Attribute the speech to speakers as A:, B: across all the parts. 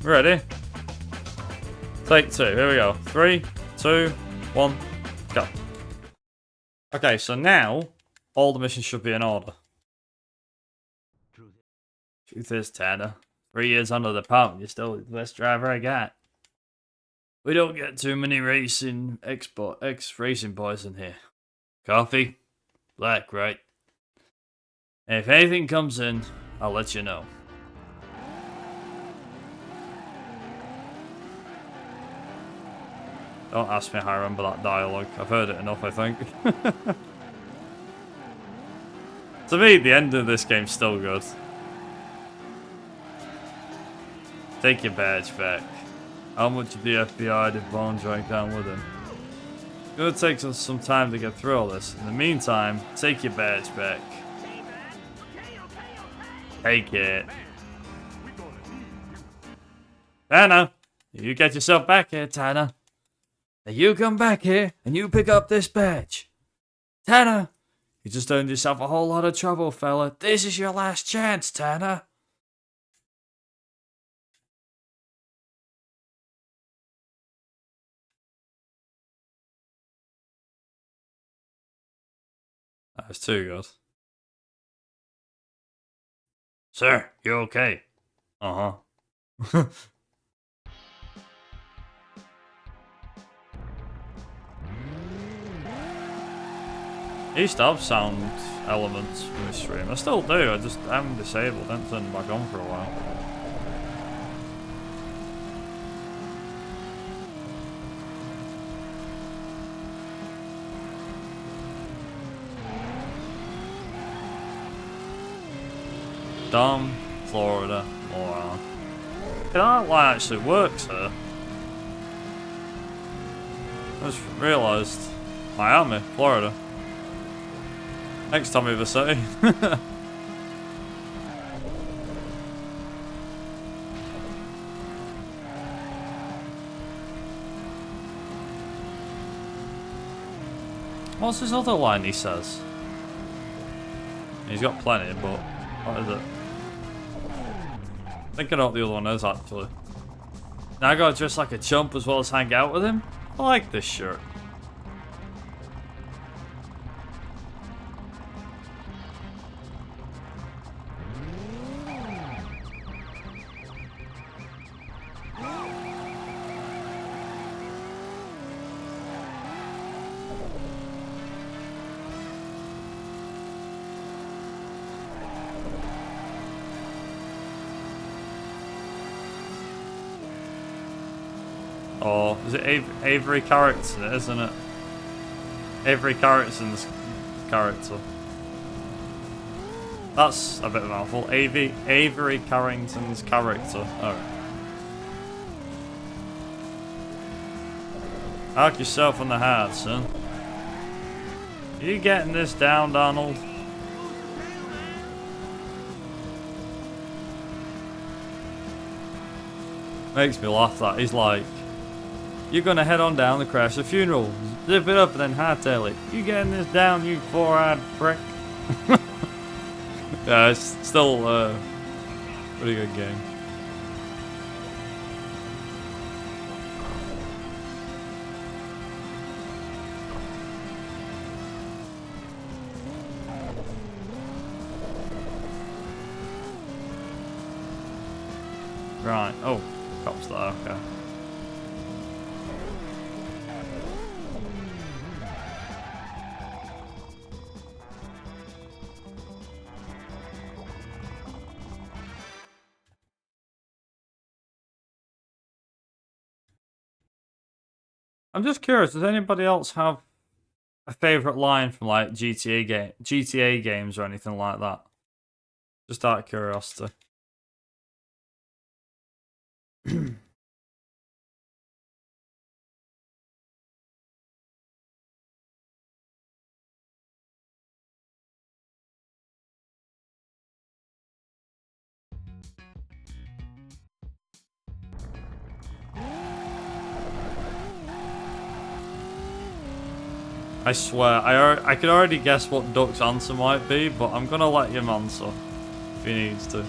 A: Ready? Take two. Here we go. 3, 2, 1, go. Okay, so now all the missions should be in order. Truth is, Tanner, 3 years under the pump, you're still the best driver I got. We don't get too many ex-racing boys in here. Coffee? Black, right? And if anything comes in, I'll let you know. Don't ask me how I remember that dialogue. I've heard it enough, I think. To me, the end of this game's still good. Take your badge back. How much of the FBI did Vaughn drag down with him? It's gonna take us some time to get through all this. In the meantime, take your badge back. Take it. Tanner, you get yourself back here, Tanner. Now you come back here and you pick up this badge. Tanner, you just earned yourself a whole lot of trouble, fella. This is your last chance, Tanner. That's too good. Sir, you okay? Uh-huh. I used to have sound elements in this stream. I still do, I just haven't disabled. I haven't turned them back on for a while. Dumb, Florida, moron. That line actually works here. I just realised Miami, Florida. Next time we have a city. What's his other line he says? He's got plenty, but what is it? I think I know what the other one is actually. Now I gotta dress like a chump as well as hang out with him? I like this shirt. Oh, is it Avery Carrington, isn't it? Avery Carrington's character. That's a bit of a mouthful. Avery Carrington's character. Alright. Arc yourself on the head, son. Are you getting this down, Donald? Makes me laugh that. He's like, you're gonna head on down to crash the funeral. Zip it up and then hightail it. You getting this down, you four-eyed prick? Yeah, it's still a pretty good game. Right, oh, cops there, okay. I'm just curious, does anybody else have a favourite line from like GTA games or anything like that? Just out of curiosity. I swear, I can already guess what Duck's answer might be, but I'm gonna let him answer if he needs to.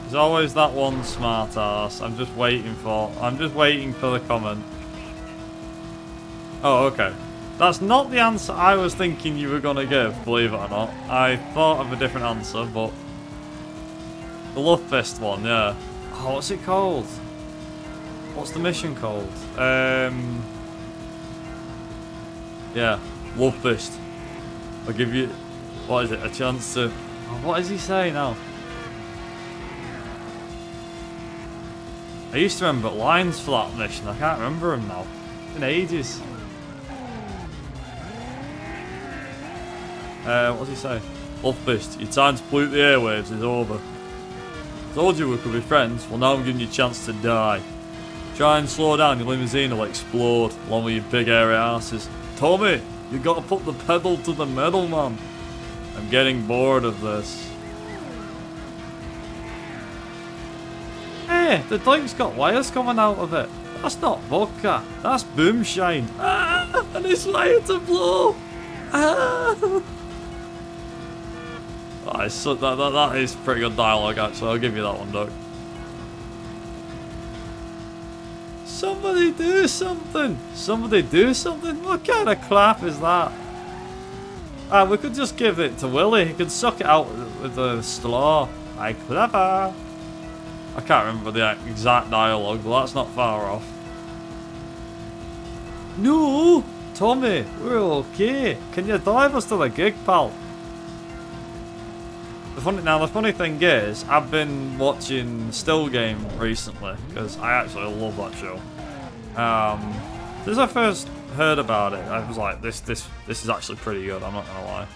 A: There's always that one smart ass. I'm just waiting for the comment. Oh, okay. That's not the answer I was thinking you were gonna give, believe it or not. I thought of a different answer, but the Love Fist one, yeah. Oh, what's it called? What's the mission called? Yeah, Love Fist. I'll give you, what is it, a chance to... Oh, what does he say now? I used to remember lines for that mission. I can't remember them now. It's been ages. What does he say? Love Fist, your time to pollute the airwaves is over. Told you we could be friends. Well, now I'm giving you a chance to die. Try and slow down, your limousine will explode, along with your big hairy asses. Tommy, you gotta put the pedal to the metal, man. I'm getting bored of this. Hey, the drink's got wires coming out of it. That's not vodka, that's boomshine. Ah, and it's ready to blow. Ah. That is pretty good dialogue, actually. I'll give you that one, Doug. Somebody do something! Somebody do something! What kind of crap is that? We could just give it to Willie. He could suck it out with a straw. Like, clever! I can't remember the exact dialogue, but that's not far off. No! Tommy, we're okay. Can you drive us to the gig, pal? The funny thing is, I've been watching Still Game recently, because I actually love that show. Since I first heard about it, I was like, this is actually pretty good, I'm not gonna lie.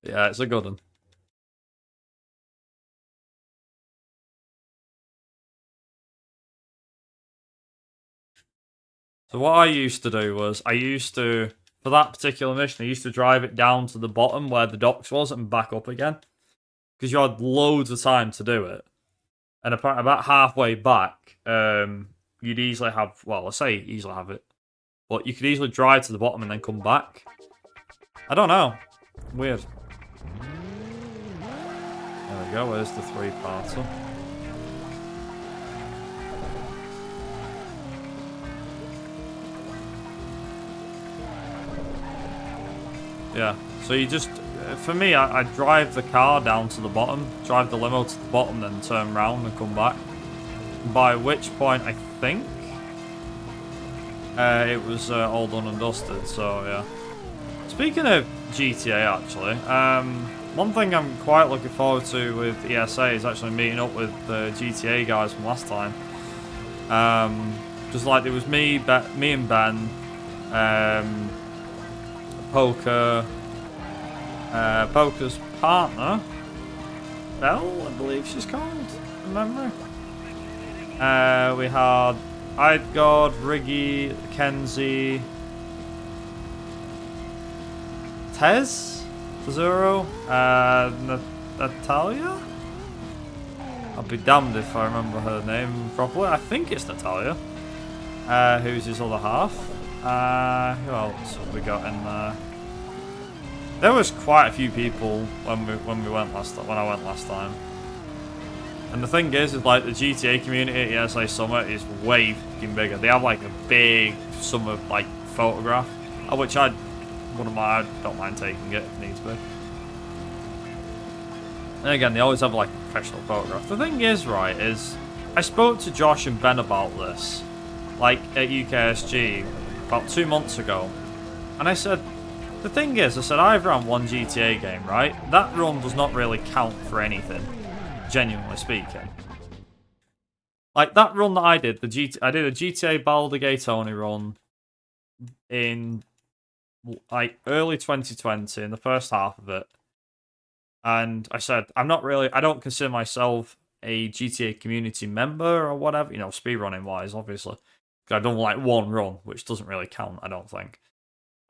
A: Yeah, it's a good one. So what I used to do was, for that particular mission, I used to drive it down to the bottom where the docks was and back up again. Because you had loads of time to do it. And about halfway back, you'd easily have, well, I say easily have it, but you could easily drive to the bottom and then come back. I don't know. Weird. There we go, there's the three-parter. Yeah, so you just, for me, I drive the car down to the bottom, drive the limo to the bottom, then turn around and come back. By which point, I think, it was all done and dusted, so yeah. Speaking of GTA, actually, one thing I'm quite looking forward to with ESA is actually meeting up with the GTA guys from last time. Just like, it was me and Ben, Poker's partner, Belle, I believe she's called, from memory. We had Idgod, Riggy, Kenzie, Tezuro, Natalia? I'll be damned if I remember her name properly. I think it's Natalia, who's his other half. Who else have we got in there? There was quite a few people when I went last time. And the thing is like the GTA community at ESA Summit is way fucking bigger. They have like a big summer like photograph, which I don't mind taking it if needs be. And again, they always have like a professional photograph. The thing is, right, is I spoke to Josh and Ben about this, like at UKSG about 2 months ago, and I said, the thing is, I said, I've run one GTA game, right? That run does not really count for anything, genuinely speaking. Like, that run that I did, I did a GTA Baldur's Tony run in, like, early 2020, in the first half of it. And I said, I don't consider myself a GTA community member or whatever, you know, speedrunning-wise, obviously. Because I've done, like, one run, which doesn't really count, I don't think.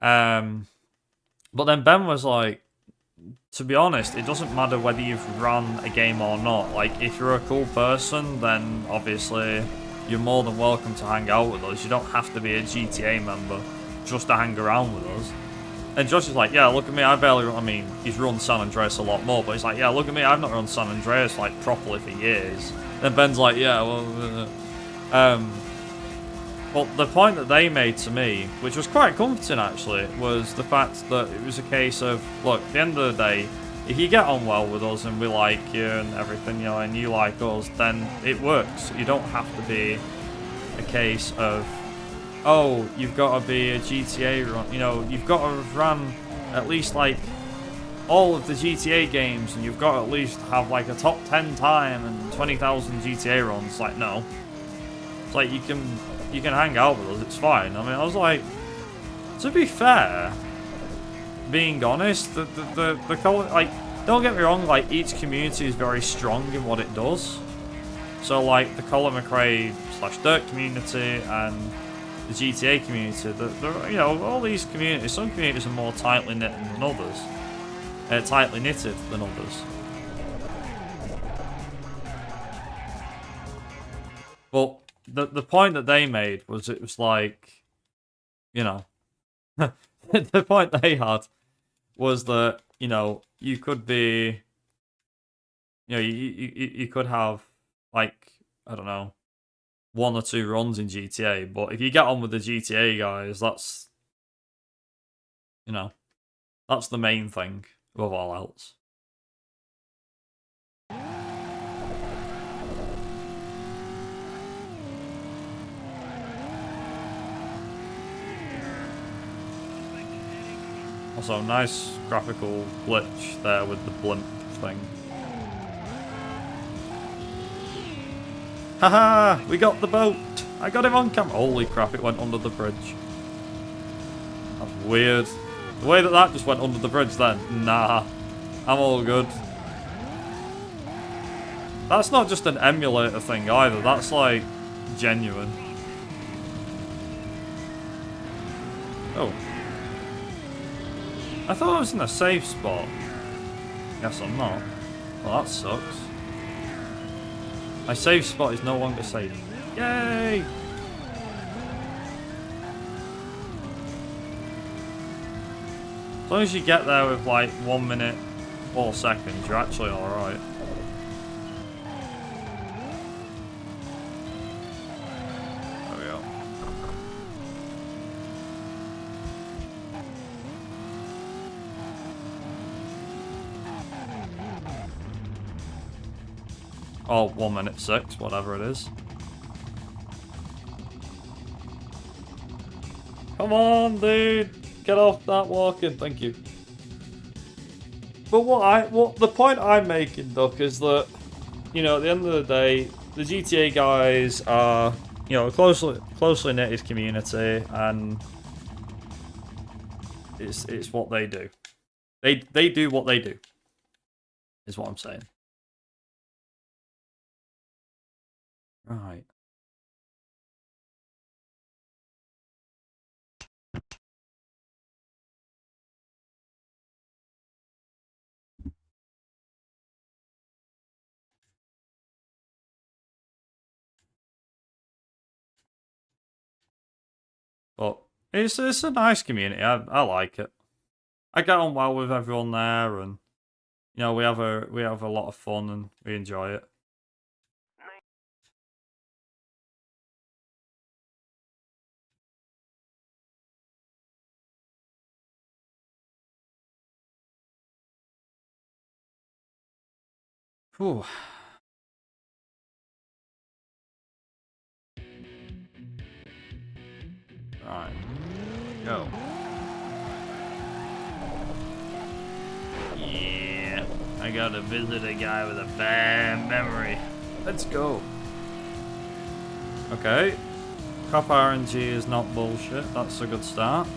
A: But then Ben was like, to be honest, it doesn't matter whether you've run a game or not. Like, if you're a cool person, then obviously you're more than welcome to hang out with us. You don't have to be a GTA member just to hang around with us. And Josh is like, yeah, look at me, I barely run, I mean, he's run San Andreas a lot more, but he's like, yeah, look at me, I've not run San Andreas, like, properly for years. Then Ben's like, yeah, well, but the point that they made to me, which was quite comforting actually, was the fact that it was a case of, look, at the end of the day, if you get on well with us and we like you and everything, you know, and you like us, then it works. You don't have to be a case of, oh, you've got to be a GTA run, you know, you've got to run at least like all of the GTA games and you've got to at least have like a top 10 time and 20,000 GTA runs. Like, no. It's like you can hang out with us, it's fine. I mean, I was like, to be fair, being honest, the like, don't get me wrong, like, each community is very strong in what it does. So, like, the Colin McRae / Dirt community and the GTA community, you know, all these communities, some communities are more tightly knit than others. Tightly knitted than others. But the point that they made was, it was like, you know, the point they had was that, you know, you could be, you know, you could have, like, I don't know, 1 or 2 runs in GTA, but if you get on with the GTA guys, that's, you know, that's the main thing above all else. Also, nice graphical glitch there with the blimp thing. Haha! We got the boat! I got him on camera. Holy crap, it went under the bridge. That's weird. The way that just went under the bridge then. Nah. I'm all good. That's not just an emulator thing either. That's like genuine. Oh. I thought I was in a safe spot. Guess I'm not. Well, that sucks. My safe spot is no longer safe. Yay! As long as you get there with like 1 minute, 4 seconds, you're actually alright. There we go. Oh, 1 minute 6, whatever it is. Come on, dude! Get off that walking, thank you. But what the point I'm making, Duck, is that, you know, at the end of the day, the GTA guys are, you know, a closely knitted community, and it's what they do. They do what they do, is what I'm saying. Right. But it's a nice community. I like it. I get on well with everyone there, and you know, we have a lot of fun and we enjoy it. Whew. Right. Go. Yeah. I gotta visit a guy with a bad memory. Let's go. Okay. Cop RNG is not bullshit. That's a good start.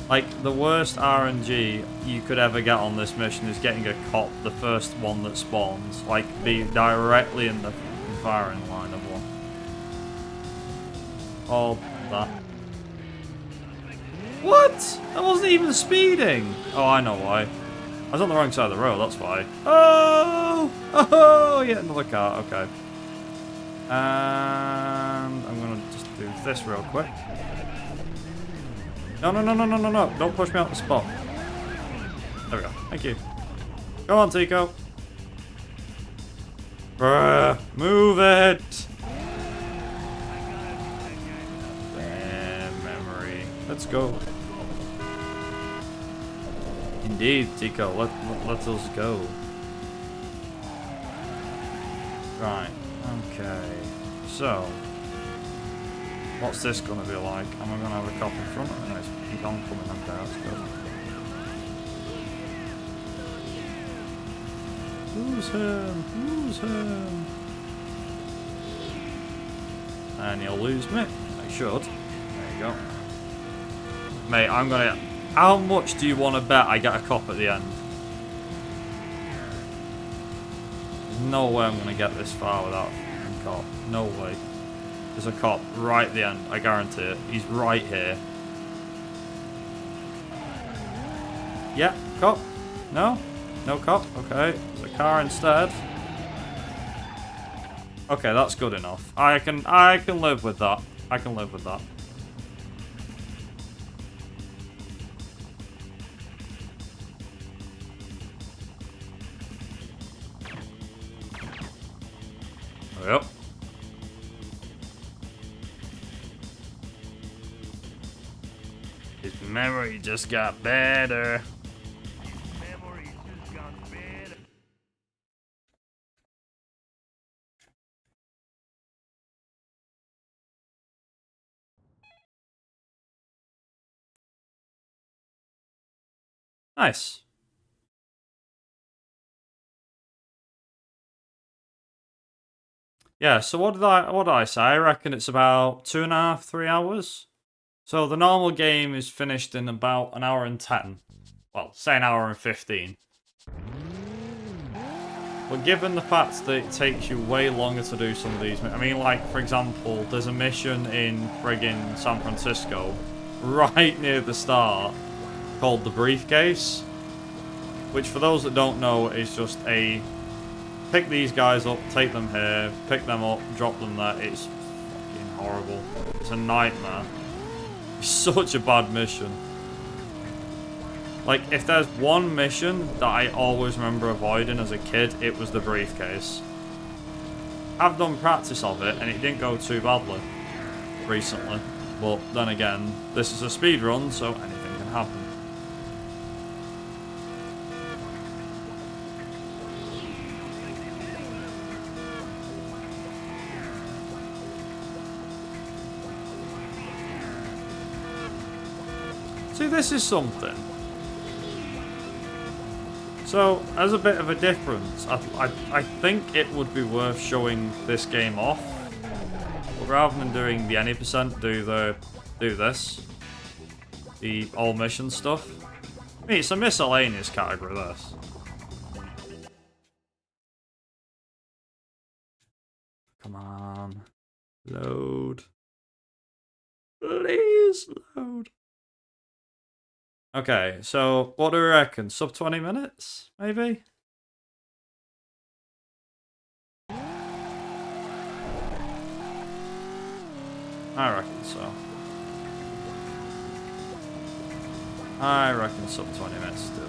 A: Like, the worst RNG you could ever get on this mission is getting a cop, the first one that spawns. Like, be directly in the firing line of one. All that. What? I wasn't even speeding! Oh, I know why. I was on the wrong side of the road, that's why. Oh! Oh! Yeah, another car, okay. And I'm gonna just do this real quick. No, no, no, no, no, no, no. Don't push me out the spot. There we go. Thank you. Go on, Tico. Bruh, move it. Damn memory. Let's go. Indeed, Tico. Let us go. Right. Okay. So, what's this gonna be like? Am I gonna have a cop in front of me? No, it's oncoming. Okay, that's good. Who's him? Who's him? And you'll lose me. I should. There you go. Mate, I'm gonna... How much do you want to bet I get a cop at the end? There's no way I'm gonna get this far without a cop. No way. There's a cop right at the end. I guarantee it. He's right here. Yeah, cop. No? No cop? Okay. There's a car instead. Okay, that's good enough. I can live with that. I can live with that. Yep. His memory just got better. Nice. Yeah, so what did I say? I reckon it's about 2.5, 3 hours. So the normal game is finished in about an hour and 10. Well, say an hour and 15. But given the fact that it takes you way longer to do some of these, I mean, like, for example, there's a mission in friggin' San Francisco, right near the start, called the Briefcase, which for those that don't know is just a pick these guys up, take them here, pick them up, drop them there. It's fucking horrible. It's a nightmare. It's such a bad mission. Like, if there's one mission that I always remember avoiding as a kid, it was the Briefcase. I've done practice of it, and it didn't go too badly recently. But then again, this is a speedrun, so anything can happen. See, this is something. So, as a bit of a difference, I think it would be worth showing this game off. But rather than doing the any percent, do this. The all mission stuff. I mean, it's a miscellaneous category, this. Come on. Load. Please load. Okay, so what do we reckon? Sub 20 minutes, maybe? I reckon so. I reckon sub 20 minutes still.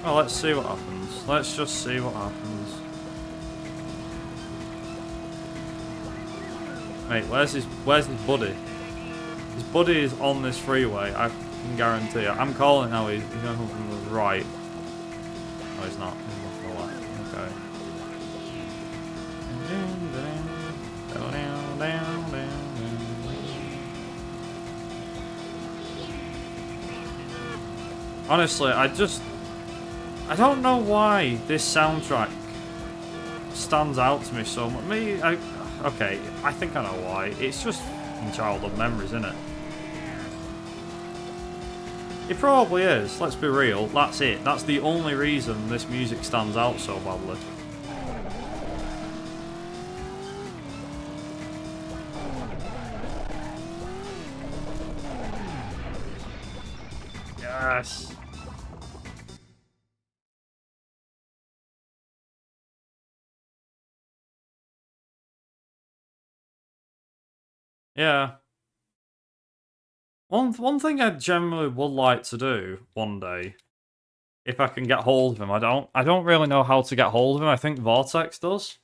A: Well, let's see what happens. Let's just see what happens. Mate, where's his buddy? His buddy is on this freeway, I can guarantee it. I'm calling it now, he's going to come from the right. No, he's not. He's going from the left. Okay. Honestly, I don't know why this soundtrack stands out to me so much. Okay, I think I know why. It's just in childhood memories, isn't it? It probably is, let's be real. That's it. That's the only reason this music stands out so badly. Yes. Yeah. One thing I generally would like to do one day, if I can get hold of him. I don't really know how to get hold of him. I think Vortex does.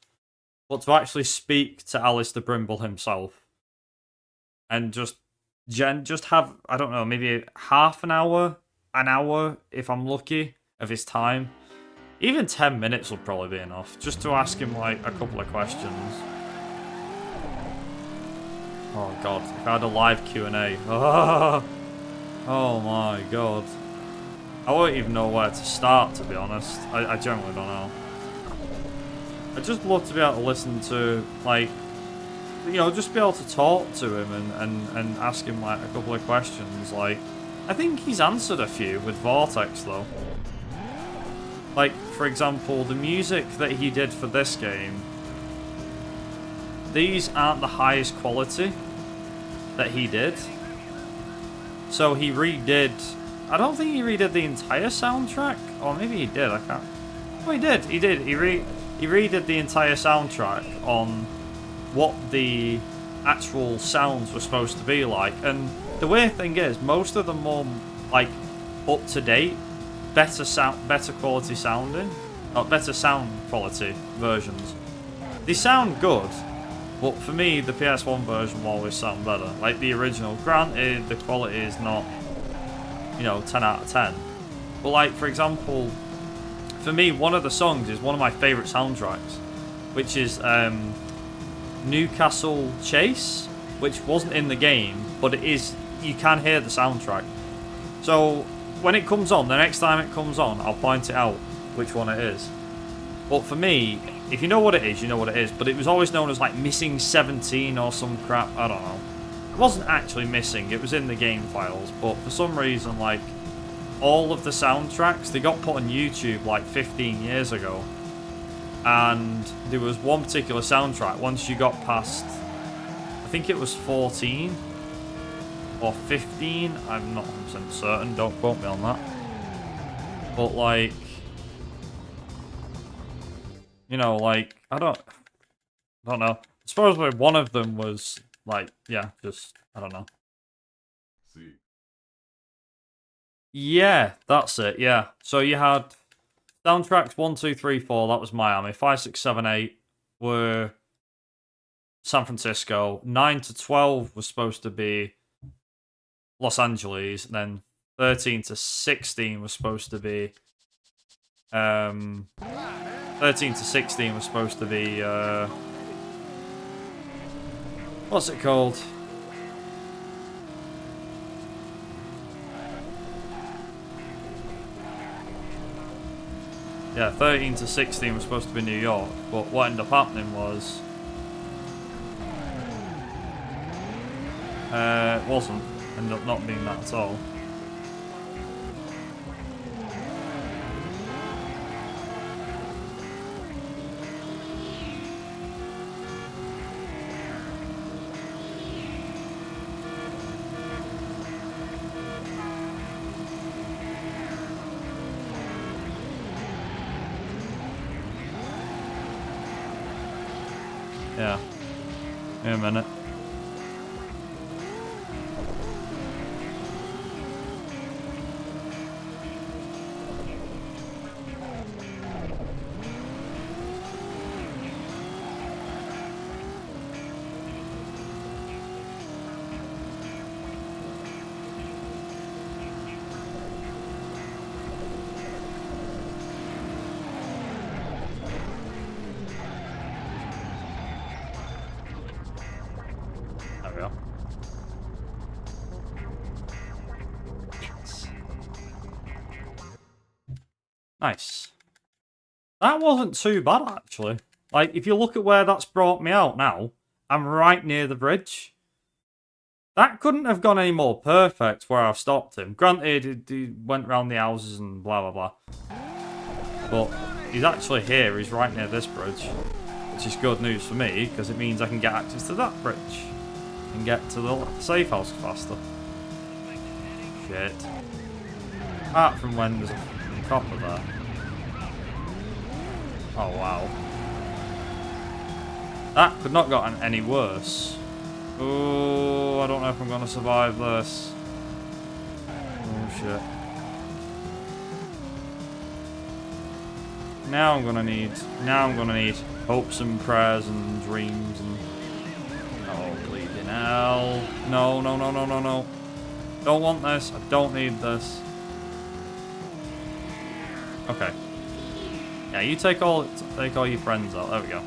A: But to actually speak to Alistair Brimble himself and just have, I don't know, maybe half an hour if I'm lucky of his time. Even 10 minutes would probably be enough just to ask him like a couple of questions. Oh god, if I had a live Q&A. Oh my god. I won't even know where to start, to be honest. I generally don't know. I'd just love to be able to listen to, like, you know, just be able to talk to him and ask him, like, a couple of questions. Like, I think he's answered a few with Vortex, though. Like, for example, the music that he did for this game, these aren't the highest quality that he did. So he redid... I don't think he redid the entire soundtrack. Or maybe he did, I can't... Oh, he did. He redid the entire soundtrack on what the actual sounds were supposed to be like. And the weird thing is, most of the more, like, up-to-date, better quality sounding, or better sound quality versions, they sound good. But for me, the PS1 version will always sound better. Like the original. Granted, the quality is not, you know, 10 out of 10. But like, for example, for me, one of the songs is one of my favourite soundtracks, which is Newcastle Chase, which wasn't in the game, but it is, you can hear the soundtrack. So when it comes on, the next time it comes on, I'll point it out which one it is. But for me, if you know what it is, you know what it is. But it was always known as like Missing 17 or some crap, I don't know. It wasn't actually missing, it was in the game files, but for some reason, like, all of the soundtracks, they got put on YouTube like 15 years ago. And there was one particular soundtrack, once you got past, I think it was 14 or 15, I'm not 100% certain, don't quote me on that. But like, you know, like, I don't know. Supposedly one of them was like, yeah, just, I don't know.
B: See.
A: Yeah, that's it, yeah. So you had soundtracks 1, 2, 3, 4, that was Miami. 5, 6, 7, 8 were San Francisco. 9 to 12 was supposed to be Los Angeles. And then 13 to 16 was supposed to be 13 to 16 was supposed to be what's it called? Yeah, 13 to 16 was supposed to be New York, but what ended up happening was it wasn't. Ended up not being that at all. Yeah. Wait a minute. There we go. Yes. Nice. That wasn't too bad, actually. Like, if you look at where that's brought me out now, I'm right near the bridge. That couldn't have gone any more perfect where I've stopped him. Granted, he went round the houses and blah, blah, blah. But he's actually here. He's right near this bridge. Which is good news for me, because it means I can get access to that bridge. And get to the safe house faster. Shit. Apart from when there's a copper there. Oh, wow. That could not have gotten any worse. Oh, I don't know if I'm gonna survive this. Oh shit. Now I'm gonna need hopes and prayers and dreams and oh bleeding hell. No, no, no, no, no, no. Don't want this. I don't need this. Okay. Yeah, you take all your friends out. There we go.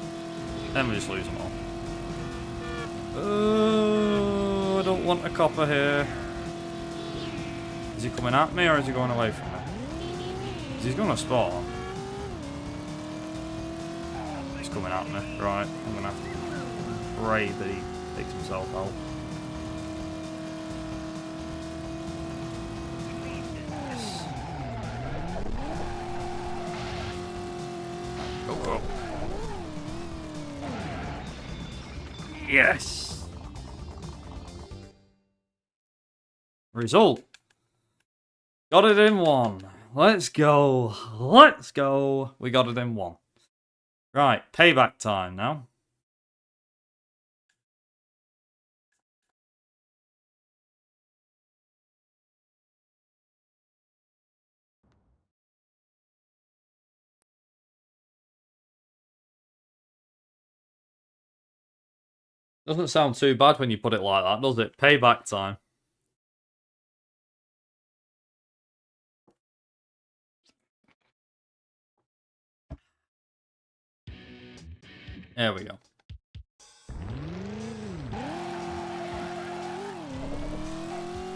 A: Then we just lose them all. Oh, I don't want a copper here. Is he coming at me or is he going away from me? He's going to spawn. He's coming at me. Right, I'm going to have to pray that he takes himself out. Go, go. Yes! Result. Got it in one. Let's go. Let's go. We got it in one. Right, payback time now. Doesn't sound too bad when you put it like that, does it? Payback time. There we go.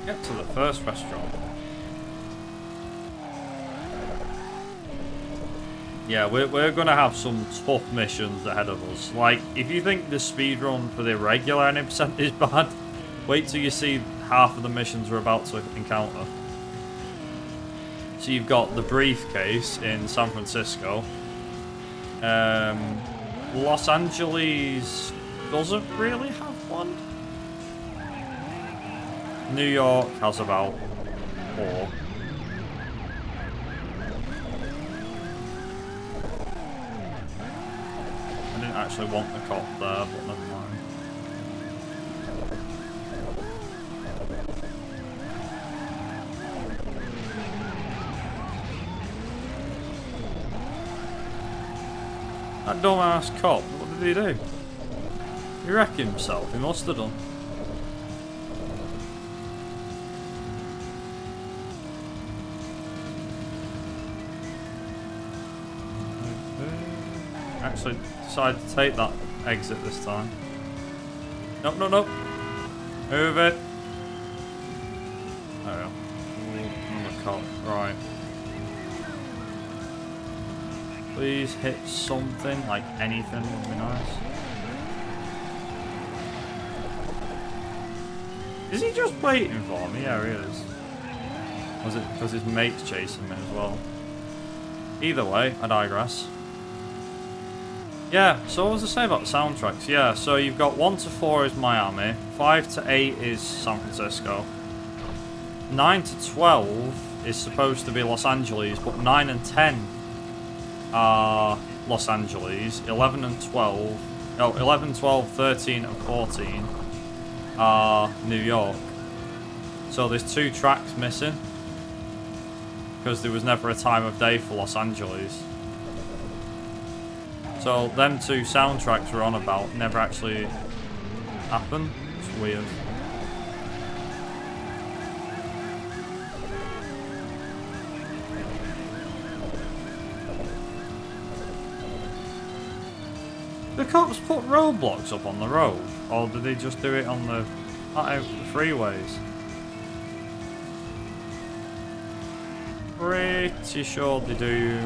A: Get to the first restaurant. Yeah, we're gonna have some tough missions ahead of us. Like, if you think the speedrun for the regular 90% is bad, wait till you see half of the missions we're about to encounter. So you've got the briefcase in San Francisco. Los Angeles doesn't really have one. New York has about 4. I didn't actually want the cop there, but never mind. That dumbass cop, what did he do? He wrecked himself, he must have done. Actually decided to take that exit this time. Nope, nope, nope. Move it. There we go. Another cop. Right. Please hit something, like anything would be nice. Is he just waiting for me? Yeah, he is. Was it because his mate's chasing me as well? Either way, I digress. Yeah, so what was I saying about the soundtracks? Yeah, so you've got 1 to 4 is Miami, 5 to 8 is San Francisco, 9 to 12 is supposed to be Los Angeles, but 9 and 10 are Los Angeles, 11 and 12, no, 11, 12, 13 and 14 are New York. So there's 2 tracks missing, because there was never a time of day for Los Angeles. So them 2 soundtracks we're on about never actually happened. It's weird. The cops put roadblocks up on the road, or did they just do it on the freeways? Pretty sure they do.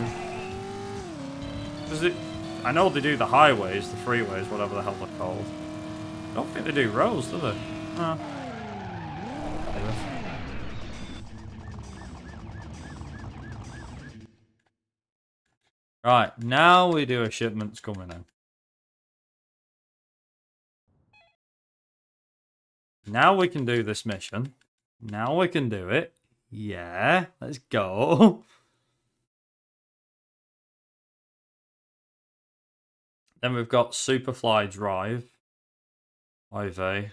A: Does it? I know they do the highways, the freeways, whatever the hell they're called. I don't think they do roads, do they? No. Right, now we do a shipment's coming in. Now we can do this mission. Now we can do it. Yeah, let's go. Then we've got Superfly Drive. IV.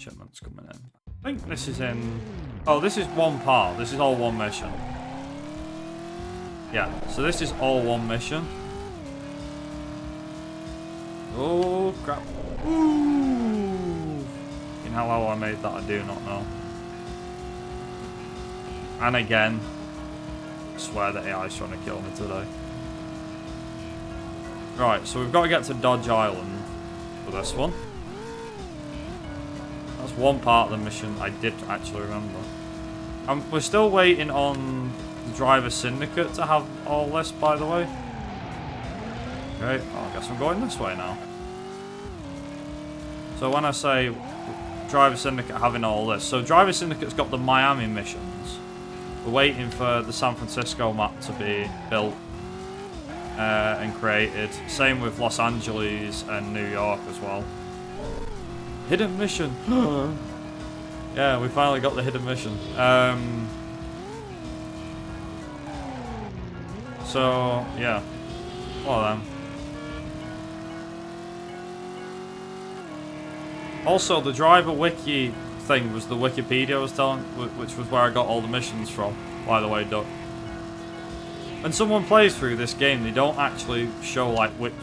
A: shipments coming in. I think this is in... Oh, this is one part. This is all one mission. Yeah, so this is all one mission. Oh, crap. Ooh! You know how I made that, I do not know. And again, I swear the AI's trying to kill me today. Right, so we've got to get to Dodge Island for this one. That's one part of the mission I did actually remember. We're still waiting on the Driver Syndicate to have all this, by the way. Okay, well, I guess I'm going this way now. So when I say Driver Syndicate having all this, so Driver Syndicate's got the Miami missions. We're waiting for the San Francisco map to be built and created. Same with Los Angeles and New York as well. Hidden mission. Yeah, we finally got the hidden mission. So yeah, well then. Also, the driver wiki thing was the Wikipedia I was telling, which was where I got all the missions from. By the way, Duck. When someone plays through this game, they don't actually show like which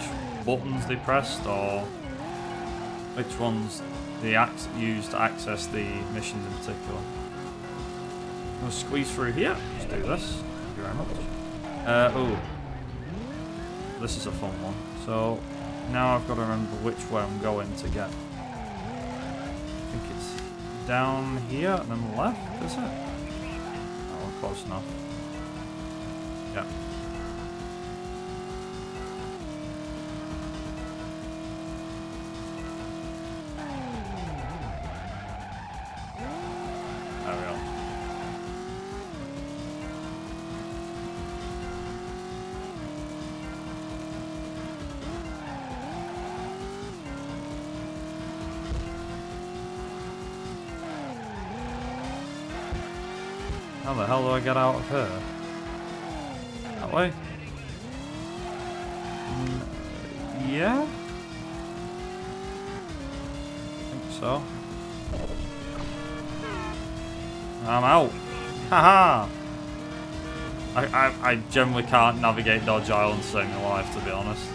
A: buttons they pressed or which ones they use to access the missions in particular. I'm gonna squeeze through here. Let's do this. Thank you very much. Oh, this is a fun one. So now I've got to remember which way I'm going to get. I think it's down here and then left, is it? Oh, we're close enough. Yeah. There we go. How the hell do I get out of here? That way? Yeah? I think so. I'm out. Haha! I generally can't navigate Dodge Island to save my life, to be honest.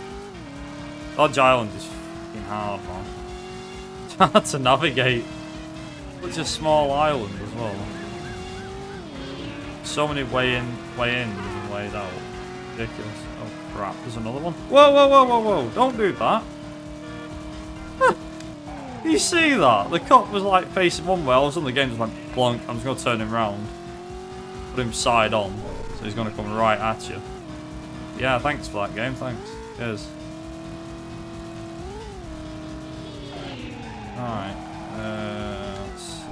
A: Dodge Island is fucking hard, man. It's hard to navigate. Such a small island as well. So many way-ins and ways out. Ridiculous. Oh crap, there's another one. Whoa, whoa, whoa, whoa, whoa. Don't do that. You see that? The cop was like facing one way. All of a sudden the game just went plonk. I'm just going to turn him round. Put him side on. So he's going to come right at you. Yeah, thanks for that game. Thanks. Cheers. Alright. Let's see.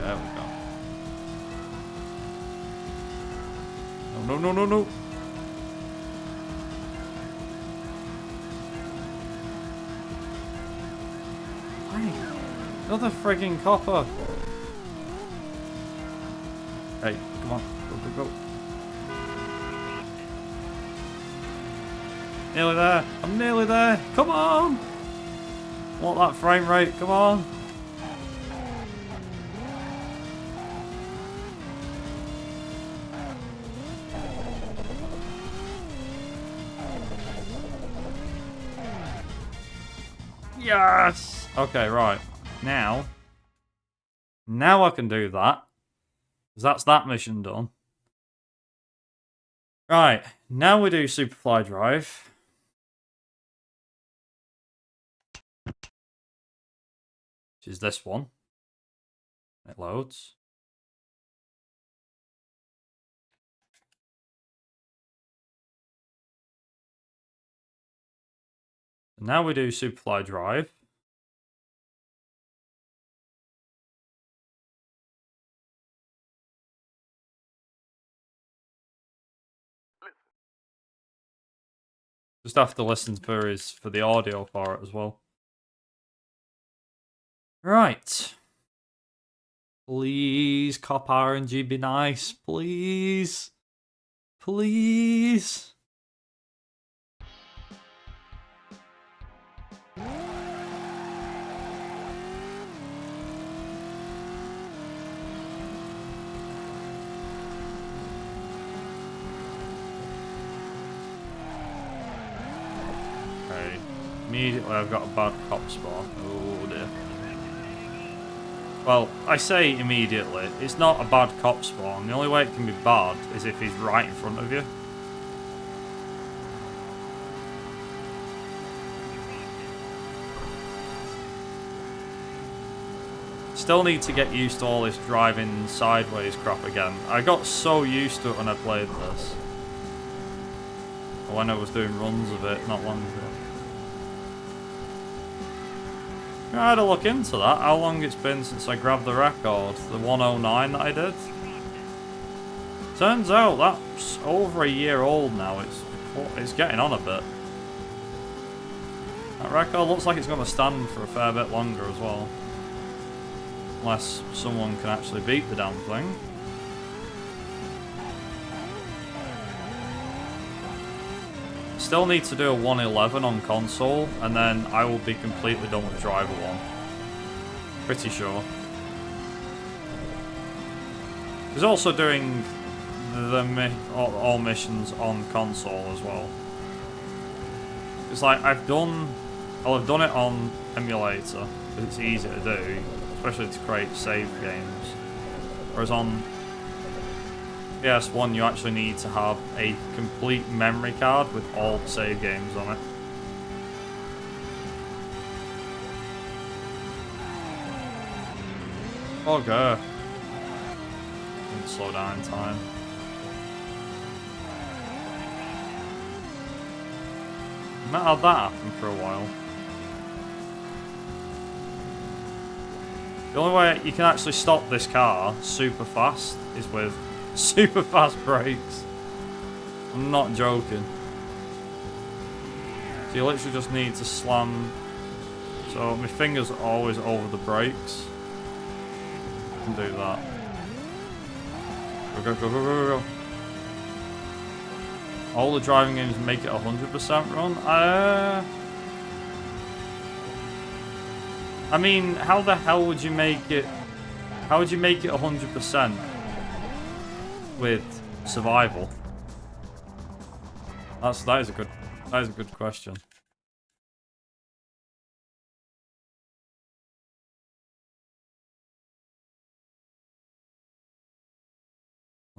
A: There we go. No, no, no, no, no. Another frigging copper. Hey, come on. Go, go, go. Nearly there. I'm nearly there. Come on. Want that frame rate. Come on. Yes. Okay, right. Now I can do that. Because that's that mission done. Right, now we do Superfly Drive. Which is this one. It loads. Now we do Superfly Drive. Just have to listen for the audio for it as well. Right. Please, Cop RNG, be nice. Please. Please. Immediately I've got a bad cop spawn. Oh dear. Well, I say immediately. It's not a bad cop spawn. The only way it can be bad is if he's right in front of you. Still need to get used to all this driving sideways crap again. I got so used to it when I played this. When I was doing runs of it not long ago. I had a look into that, how long it's been since I grabbed the record, the 109 that I did. Turns out that's over a year old now, it's getting on a bit. That record looks like it's going to stand for a fair bit longer as well. Unless someone can actually beat the damn thing. Still need to do a 111 on console, and then I will be completely done with Driver 1. Pretty sure. He's also doing all missions on console as well. It's like I've done it on emulator because it's easy to do, especially to create save games. Whereas on PS1 you actually need to have a complete memory card with all the save games on it. Oh god. Need to slow down in time. I've not had that happen for a while. The only way you can actually stop this car super fast is with super fast brakes. I'm not joking. So you literally just need to slam. So my fingers are always over the brakes. I can do that. Go, go, go, go, go, go. All the driving games make it 100% run. I mean, how the hell would you make it? How would you make it 100% with survival? That is a good question.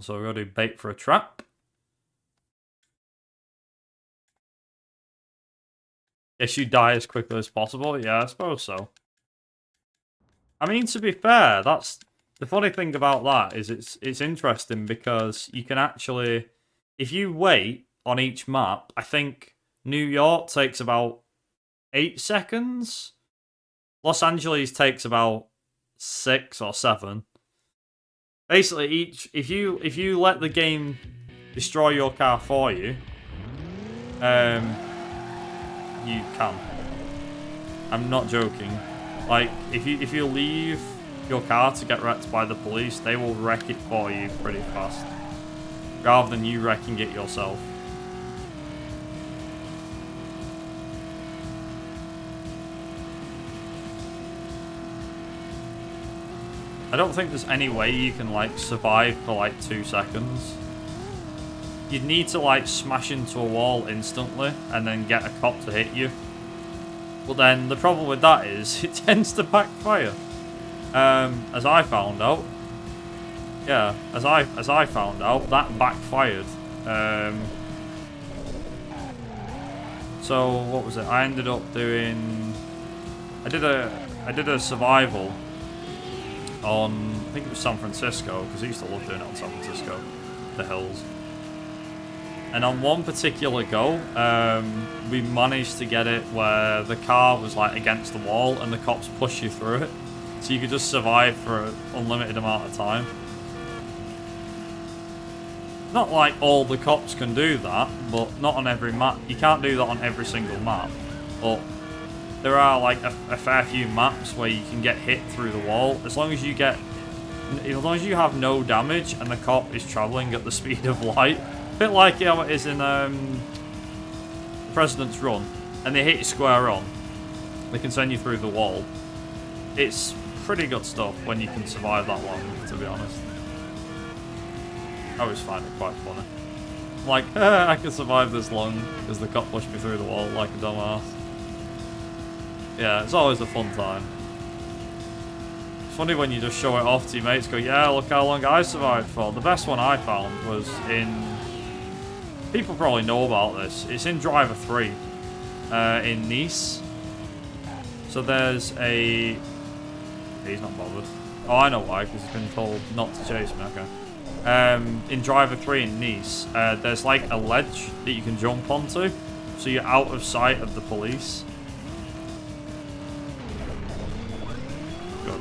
A: So we're gonna do bait for a trap. Guess you die as quickly as possible. Yeah, I suppose so. I mean, to be fair, that's the funny thing about that is it's interesting because you can actually, if you wait on each map, I think New York takes about 8 seconds. Los Angeles takes about 6 or 7. Basically, if you let the game destroy your car for you, you can. I'm not joking. Like, if you leave your car to get wrecked by the police, they will wreck it for you pretty fast, rather than you wrecking it yourself. I don't think there's any way you can, like, survive for, like, 2 seconds. You'd need to, like, smash into a wall instantly and then get a cop to hit you. But then the problem with that is it tends to backfire. As I found out. Yeah, as I found out, that backfired. So what was it? I ended up doing. I did a survival on, I think it was San Francisco, because I used to love doing it on San Francisco, the hills. And on one particular go, we managed to get it where the car was like against the wall and the cops push you through it. So you could just survive for an unlimited amount of time. Not like all the cops can do that, but not on every map. You can't do that on every single map. But there are like a fair few maps where you can get hit through the wall. As long as you have no damage and the cop is travelling at the speed of light. A bit like how it is in President's Run, and they hit you square on. They can send you through the wall. It's pretty good stuff when you can survive that long, to be honest. I always find it quite funny. Like, I can survive this long because the cop pushed me through the wall like a dumbass. Yeah, it's always a fun time. It's funny when you just show it off to your mates, go, yeah, look how long I survived for. The best one I found was in... People probably know about this. It's in Driver 3 in Nice. So there's a... He's not bothered. Oh, I know why, because he's been told not to chase me. Okay. In Driver 3 in Nice, there's like a ledge that you can jump onto. So you're out of sight of the police. Good.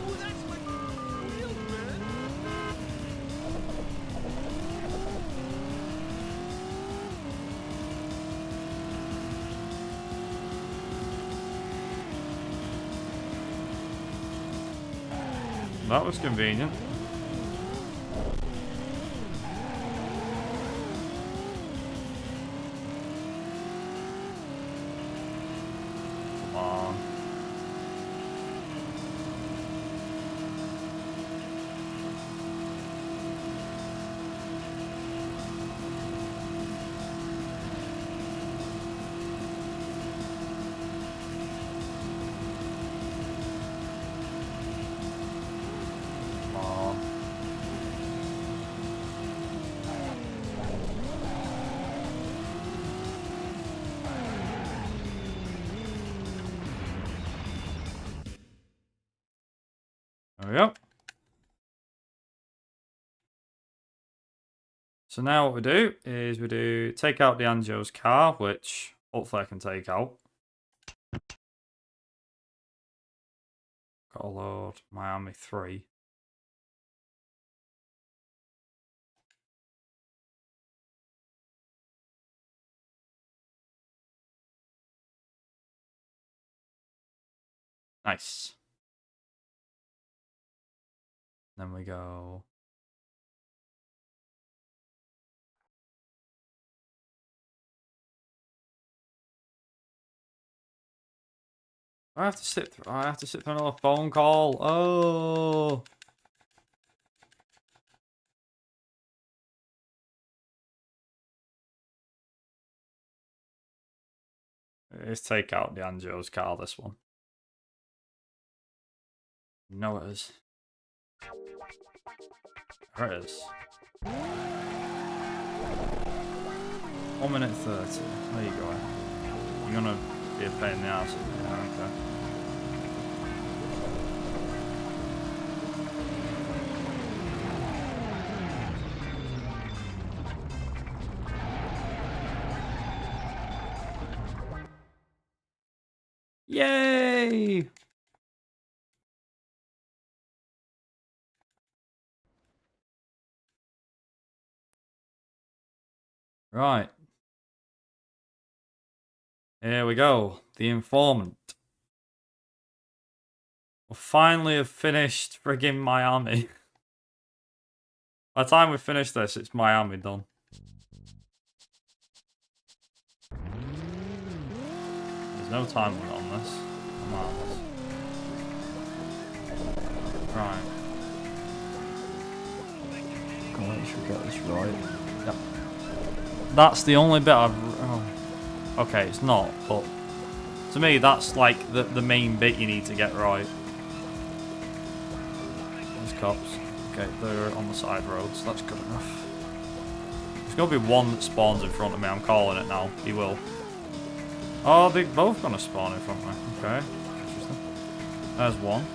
A: That was convenient. Come on. There we go. So now what we do is we take out D'Angio's car, which hopefully I can take out. Got to load Miami 3. Nice. Then we go... I have to sit through. I have to sit through another phone call. Oh. Let's take out D'Angio's car. This one. No, it is. There it is. 1 minute 30. There you go. You're gonna be a pain in the ass. Yeah, okay. Yay! Right. Here we go. The informant. We'll finally have finished friggin' Miami. By the time we finish this, it's Miami done. There's no time limit on this. Come on. Right. Come on, should get this right. Yep. That's the only bit I've... Oh. Okay, it's not, but... To me, that's like the main bit you need to get right. There's cops. Okay, they're on the side roads. That's good enough. There's going to be one that spawns in front of me. I'm calling it now. He will. Oh, they're both going to spawn in front of me. Okay. Interesting. There's one.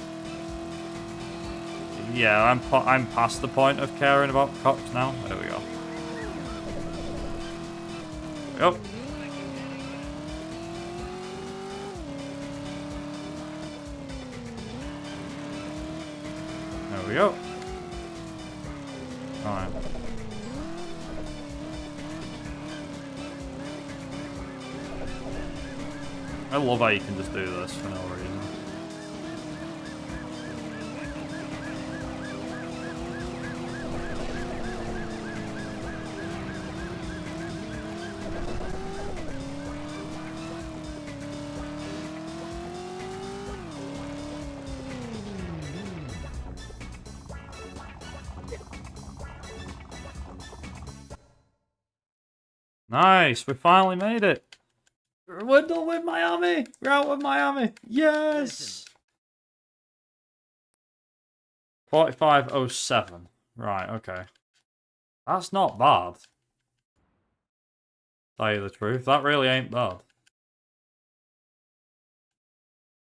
A: Yeah, I'm past the point of caring about cops now. There we go. Yep. There we go. Alright. I love how you can just do this for no reason. Nice, we finally made it. We're done with Miami. We're out of Miami. Yes. 45:07. Right. Okay. That's not bad. Tell you the truth, that really ain't bad.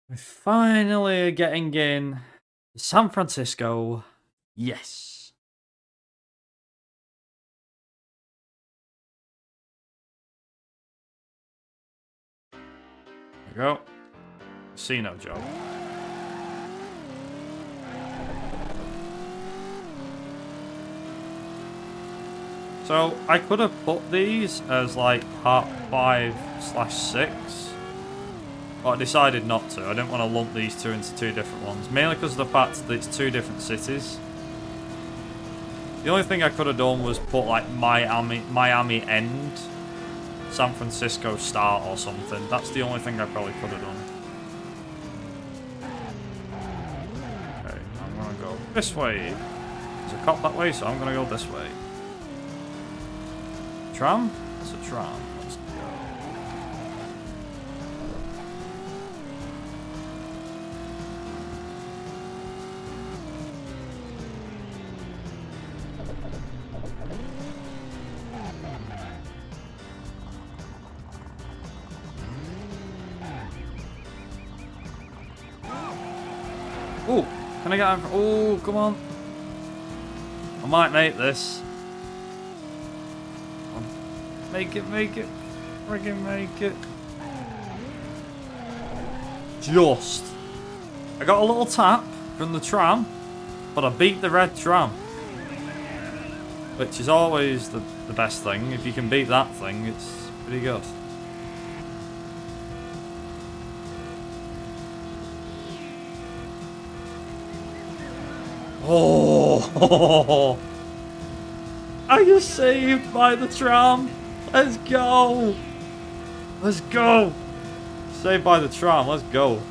A: We're finally getting in San Francisco. Yes. There we go. Casino job. So I could have put these as like part 5/6, but I decided not to. I didn't want to lump these two into two different ones, mainly because of the fact that it's two different cities. The only thing I could have done was put like Miami end, San Francisco start or something. That's the only thing I probably could have done. Okay, I'm gonna go this way. There's a cop that way, so I'm gonna go this way. Tram? It's a tram. Let's go. Oh, can I get out? Oh, come on. I might make this. Make it. Friggin' make it. Just. I got a little tap from the tram, but I beat the red tram. Which is always the best thing. If you can beat that thing, it's pretty good. Oh! Are you saved by the tram? Let's go! Let's go! Saved by the tram, let's go.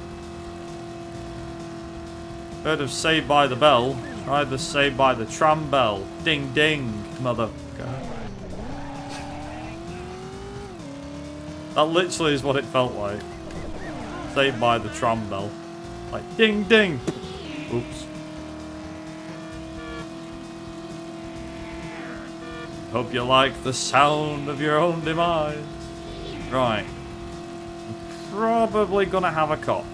A: Heard of Saved by the Bell. Try the Saved by the Tram Bell. Ding ding, motherfucker. That literally is what it felt like. Saved by the Tram Bell. Like ding ding! Oops. Hope you like the sound of your own demise. Right. I'm probably gonna have a cop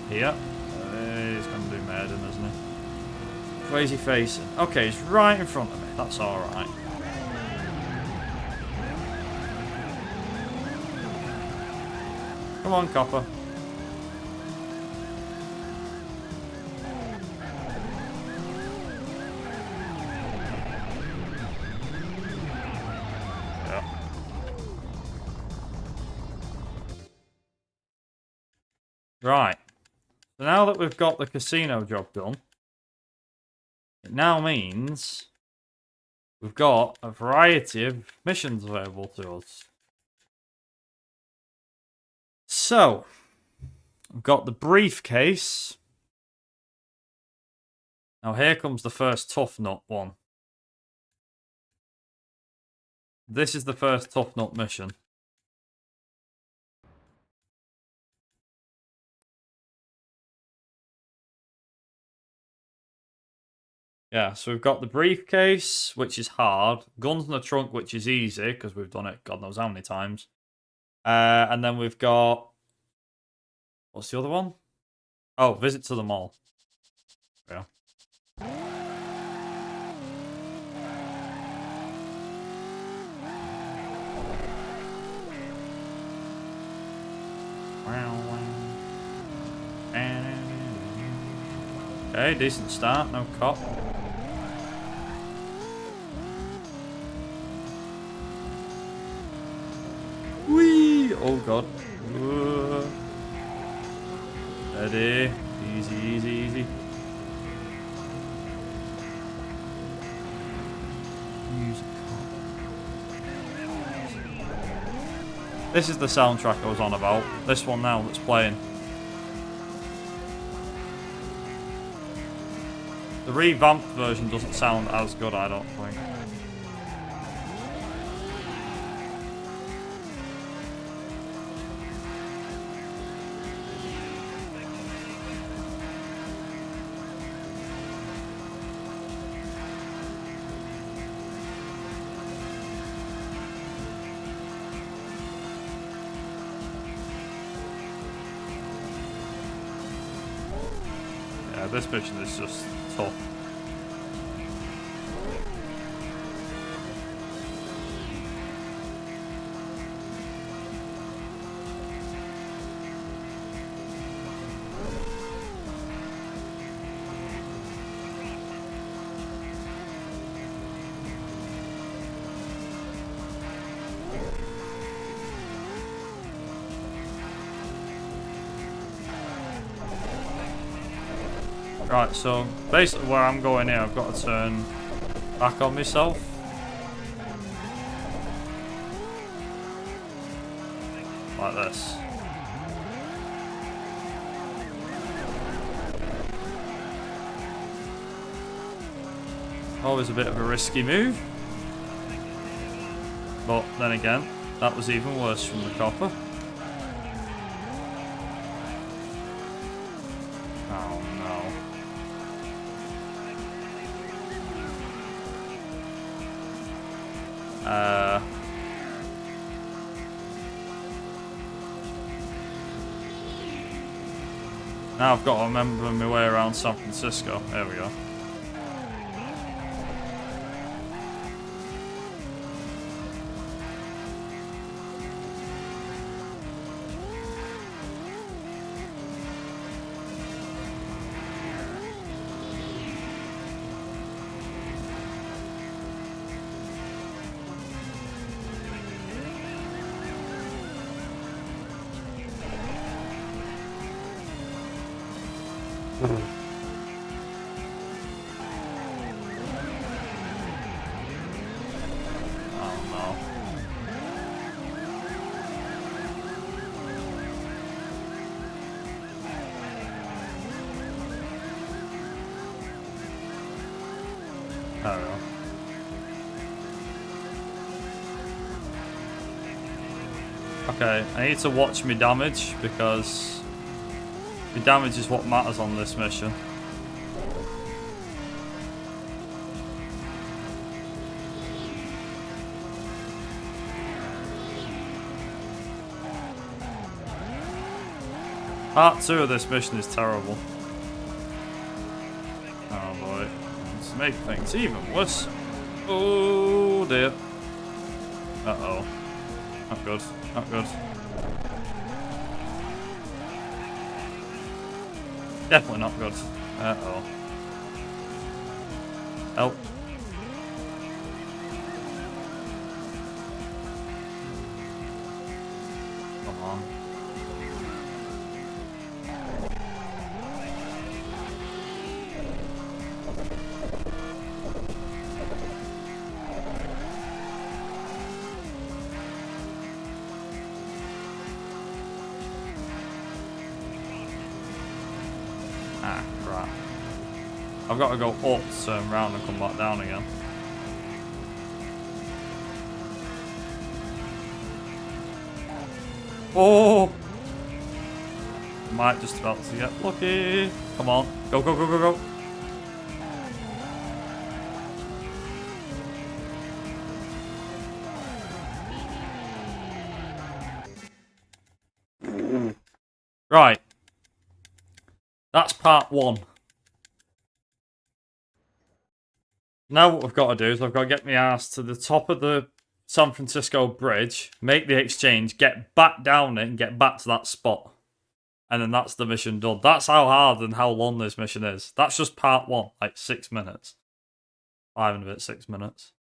A: here. He's gonna do murder, isn't he? Where's he facing? Okay, he's right in front of me. That's alright. Come on, copper. Right, so now that we've got the casino job done, it now means we've got a variety of missions available to us. So, we've got the briefcase. Now here comes the first tough nut one. This is the first tough nut mission. Yeah, so we've got the briefcase, which is hard. Guns in the trunk, which is easy, because we've done it God knows how many times. And then we've got... What's the other one? Oh, visit to the mall. Yeah. Okay, decent start, no cop. Whee! Oh god. Steady. Easy, easy, easy. This is the soundtrack I was on about. This one now that's playing. The revamped version doesn't sound as good, I don't think. Yeah, this mission is just tough. Right, so basically where I'm going here, I've got to turn back on myself. Like this. Always a bit of a risky move. But then again, that was even worse from the copper. Oh no. Now I've got to remember my way around San Francisco. There we go. There we go. Okay, I need to watch my damage because my damage is what matters on this mission. Part 2 of this mission is terrible. Oh boy. Let's make things even worse. Oh dear. Uh-oh. Not good. Not good. Definitely not good. Uh-oh. Help. Come on. Ah, crap. I've got to go up, turn round and come back down again. Oh! Might just about to get lucky. Come on. Go, go, go, go, go. Right. That's part 1. Now what we've got to do is I've got to get my ass to the top of the San Francisco bridge, make the exchange, get back down it and get back to that spot. And then that's the mission done. That's how hard and how long this mission is. That's just part 1, like 6 minutes. 5 and a bit, 6 minutes.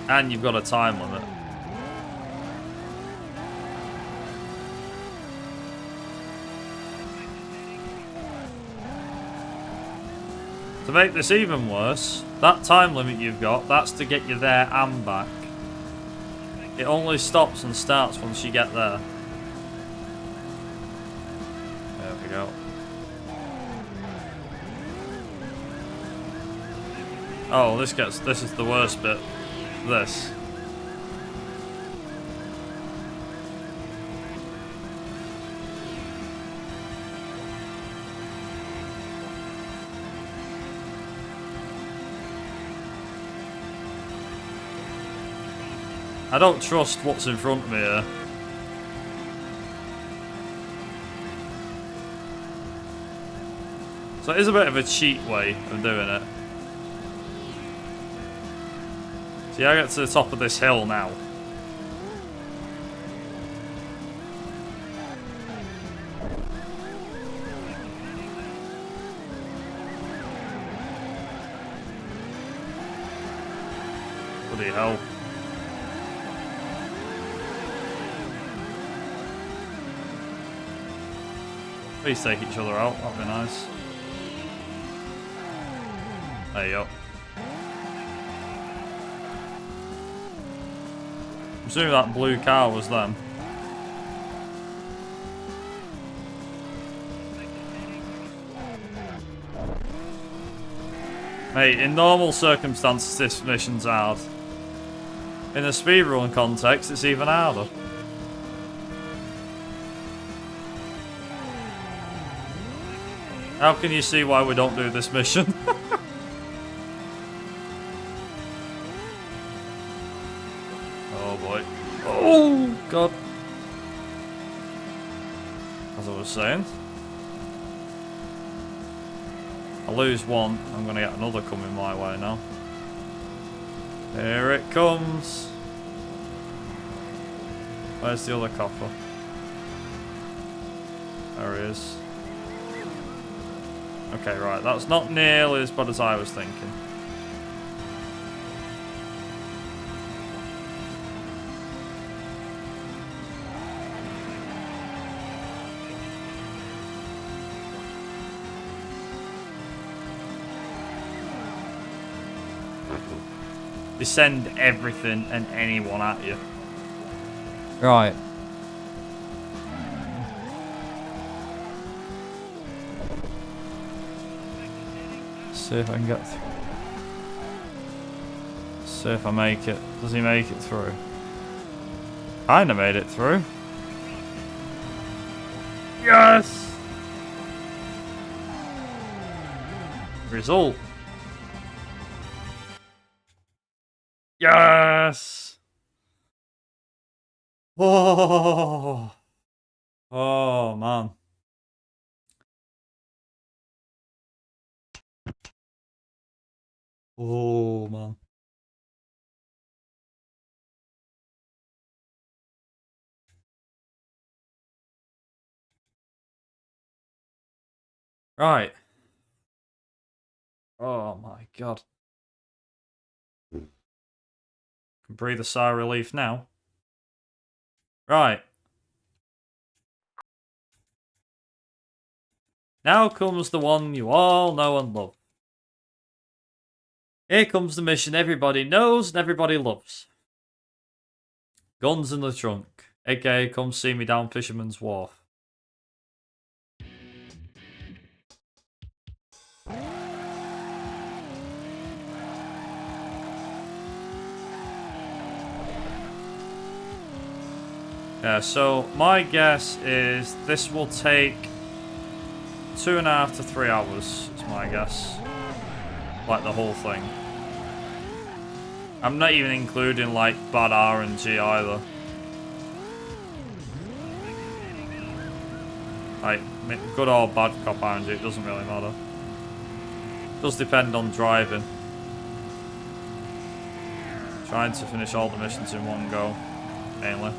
A: And you've got a time limit. To make this even worse, that time limit you've got, that's to get you there and back. It only stops and starts once you get there. There we go. Oh, this is the worst bit. This. I don't trust what's in front of me here. So it is a bit of a cheat way of doing it. See, I get to the top of this hill now. Bloody hell. Please take each other out, that'd be nice. There you go. I'm assuming that blue car was them. Mate, in normal circumstances this mission's hard. In a speedrun context, it's even harder. How can you see why we don't do this mission? Oh boy. Oh god. As I was saying. I lose one, I'm gonna get another coming my way now. Here it comes. Where's the other copper? There he is. Okay, right, that's not nearly as bad as I was thinking. They send everything and anyone at you.
C: Right.
A: See if I can get through. See if I make it. Does he make it through? Kinda made it through. Yes! Result. Yes! Oh! Oh, man. Oh, man. Right. Oh, my God. Can breathe a sigh of relief now. Right. Now comes the one you all know and love. Here comes the mission everybody knows and everybody loves. Guns in the trunk, aka come see me down Fisherman's Wharf. Yeah, so my guess is this will take 2.5 to 3 hours, is my guess. Like the whole thing. I'm not even including like bad RNG either. Like good or bad cop RNG, it doesn't really matter. It does depend on driving. Trying to finish all the missions in one go, mainly.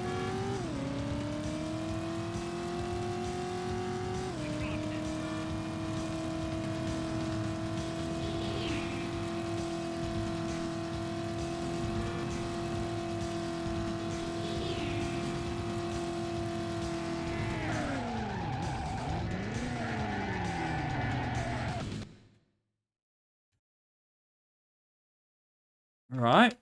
A: Right.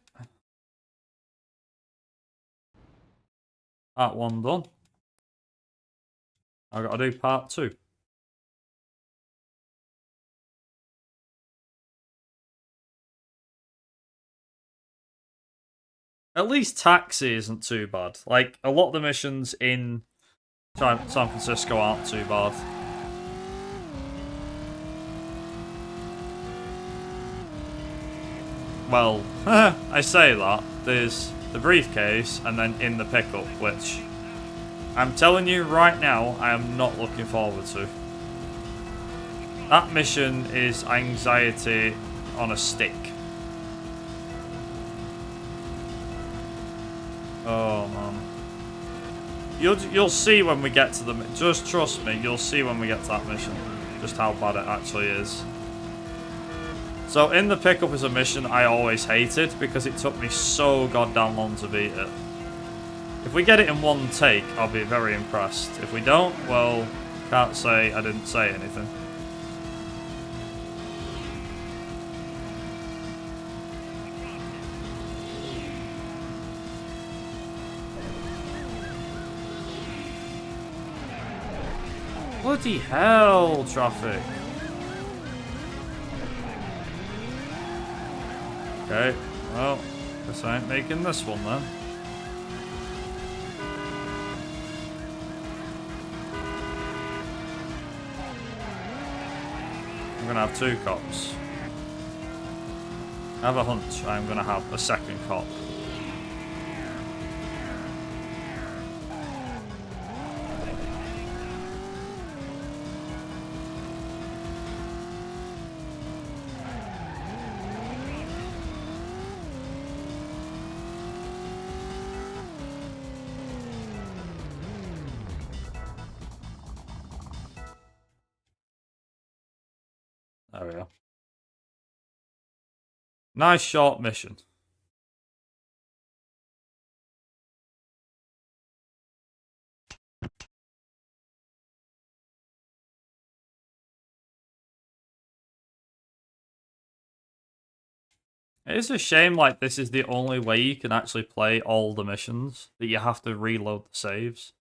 A: Part 1 done. I've got to do part 2. At least taxi isn't too bad. Like, a lot of the missions in San Francisco aren't too bad. Well, I say that. There's the briefcase, and then in the pickup, which I'm telling you right now, I am not looking forward to. That mission is anxiety on a stick. Oh man. You'll see when we get to the... Just trust me, you'll see when we get to that mission. Just how bad it actually is. So in the pickup is a mission I always hated because it took me so goddamn long to beat it. If we get it in one take, I'll be very impressed. If we don't, well, can't say I didn't say anything. Bloody hell, traffic. Okay, well, guess I ain't making this one then. I'm gonna have 2 cops. I have a hunch I'm gonna have a second cop. There we go. Nice short mission. It is a shame, like, this is the only way you can actually play all the missions, that you have to reload the saves.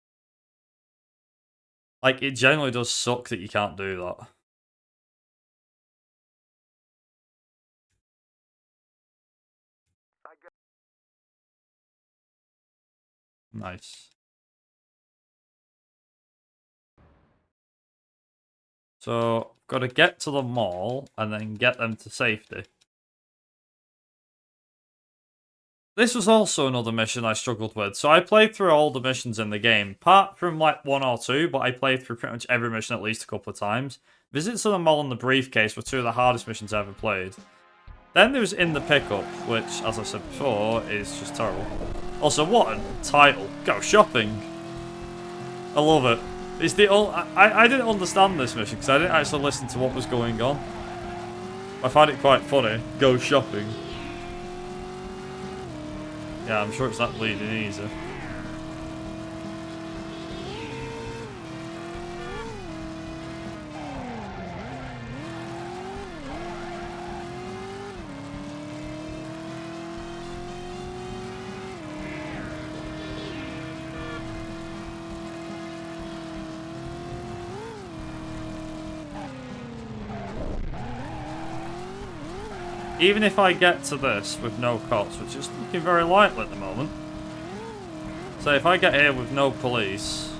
A: Like, it generally does suck that you can't do that. Nice. So, got to get to the mall and then get them to safety. This was also another mission I struggled with. So I played through all the missions in the game, apart from like 1 or 2, but I played through pretty much every mission at least a couple of times. Visits to the mall and the briefcase were 2 of the hardest missions I ever played. Then there was In the Pickup, which, as I said before, is just terrible. Also, what a title. Go shopping. I love it. It's the I didn't understand this mission because I didn't actually listen to what was going on. I find it quite funny. Go shopping. Yeah, I'm sure it's not bleeding easy. Even if I get to this with no cops, which is looking very likely at the moment. So if I get here with no police,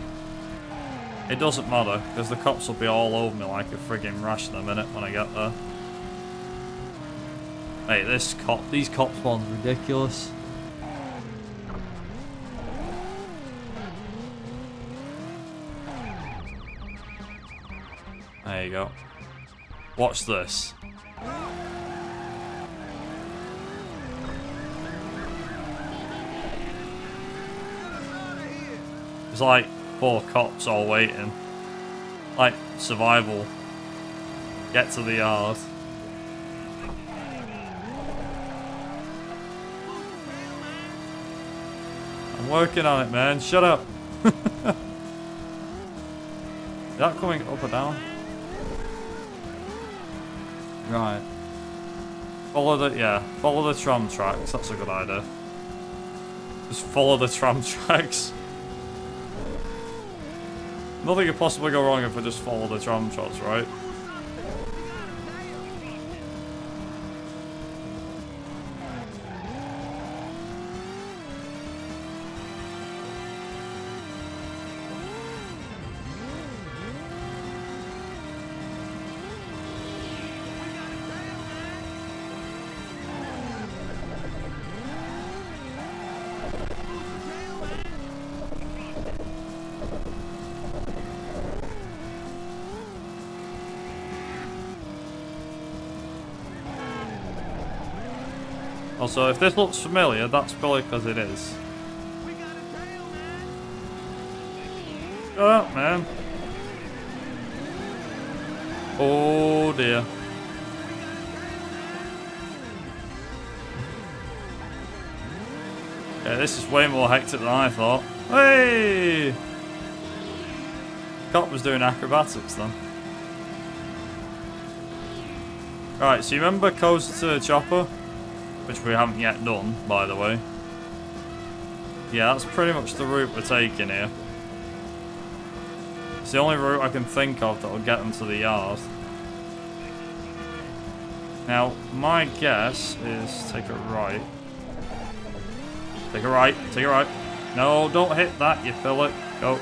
A: it doesn't matter, because the cops will be all over me like a friggin' rash in a minute when I get there. Mate, these cop spawns are ridiculous. There you go. Watch this. There's like 4 cops all waiting. Like, survival. Get to the yard. I'm working on it, man. Shut up. Is that coming up or down? Right. Follow the tram tracks. That's a good idea. Just follow the tram tracks. Nothing could possibly go wrong if I just follow the tram tracks, right? Also, if this looks familiar, that's probably because it is. Shut up, man. Oh dear. Yeah, this is way more hectic than I thought. Hey! Cop was doing acrobatics then. Right, so you remember coast to the chopper? Which we haven't yet done, by the way. Yeah, that's pretty much the route we're taking here. It's the only route I can think of that will get them to the yard. Now, my guess is take a right. Take a right, take a right. No, don't hit that, you fillet. Go.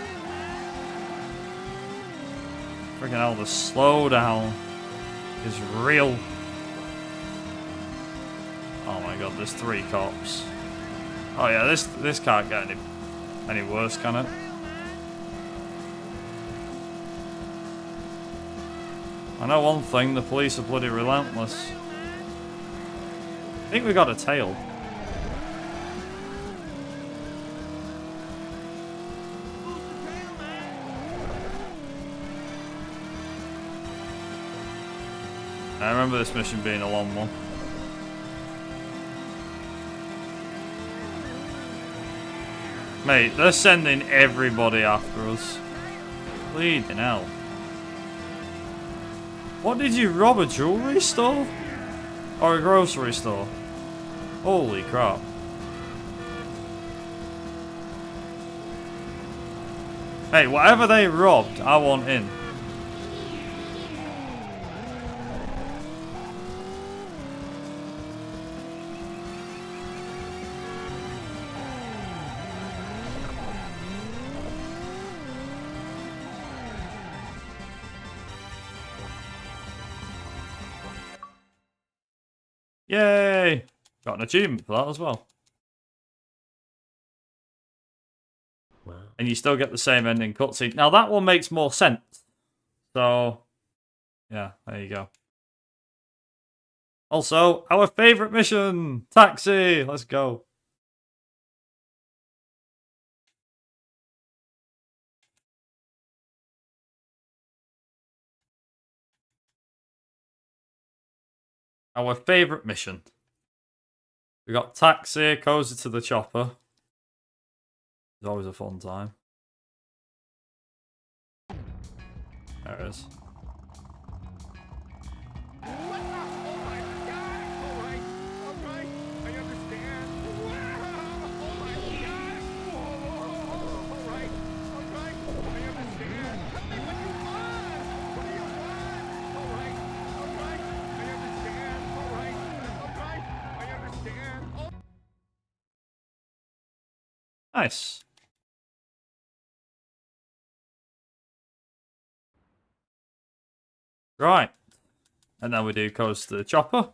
A: Freaking hell, the slowdown is real. Oh my god, there's 3 cops. Oh yeah, this can't get any worse, can it? I know one thing, the police are bloody relentless. I think we got a tail. I remember this mission being a long one. Mate, they're sending everybody after us. Bleeding hell. What did you rob, a jewelry store? Or a grocery store? Holy crap. Hey, whatever they robbed, I want in. Yay! Got an achievement for that as well.
D: Wow.
A: And you still get the same ending cutscene. Now that one makes more sense. So, yeah, there you go. Also, our favourite mission! Taxi! Let's go. Our favourite mission. We got taxi, cozy to the chopper. It's always a fun time. There it is. Nice. Right. And then we do coast to the chopper.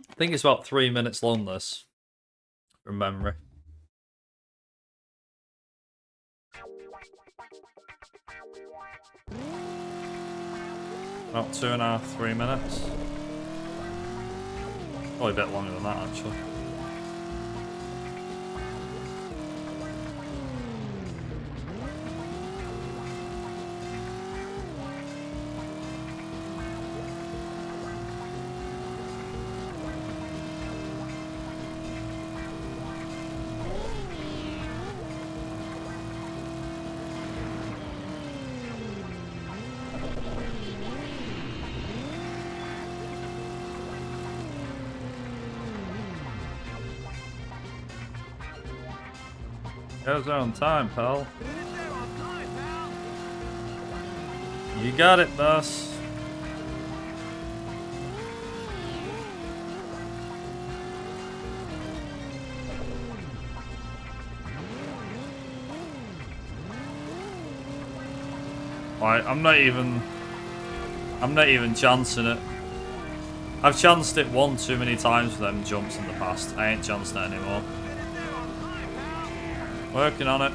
A: I think it's about 3 minutes long, this. From memory. About 2.5, 3 minutes. Probably a bit longer than that, actually. Goes there on time, pal. You got it, boss. Right, I'm not even chancing it. I've chanced it one too many times for them jumps in the past. I ain't chanced it anymore. Working on it.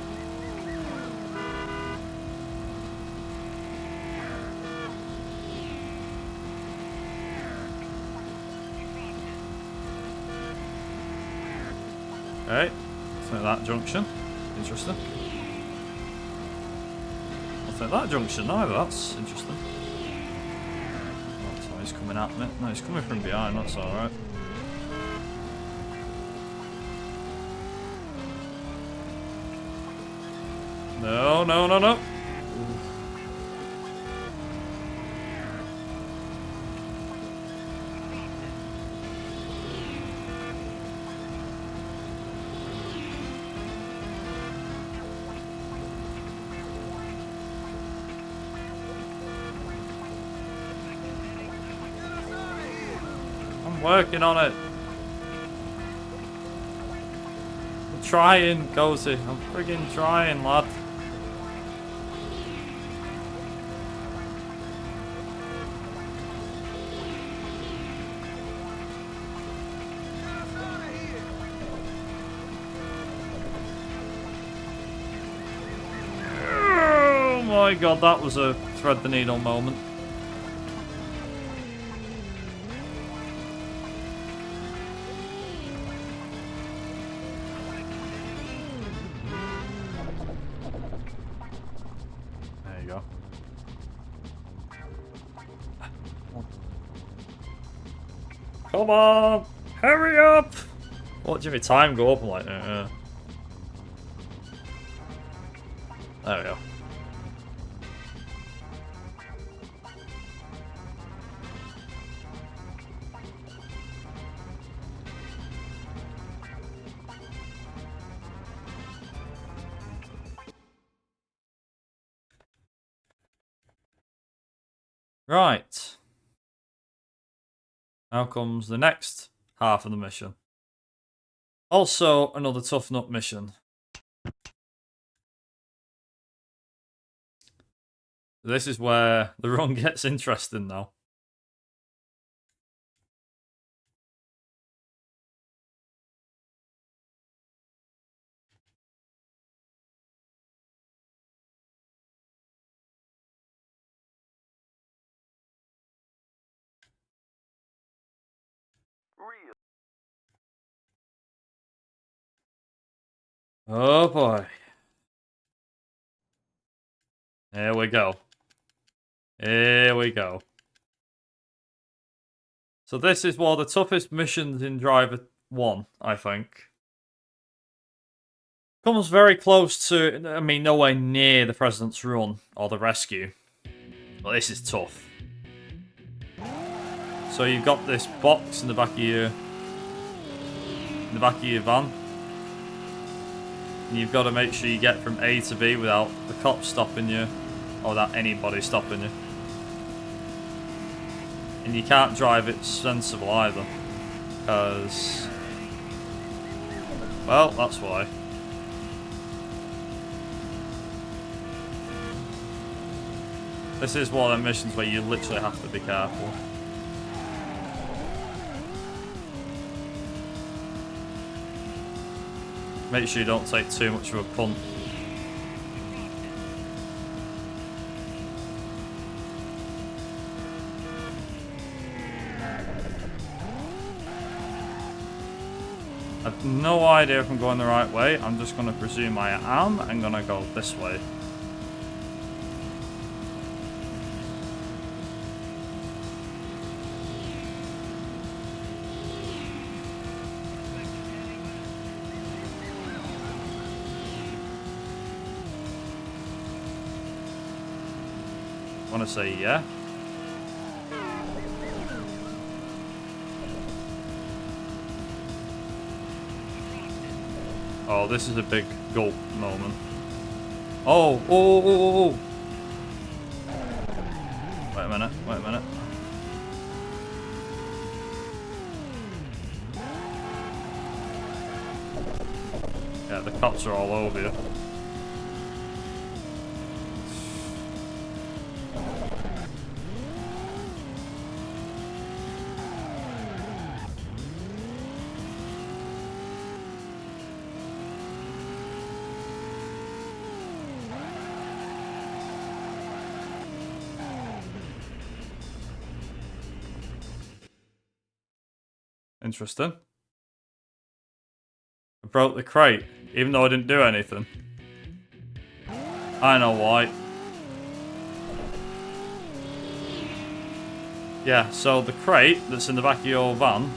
A: Okay, so that junction. Interesting. I'll take that junction either, that's interesting. Oh, so he's coming at me. No, he's coming from behind, that's alright. No, no, no, no. I'm working on it. I'm trying, Cozy. I'm friggin' trying, lad. Oh my god, that was a thread the needle moment. There you go. Come on! Hurry up! Watching my time go up, I'm like, There we go. Right. Now comes the next half of the mission. Also, another tough nut mission. This is where the run gets interesting now. Oh boy. Here we go. Here we go. So this is one of the toughest missions in Driver 1, I think. Comes very close to, I mean, nowhere near the President's Run or the Rescue. But this is tough. So you've got this box in the back of your van. And you've got to make sure you get from A to B without the cops stopping you, or without anybody stopping you. And you can't drive it sensible either, because, well, that's why. This is one of the missions where you literally have to be careful. Make sure you don't take too much of a punt. I have no idea if I'm going the right way. I'm just going to presume I am. I'm going to go this way. I want to say yeah. Oh, this is a big gulp moment. Oh, oh, oh, oh, oh. Wait a minute, wait a minute. Yeah, the cops are all over you. Interesting. I broke the crate, even though I didn't do anything. I know why. Yeah, so the crate that's in the back of your van,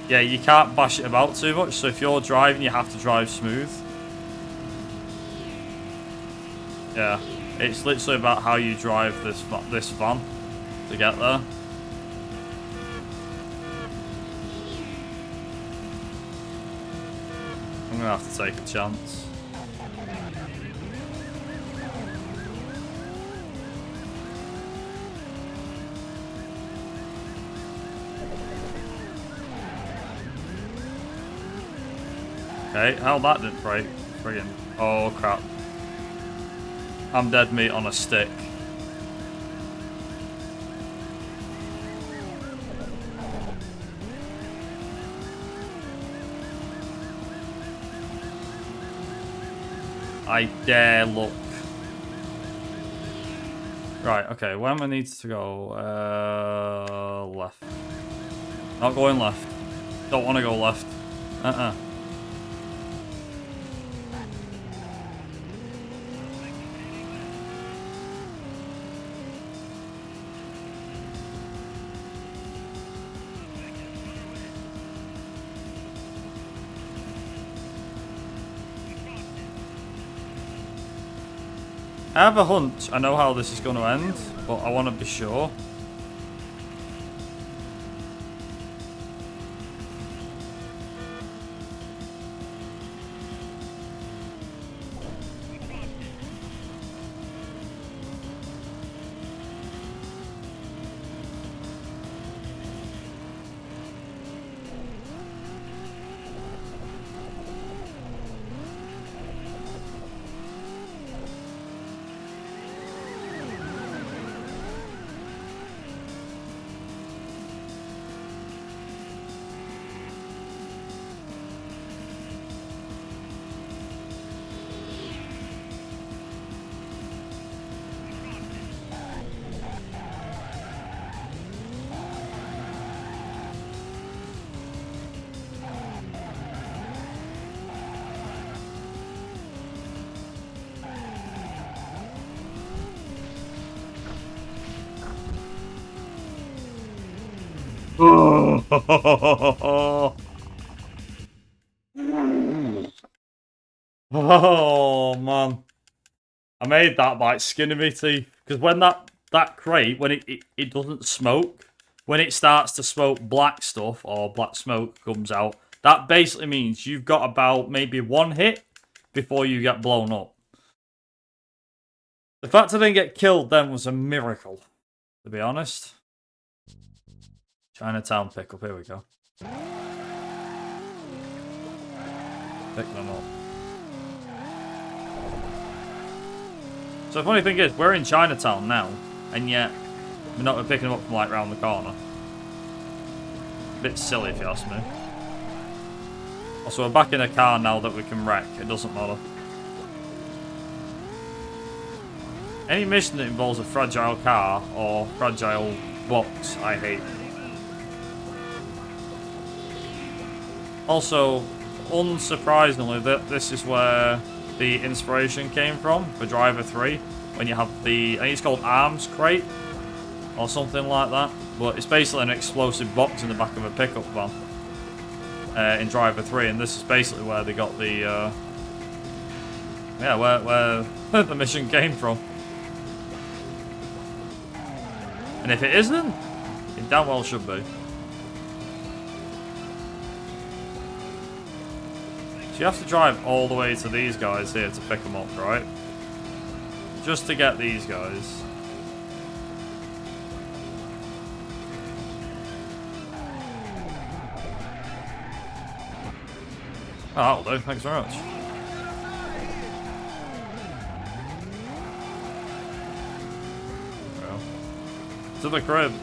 A: yeah, you can't bash it about too much, so if you're driving, you have to drive smooth. Yeah, it's literally about how you drive this van to get there. I'm gonna have to take a chance. Okay, how that didn't break? Friggin'. Oh crap. I'm dead meat on a stick. I dare look. Right, okay, where am I need to go? Left. Not going left. Don't want to go left. I have a hunch I know how this is going to end, but I want to be sure. Oh man, I made that by skinning me teeth because when that crate when it doesn't smoke, when it starts to smoke black stuff or black smoke comes out, that basically means you've got about maybe one hit before you get blown up. The fact I didn't get killed then was a miracle, to be honest. Chinatown pickup, here we go. Pick them up. So the funny thing is, we're in Chinatown now, and yet we're not picking them up from like round the corner. A bit silly if you ask me. Also, we're back in a car now that we can wreck. It doesn't matter. Any mission that involves a fragile car or fragile box, I hate. Also, unsurprisingly, this is where the inspiration came from for Driver 3. When you have the, I think it's called Arms Crate or something like that. But it's basically an explosive box in the back of a pickup van in Driver 3, and this is basically where they got the, yeah, where the mission came from. And if it isn't, it damn well should be. So you have to drive all the way to these guys here to pick them up, right? Just to get these guys. Oh, that'll do. Thanks very much. Well, to the crib.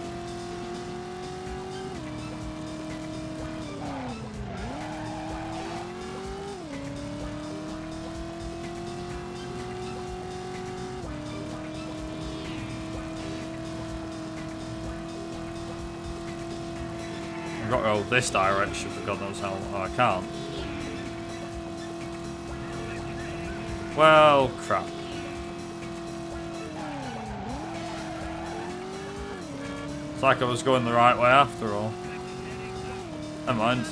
A: I've got to go this direction for God knows how. Oh, I can't. Well, crap. It's like I was going the right way after all. Never mind.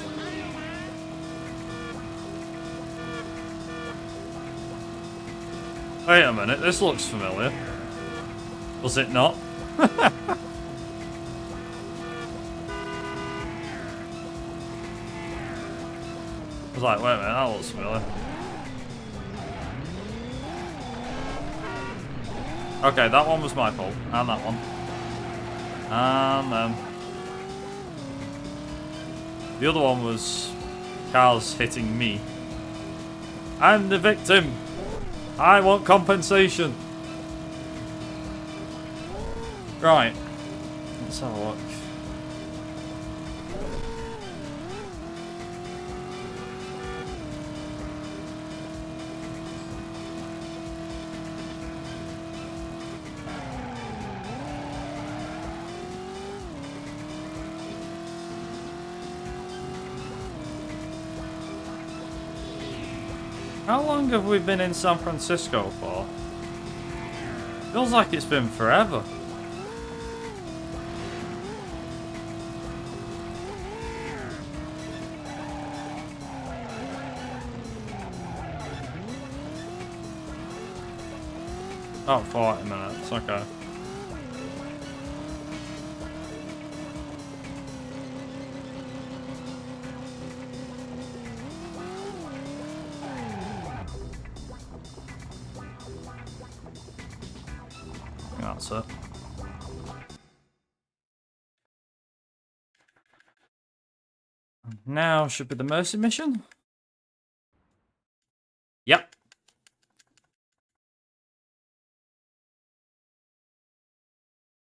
A: Wait a minute, this looks familiar. Was it not? I was like, wait a minute, that looks familiar. Okay, that one was my fault. And that one. And then... the other one was cars hitting me. I'm the victim. I want compensation. Right. Let's have a look. How long have we been in San Francisco for? Feels like it's been forever. About 40 minutes, okay. That's it. Now should be the Mercy mission? Yep.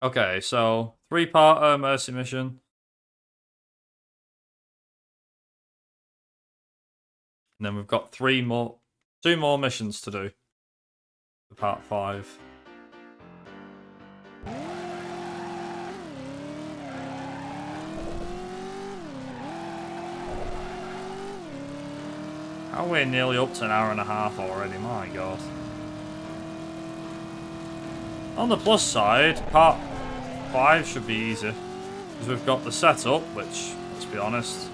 A: Okay, so 3-part Mercy mission. And then we've got 2 more missions to do for part 5. Oh, we're nearly up to an hour and a half already, my god. On the plus side, part 5 should be easier. Because we've got the setup, which, let's be honest,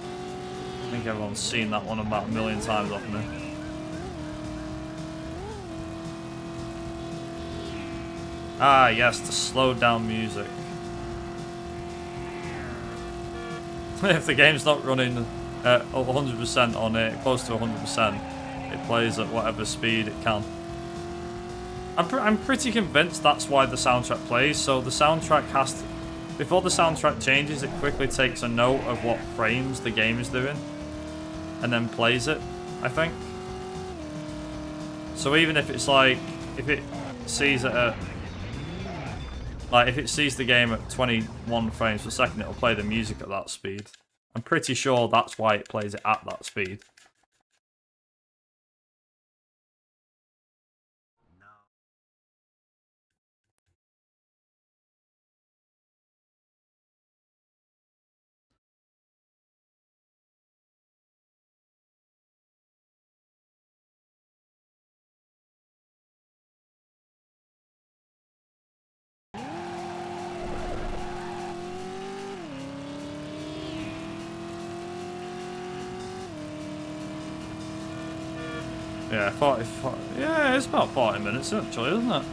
A: I think everyone's seen that one about a million times off me. Ah, yes, the slowed down music. If the game's not running at 100% on it, close to 100%, it plays at whatever speed it can. I'm pretty convinced that's why the soundtrack plays. So the soundtrack has to, before the soundtrack changes, it quickly takes a note of what frames the game is doing, and then plays it, I think. So even if it's like, if it sees it at, like if it sees the game at 21 frames per second, it'll play the music at that speed. I'm pretty sure that's why it plays it at that speed. Yeah, 45. Yeah, it's about 40 minutes actually, isn't it?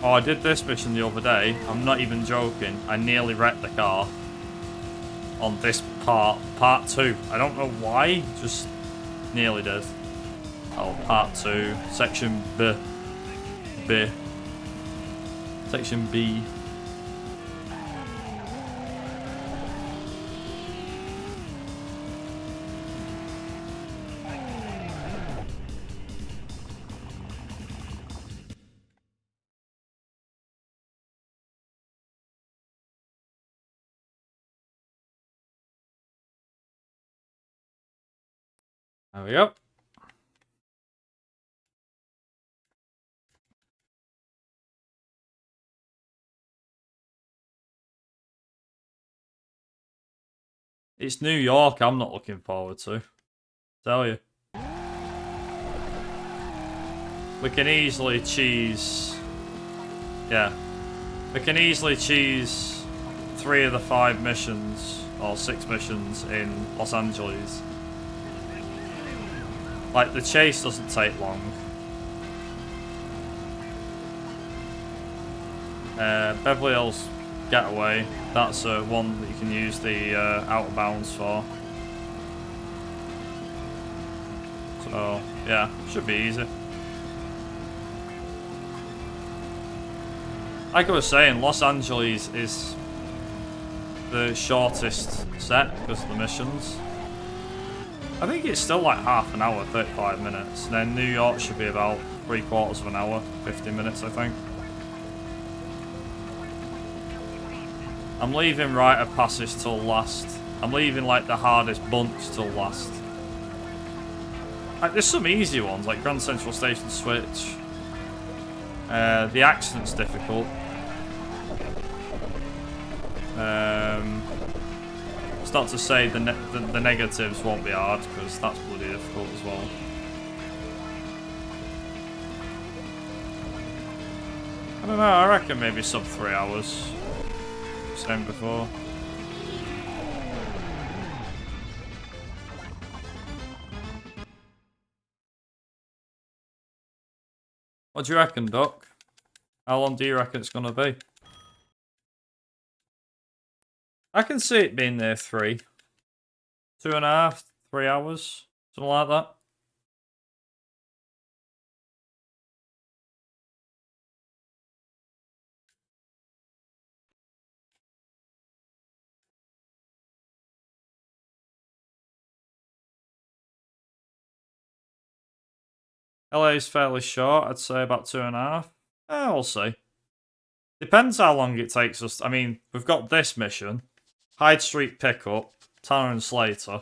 A: Oh, I did this mission the other day. I'm not even joking. I nearly wrecked the car on this part 2. I don't know why, just nearly did. Oh, part 2, section B. Section B. There we go. It's New York I'm not looking forward to. Tell you. We can easily cheese... Yeah. We can easily cheese 3 of the 5 missions, or 6 missions in Los Angeles. Like, the chase doesn't take long. Beverly Hills Getaway, that's one that you can use the out of bounds for. So, yeah, should be easy. Like I was saying, Los Angeles is the shortest set because of the missions. I think it's still like half an hour, 35 minutes. And then New York should be about 3/4 of an hour, 50 minutes, I think. I'm leaving rite of passage till last. I'm leaving like the hardest bunch till last. Like, there's some easy ones, like Grand Central Station Switch. The accident's difficult. It's not to say the negatives won't be hard, because that's bloody difficult as well. I don't know, I reckon maybe sub 3 hours. Same before. What do you reckon, Doc? How long do you reckon it's gonna be? I can see it being there 3. 2.5, 3 hours. Something like that. LA is fairly short, I'd say about 2.5. We'll see. Depends how long it takes us. I mean, we've got this mission. Hyde Street Pickup, Tanner and Slater.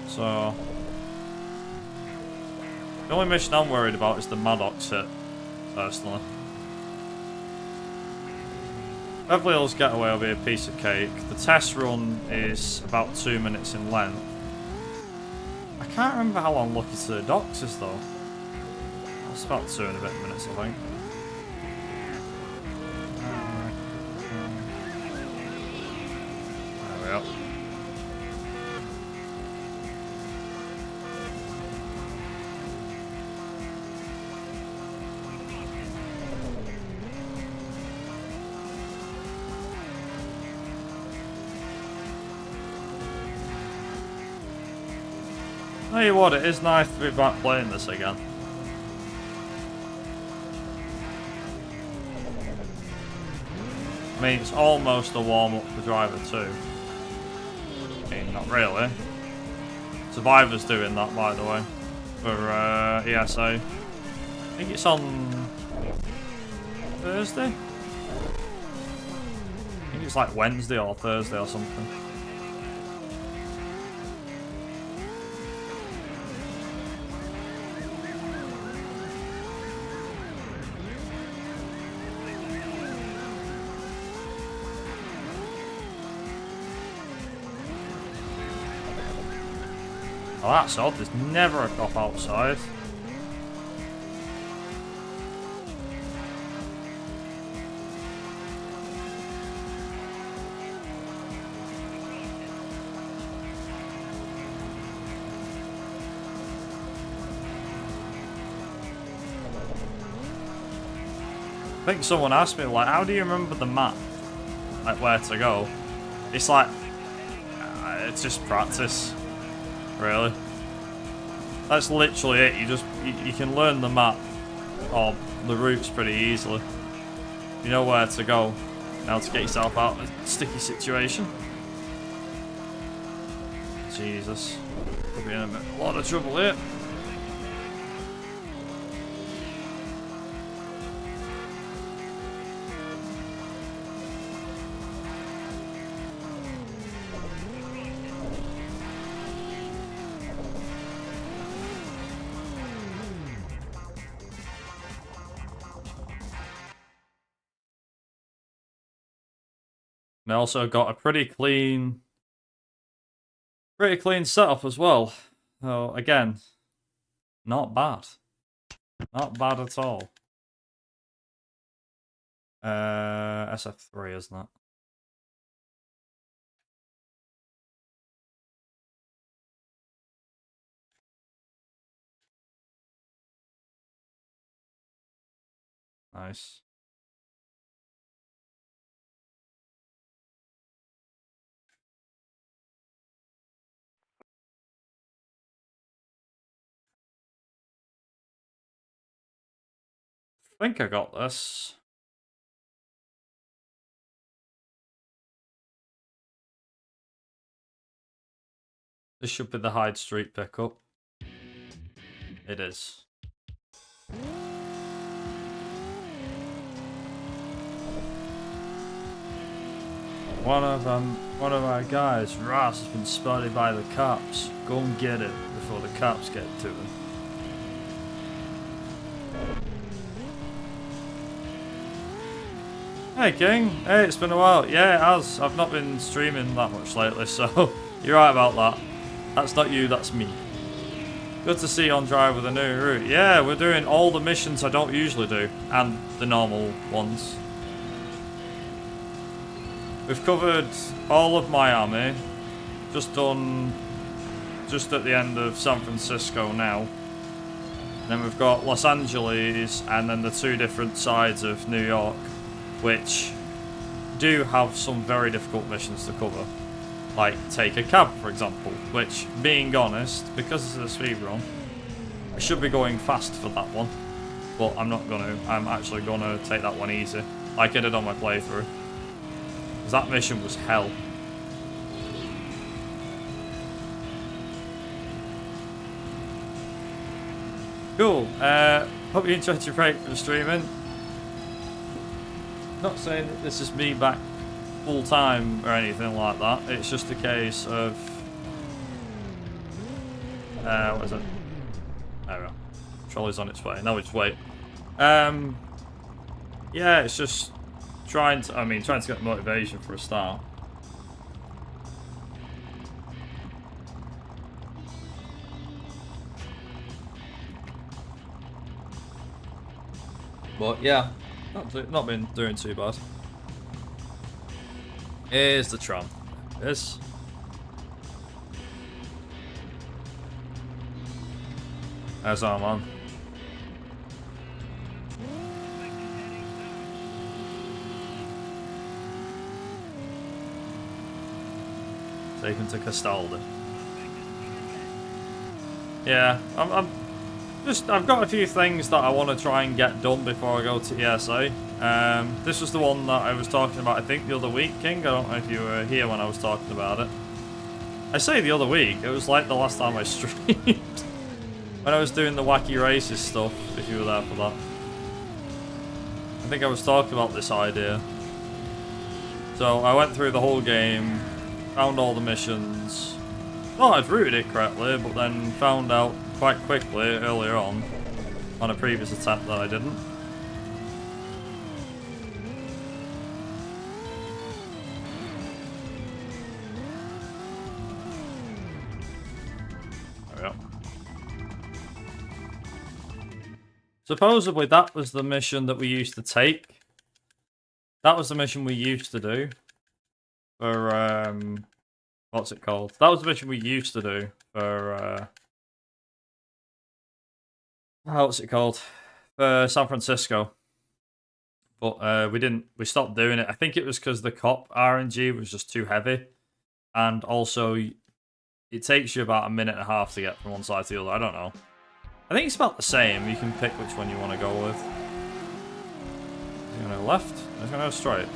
A: So... the only mission I'm worried about is the Maddox hit, personally. Beverly Hills Getaway will be a piece of cake. The test run is about 2 minutes in length. I can't remember how long Lucky to the Docks is, though. It's about 2 and a bit minutes, I think. There we are. Tell you what, it is nice to be back playing this again. I mean, it's almost a warm-up for Driver 2. I mean, not really. Survivor's doing that, by the way, for ESA. I think it's on Thursday? I think it's like Wednesday or Thursday or something. Oh, that's odd. There's never a cop outside. I think someone asked me, like, how do you remember the map? Like, where to go? It's like, it's just practice. Really, that's literally it. You can learn the map or the routes pretty easily. You know where to go now to get yourself out of a sticky situation. Jesus, could be in a lot of trouble here. And I also got a pretty clean setup as well. So again, not bad. Not bad at all. SF3, isn't it? Nice. I think I got this. This should be the Hyde Street pickup. It is. One of our guys, Ross, has been spotted by the cops. Go and get it before the cops get to him. Hey King, hey, it's been a while. Yeah, it has. I've not been streaming that much lately, so you're right about that. That's not you, that's me. Good to see you on drive with a new route. Yeah, we're doing all the missions I don't usually do, and the normal ones. We've covered all of Miami, just at the end of San Francisco now. Then we've got Los Angeles, and then the two different sides of New York, which do have some very difficult missions to cover. Like, take a cab, for example, which, being honest, because it's a speedrun, I should be going fast for that one. But I'm not gonna. I'm actually gonna take that one easy, like I did on my playthrough. Because that mission was hell. Cool. Hope you enjoyed your break from streaming. Not saying that this is me back full time or anything like that. It's just a case of what is it? There we go. Trolley's on its way. Now we just wait. Yeah, it's just trying to get motivation for a start. But yeah, not been doing too bad. Here's the tram. This. That's our man. Taken to Castaldi. Yeah, I've got a few things that I want to try and get done before I go to ESA. This was the one that I was talking about, I think, the other week, King. I don't know if you were here when I was talking about it. I say the other week, it was like the last time I streamed. When I was doing the wacky races stuff, if you were there for that. I think I was talking about this idea. So I went through the whole game, found all the missions. Thought I'd routed it correctly, but then found out quite quickly earlier on a previous attempt that I didn't. There we go. Supposedly that was the mission that we used to take. That was the mission we used to do. For, what's it called? That was the mission we used to do for, what's it called? For San Francisco. But we stopped doing it. I think it was because the cop RNG was just too heavy. And also, it takes you about a minute and a half to get from one side to the other. I don't know. I think it's about the same. You can pick which one you want to go with. You're going to go left? I'm going to go straight.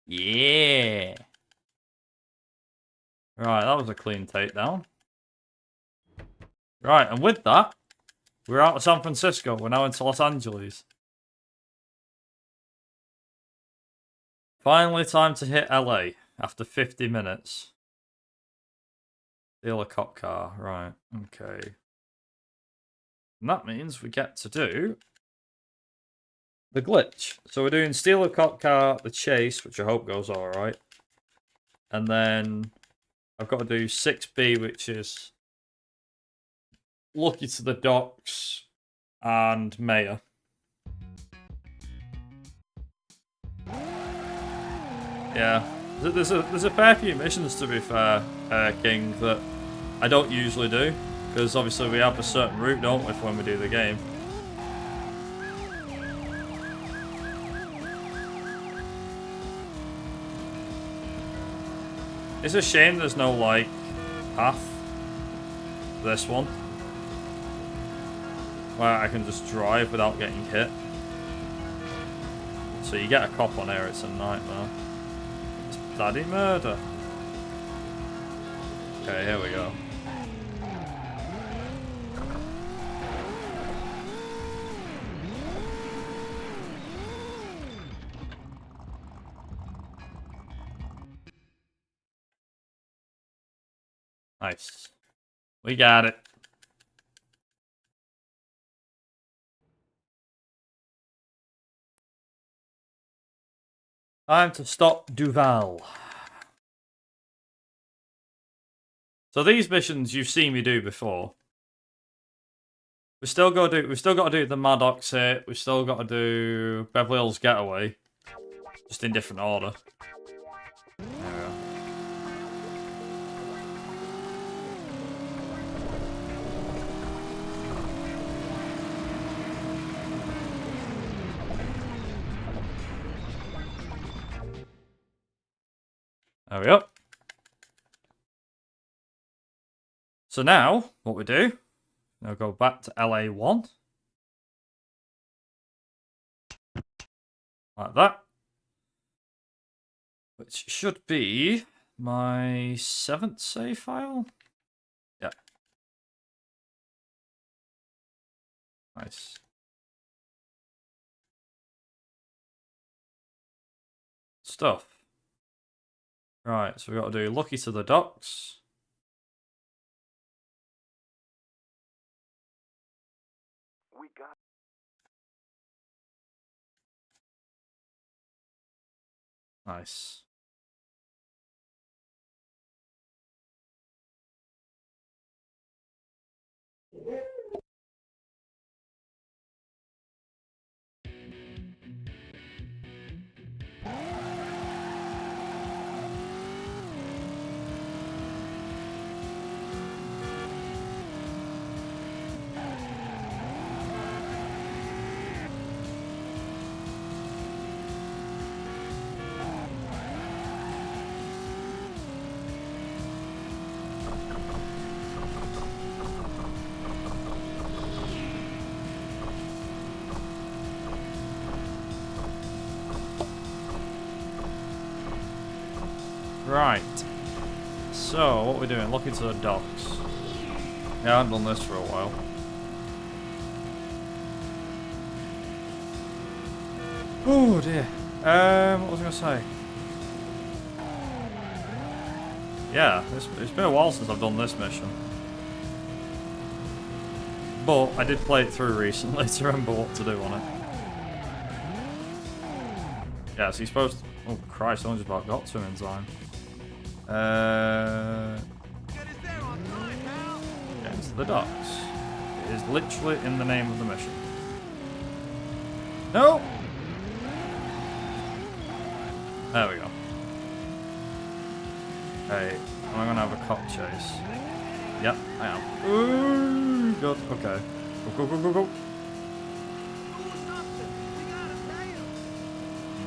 A: Yeah. Right, that was a clean takedown. Right, and with that, we're out of San Francisco. We're now into Los Angeles. Finally, time to hit LA after 50 minutes. Steal a cop car. Right, okay. And that means we get to do the glitch. So we're doing steal a cop car, the chase, which I hope goes alright. And then I've got to do 6B, which is Lucky to the Docks and Mayor. Yeah, there's a fair few missions, to be fair, King, that I don't usually do. Because obviously we have a certain route, don't we, for when we do the game. It's a shame there's no, like, path. This one. Where I can just drive without getting hit. So you get a cop on here, it's a nightmare. It's bloody murder. Okay, here we go. Nice. We got it. Time to stop Duval. So these missions you've seen me do before. We've still got to do the Maddox hit. We've still got to do Beverly Hills Getaway, just in different order. There we go. There we go. So now, what we do, now go back to LA1. Like that. Which should be my 7th save file. Yeah. Nice. Stuff. Right, so we've got to do Lucky to the Docks.
B: We got.
A: Nice. Right. So, what we're doing, looking to the docks. Yeah, I haven't done this for a while. Oh dear. What was I going to say? Yeah, it's been a while since I've done this mission. But I did play it through recently to remember what to do on it. Yeah, so you're supposed to... Oh Christ, I only just about got to him in time. Get into the docks. It is literally in the name of the mission. No! There we go. Hey, am I gonna have a cop chase? Yep, I am. Ooh, good. Okay. Go, go, go, go, go.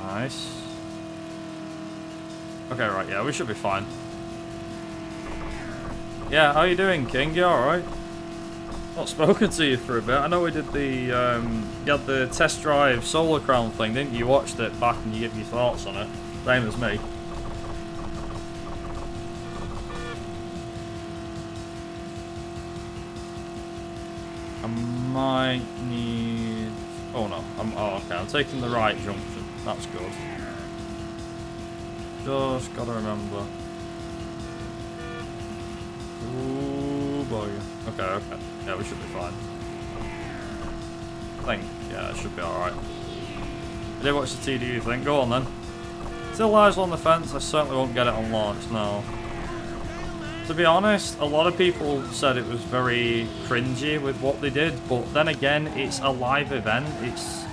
A: Nice. Okay, right, yeah, we should be fine. Yeah, how you doing, King? You alright? Not spoken to you for a bit. I know we did the, you had the test drive Solar Crown thing, didn't you? You watched it back and you gave your thoughts on it. Same as me. I might need... Oh no, oh okay, I'm taking the right junction. That's good. Just gotta remember. Ooh boy. Okay, okay. Yeah, we should be fine. think, yeah, it should be alright. I did watch the TDU thing. Go on then. Still lies on the fence. I certainly won't get it on launch, no. To be honest, a lot of people said it was very cringy with what they did, but then again, it's a live event. It's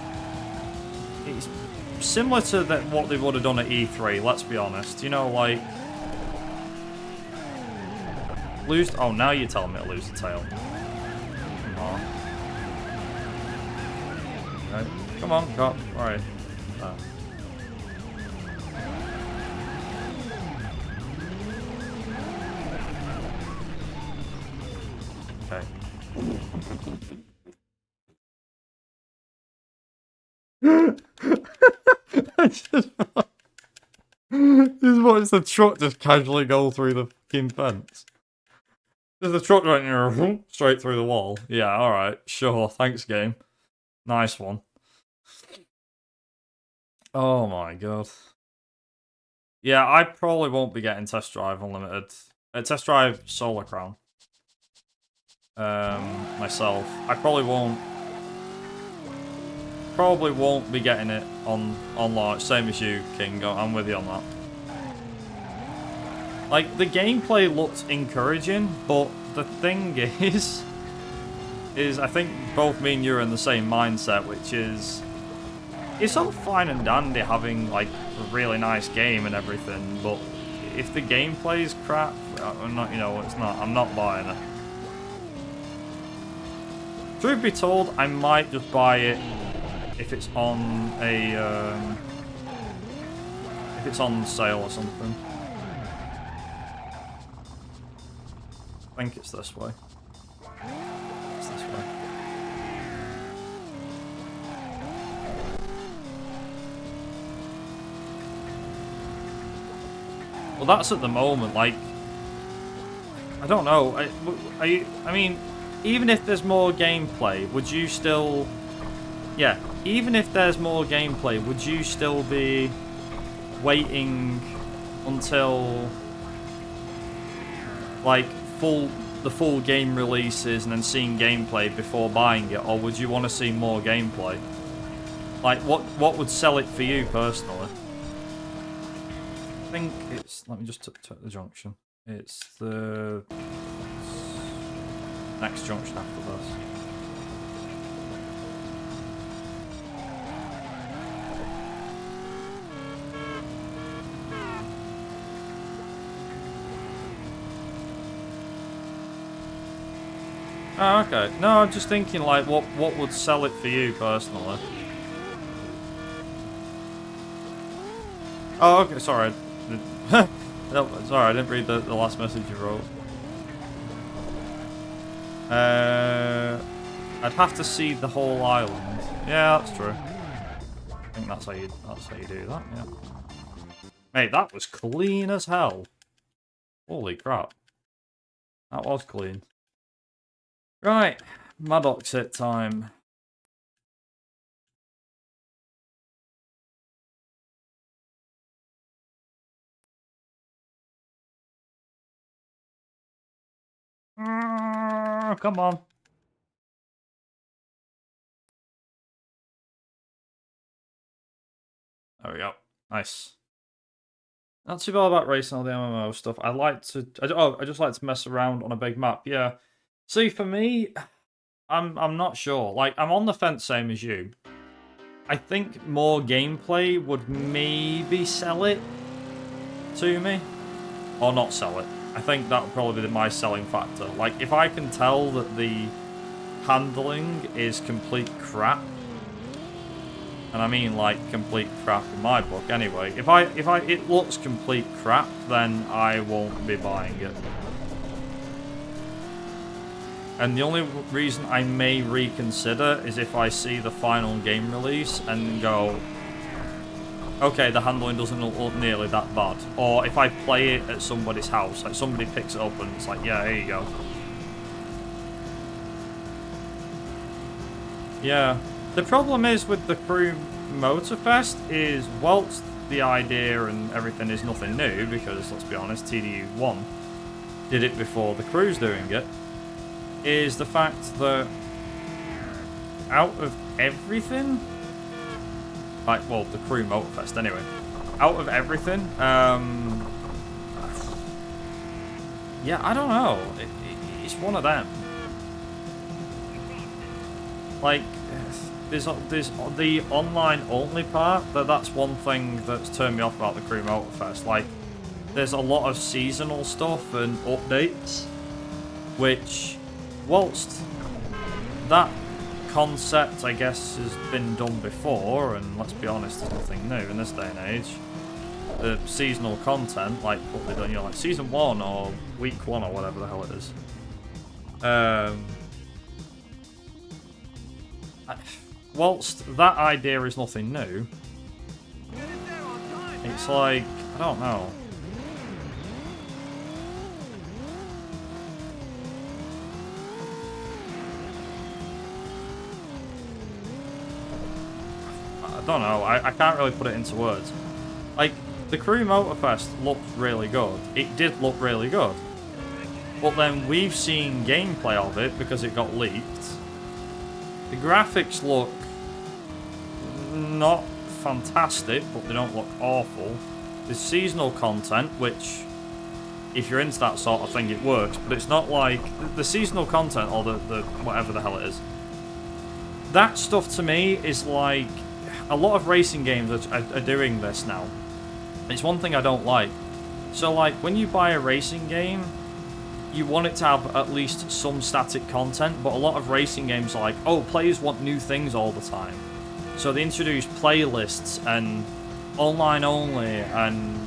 A: similar to what they would have done at E3, let's be honest. You know, like... Oh, now you're telling me to lose the tail. Come on. Right. Come on, go. Alright. Okay. I just watched the truck just casually go through the fucking fence. There's the truck right here, straight through the wall. Yeah, alright, sure, thanks game. Nice one. Oh my god. Yeah, I probably won't be getting Test Drive Unlimited. Test Drive Solar Crown. Myself. I probably won't be getting it on launch. Same as you, King. I'm with you on that. Like, the gameplay looked encouraging, but the thing is I think both me and you are in the same mindset, which is, it's all fine and dandy having, like, a really nice game and everything, but if the gameplay is crap, I'm not, you know, it's not, I'm not buying it. Truth be told, I might just buy it if it's on a, if it's on sale or something. I think it's this way. It's this way. Well, that's at the moment, like... I don't know. I mean, even if there's more gameplay, would you still... Yeah, even if there's more gameplay, would you still be waiting until... like, the full game releases and then seeing gameplay before buying it, or would you want to see more gameplay? Like, what would sell it for you personally? I think it's... Let me just check the junction. It's the next junction after this. Oh, okay. No, I'm just thinking, like, what would sell it for you, personally? Oh, okay, sorry. No, sorry, I didn't read the last message you wrote. I'd have to see the whole island. Yeah, that's true. I think that's how you do that, yeah. Mate, that was clean as hell. Holy crap. That was clean. Right, Maddox hit time. Come on. There we go. Nice. Not too bad about racing all the MMO stuff. I just like to mess around on a big map. Yeah. See, for me, I'm not sure. Like, I'm on the fence, same as you. I think more gameplay would maybe sell it to me, or not sell it. I think that would probably be my selling factor. Like, if I can tell that the handling is complete crap, and I mean like complete crap in my book anyway. If it looks complete crap, then I won't be buying it. And the only reason I may reconsider is if I see the final game release and go, okay, the handling doesn't look nearly that bad. Or if I play it at somebody's house, like somebody picks it up and it's like, yeah, here you go. Yeah. The problem is with the Crew Motorfest is, whilst the idea and everything is nothing new, because let's be honest, TDU1 did it before the Crew's doing it, is the fact that out of everything, like, well, the Crew Motorfest anyway. Out of everything, yeah, I don't know. It's one of them. Like, there's the online only part. That's one thing that's turned me off about the Crew Motorfest. Like, there's a lot of seasonal stuff and updates, which, whilst that concept, I guess, has been done before, and let's be honest, there's nothing new in this day and age. The seasonal content, like what they've done, you know, like season 1 or week 1 or whatever the hell it is. Whilst that idea is nothing new, it's like, I don't know. I don't know, I can't really put it into words. Like, the Crew Motorfest looked really good. It did look really good. But then we've seen gameplay of it because it got leaked. The graphics look not fantastic, but they don't look awful. There's seasonal content, which, if you're into that sort of thing, it works. But it's not like the seasonal content, or the whatever the hell it is. That stuff to me is like, a lot of racing games are doing this now. It's one thing I don't like. So like, when you buy a racing game, you want it to have at least some static content, but a lot of racing games are like, oh, players want new things all the time. So they introduce playlists and online only, and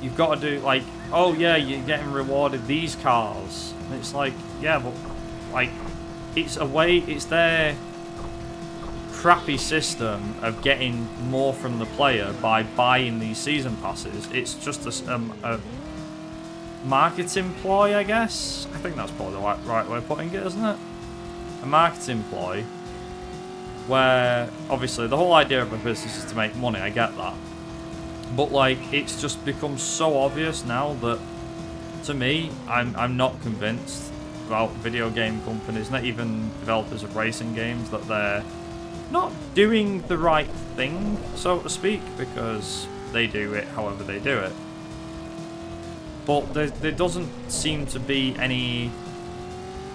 A: you've got to do like, oh yeah, you're getting rewarded these cars. And it's like, yeah, but like, it's a way, it's their crappy system of getting more from the player by buying these season passes. It's just a marketing ploy, I guess. I think that's probably the right way of putting it, isn't it? A marketing ploy where, obviously, the whole idea of a business is to make money, I get that. But, like, it's just become so obvious now that, to me, I'm not convinced about video game companies, not even developers of racing games, that they're not doing the right thing, so to speak, because they do it however they do it. But there doesn't seem to be any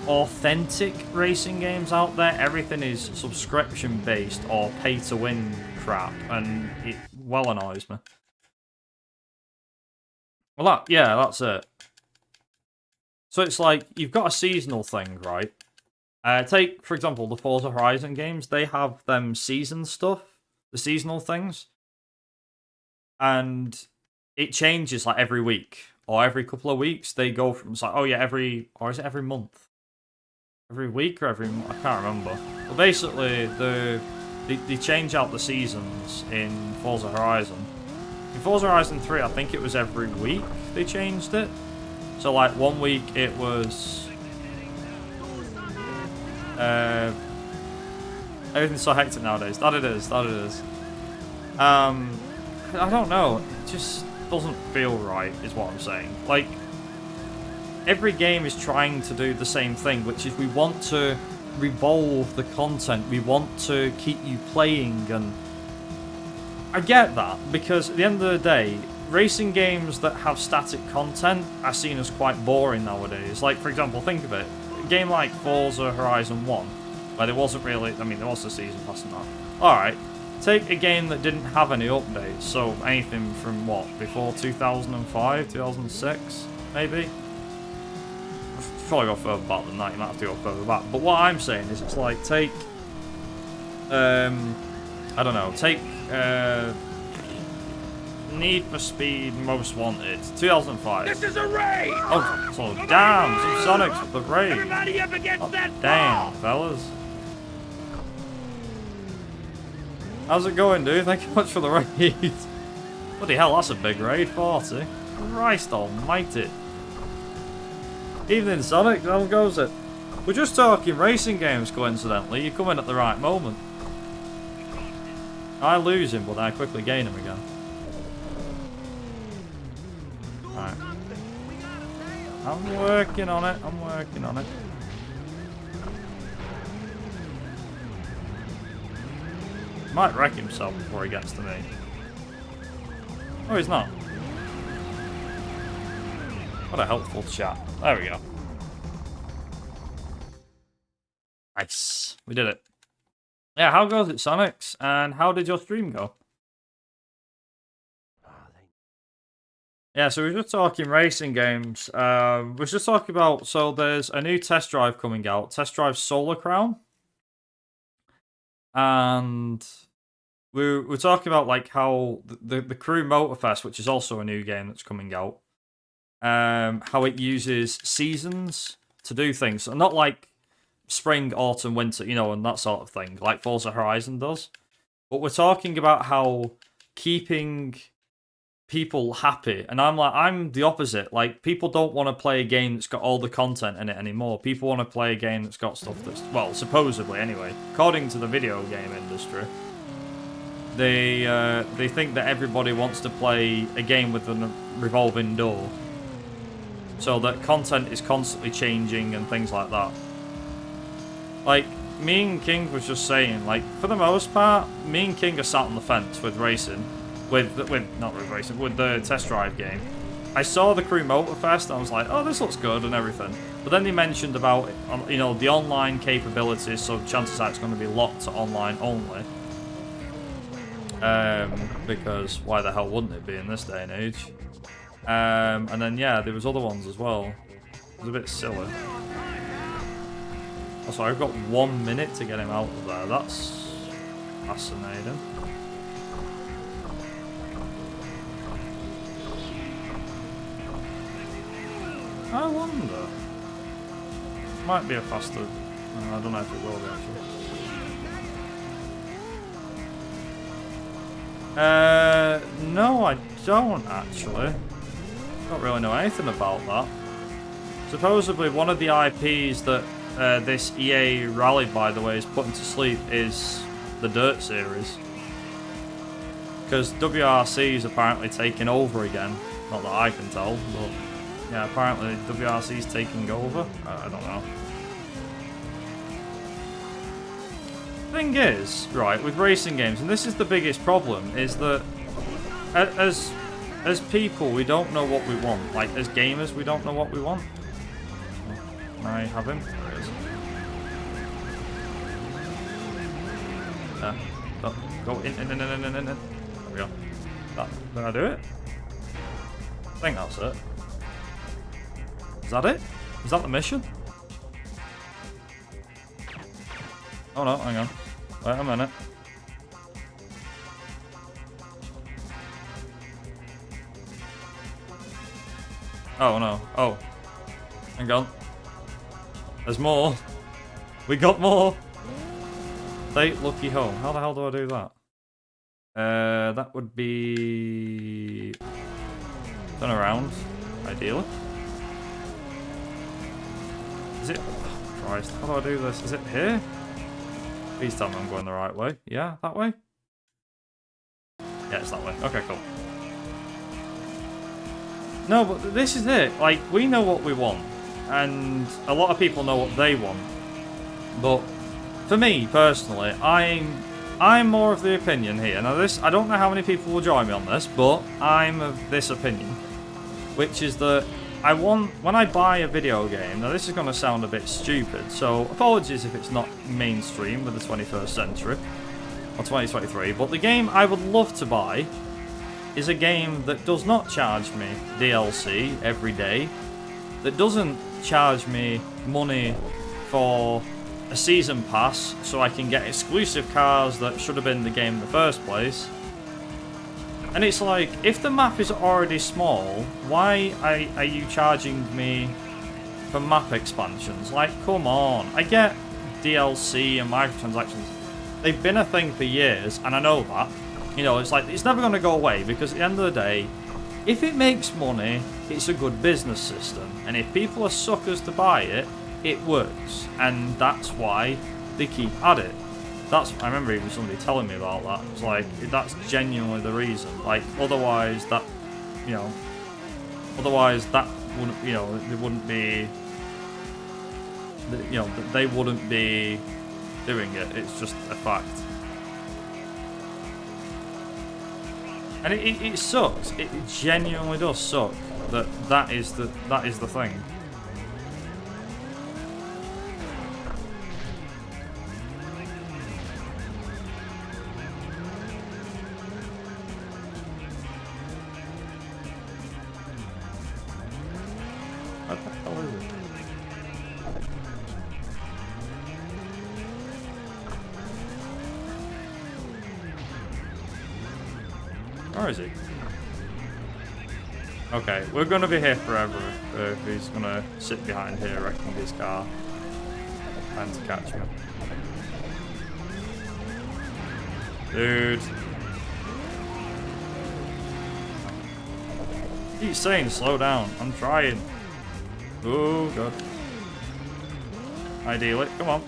A: authentic racing games out there. Everything is subscription based or pay to win crap, and it well annoys me. Well, that's it. So it's like, you've got a seasonal thing, right? Take, for example, the Forza Horizon games. They have them season stuff, the seasonal things. And it changes like every week or every couple of weeks. They go from, it's like, oh yeah, or is it every month? Every week or every month? I can't remember. But basically, they change out the seasons in Forza Horizon. In Forza Horizon 3, I think it was every week they changed it. So like 1 week it was... everything's so hectic nowadays. That it is. I don't know. It just doesn't feel right, is what I'm saying. Like, every game is trying to do the same thing, which is we want to revolve the content. We want to keep you playing, and I get that, because at the end of the day, racing games that have static content are seen as quite boring nowadays. Like, for example, think of it. A game like Forza Horizon 1, where there wasn't really... I mean, there was a season pass and that. Alright, take a game that didn't have any updates, so anything from, what, before 2005, 2006, maybe? Probably go further back than that, you might have to go further back. But what I'm saying is, it's like, take... I don't know, take... Need for Speed Most Wanted, 2005.
B: This is a raid!
A: Oh, so damn, some Sonics with the raid.
B: Everybody up against that
A: Damn,
B: ball!
A: fellas. How's it going, dude? Thank you much for the raid. Bloody hell, that's a big raid, 40. Christ almighty. Evening, Sonic, how goes it? We're just talking racing games, coincidentally. You come in at the right moment. I lose him, but I quickly gain him again. Right. I'm working on it. Might wreck himself before he gets to me. Oh, he's not. What a helpful chat. There we go. Nice. We did it. Yeah, how goes it, Sonics? And how did your stream go? Yeah, so we were just talking racing games. We were just talking about, so there's a new test drive coming out, Test Drive Solar Crown. And we're talking about like how the Crew Motorfest, which is also a new game that's coming out, how it uses seasons to do things. So not like spring, autumn, winter, you know, and that sort of thing, like Forza Horizon does. But we're talking about how keeping people happy, and I'm the opposite. Like, people don't want to play a game that's got all the content in it anymore. People want to play a game that's got stuff that's, well, supposedly anyway, according to the video game industry, they think that everybody wants to play a game with a revolving door, so that content is constantly changing and things like that. Like, me and King was just saying, like, for the most part, me and King are sat on the fence with racing. With the test drive game. I saw the Crew Motorfest and I was like, oh, this looks good and everything. But then they mentioned about, you know, the online capabilities, so chances are it's going to be locked to online only. Because why the hell wouldn't it be in this day and age? And then, yeah, there was other ones as well. It was a bit silly. Also, I've got 1 minute to get him out of there. That's fascinating. I wonder. Might be a faster. I don't know if it will be actually. No, I don't actually. Don't really know anything about that. Supposedly, one of the IPs that this EA Rally, by the way, is putting to sleep is the Dirt series. Because WRC is apparently taking over again. Not that I can tell, but. Yeah, apparently WRC's taking over. I don't know. Thing is, right, with racing games, and this is the biggest problem, is that as people, we don't know what we want. Like, as gamers, we don't know what we want. Can I have him? There he is. Go in. There we go. Did I do it? I think that's it. Is that it? Is that the mission? Oh no, hang on. Wait a minute. Oh no. Oh. Hang on. There's more. We got more. Take Lucky Home. How the hell do I do that? That would be... Turn around, ideally. Is it? Oh, Christ, how do I do this? Is it here? Please tell me I'm going the right way. Yeah, that way? Yeah, it's that way. Okay, cool. No, but this is it. Like, we know what we want. And a lot of people know what they want. But for me, personally, I'm more of the opinion here. Now, this, I don't know how many people will join me on this, but I'm of this opinion. Which is that when I buy a video game, now this is going to sound a bit stupid, so apologies if it's not mainstream with the 21st century, or 2023, but the game I would love to buy is a game that does not charge me DLC every day, that doesn't charge me money for a season pass so I can get exclusive cars that should have been in the game in the first place. And it's like, if the map is already small, why are you charging me for map expansions? Like, come on. I get DLC and microtransactions. They've been a thing for years, and I know that. You know, it's like, it's never going to go away, because at the end of the day, if it makes money, it's a good business system. And if people are suckers to buy it, it works. And that's why they keep at it. I remember even somebody telling me about that. It's like, that's genuinely the reason. Like, otherwise that wouldn't, you know, they wouldn't be, you know, they wouldn't be doing it. It's just a fact. And it sucks. It genuinely does suck that is the thing. What the hell is it? Where is he? Okay, we're gonna be here forever if he's gonna sit behind here wrecking his car and to catch me. Dude. He's saying slow down. I'm trying. Oh god. Ideally, come on.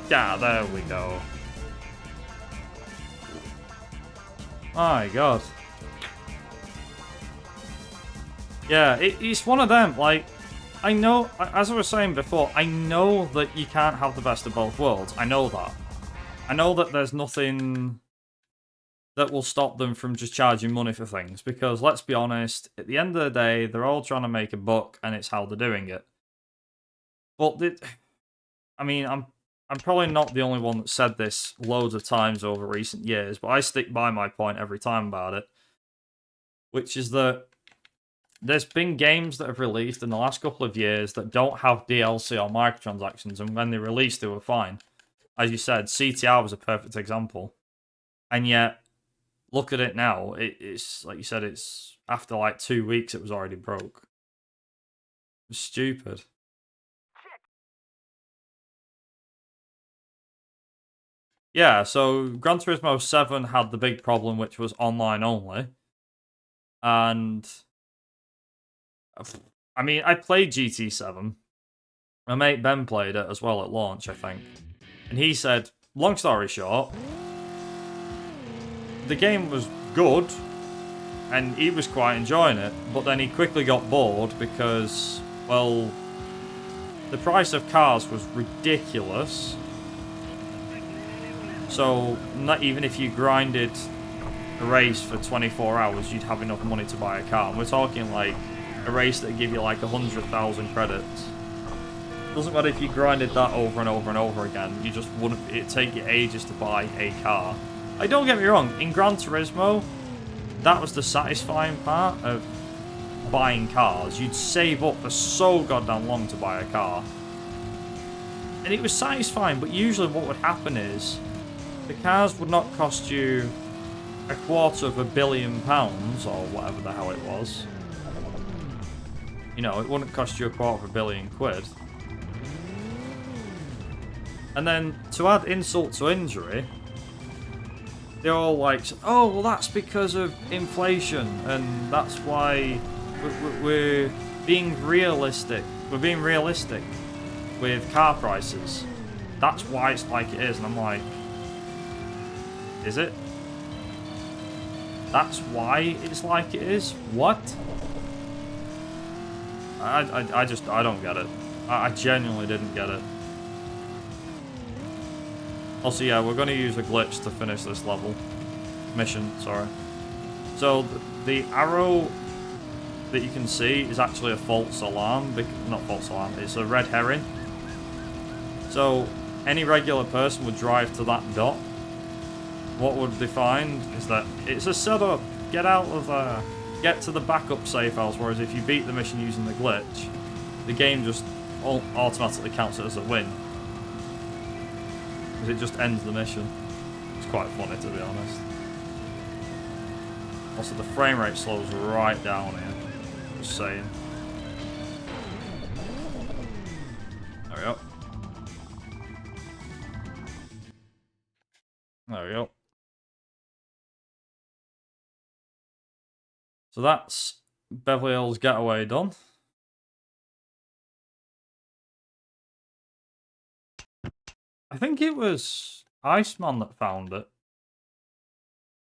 A: Yeah, there we go. My god. Yeah, it's one of them, like, I know, as I was saying before, I know that you can't have the best of both worlds. I know that. I know that there's nothing that will stop them from just charging money for things, because, let's be honest, at the end of the day, they're all trying to make a buck, and it's how they're doing it. But, I mean, I'm probably not the only one that said this loads of times over recent years, but I stick by my point every time about it, which is that there's been games that have released in the last couple of years that don't have DLC or microtransactions, and when they released, they were fine. As you said, CTR was a perfect example. And yet, look at it now. It's like you said, it's after like 2 weeks, it was already broke. It's stupid. Yeah, so Gran Turismo 7 had the big problem, which was online only. And I mean, I played GT7. My mate Ben played it as well at launch, I think. And he said, long story short, the game was good, and he was quite enjoying it, but then he quickly got bored because, well, the price of cars was ridiculous. So, not even if you grinded a race for 24 hours, you'd have enough money to buy a car. And we're talking like a race that give you like 100,000 credits. Doesn't matter if you grinded that over and over and over again, you just wouldn't, it'd take you ages to buy a car. Like, don't get me wrong, in Gran Turismo, that was the satisfying part of buying cars. You'd save up for so goddamn long to buy a car. And it was satisfying, but usually what would happen is, the cars would not cost you £250 million, or whatever the hell it was. You know, it wouldn't cost you £250 million. And then, to add insult to injury, they're all like, oh, well, that's because of inflation, and that's why we're being realistic. We're being realistic with car prices. That's why it's like it is. And I'm like, is it? That's why it's like it is? What? I don't get it. I genuinely didn't get it. Also, yeah, we're going to use a glitch to finish this level. Mission, sorry. So, the arrow that you can see is actually a false alarm. Not false alarm, it's a red herring. So, any regular person would drive to that dot. What would they find is that it's a setup. Get out of there. Get to the backup safe house, whereas if you beat the mission using the glitch, the game just automatically counts it as a win. It just ends the mission. It's quite funny, to be honest. Also, the frame rate slows right down here. Just saying. There we go. There we go. So that's Beverly Hills Getaway done. I think it was Iceman that found it.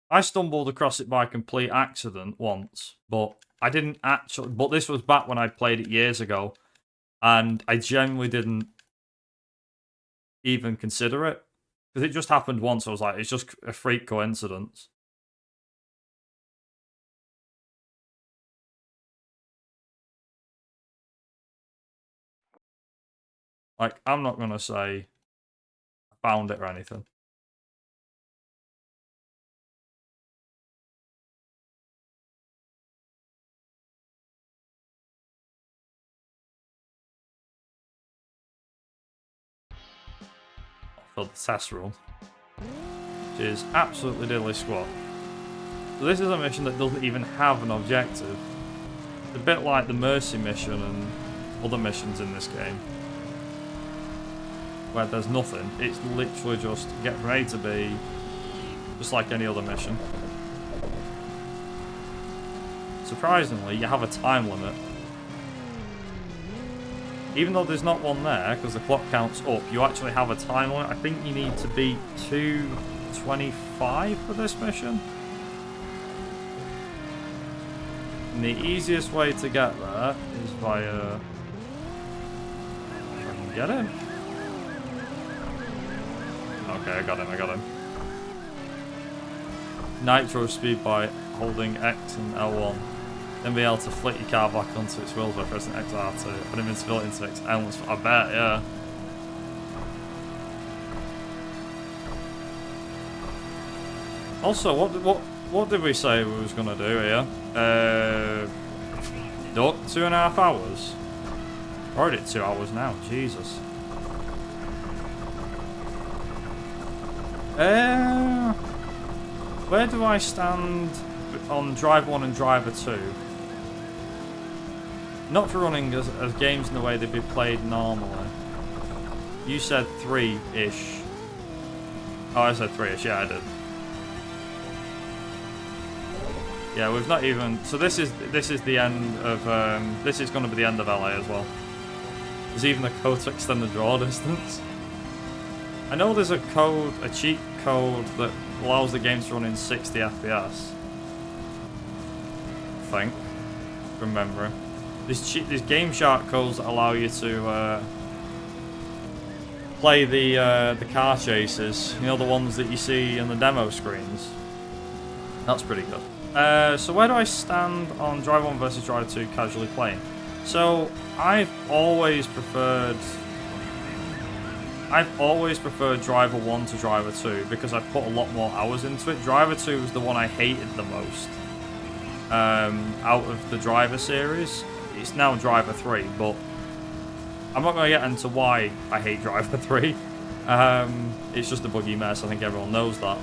A: I stumbled across it by complete accident once, but I didn't actually... But this was back when I played it years ago, and I genuinely didn't even consider it. Because it just happened once, I was like, it's just a freak coincidence. Like, I'm not gonna say I found it or anything. For the test run, which is absolutely diddly squat. So this is a mission that doesn't even have an objective. It's a bit like the Mercy mission and other missions in this game, where there's nothing. It's literally just get from A to B, just like any other mission. Surprisingly, you have a time limit. Even though there's not one there, because the clock counts up, you actually have a time limit. I think you need to beat 2:25 for this mission. And the easiest way to get there is via... If I can get him. Okay, I got him. Nitro speed by holding X and L1. Then be able to flick your car back onto its wheels by pressing XR to put invincibility into its elements. I bet, yeah. Also, what did we say we was gonna do here? Duck 2.5 hours. We're already at 2 hours now. Jesus. Where do I stand on Driver 1 and Driver 2? Not for running as games in the way they'd be played normally. You said 3-ish. Oh, I said 3-ish. Yeah, I did. Yeah, we've not even... So this is the end of... this is going to be the end of LA as well. There's even a code to extend the draw distance. I know there's a cheat code that allows the game to run in 60 FPS. I think. From memory. There's Game Shark codes that allow you to play the car chases. You know, the ones that you see in the demo screens. That's pretty good. So where do I stand on Driver 1 versus Driver 2 casually playing? So I've always preferred Driver 1 to Driver 2 because I put a lot more hours into it. Driver 2 was the one I hated the most out of the Driver series. It's now Driver 3, but I'm not going to get into why I hate Driver 3. It's just a buggy mess. I think everyone knows that.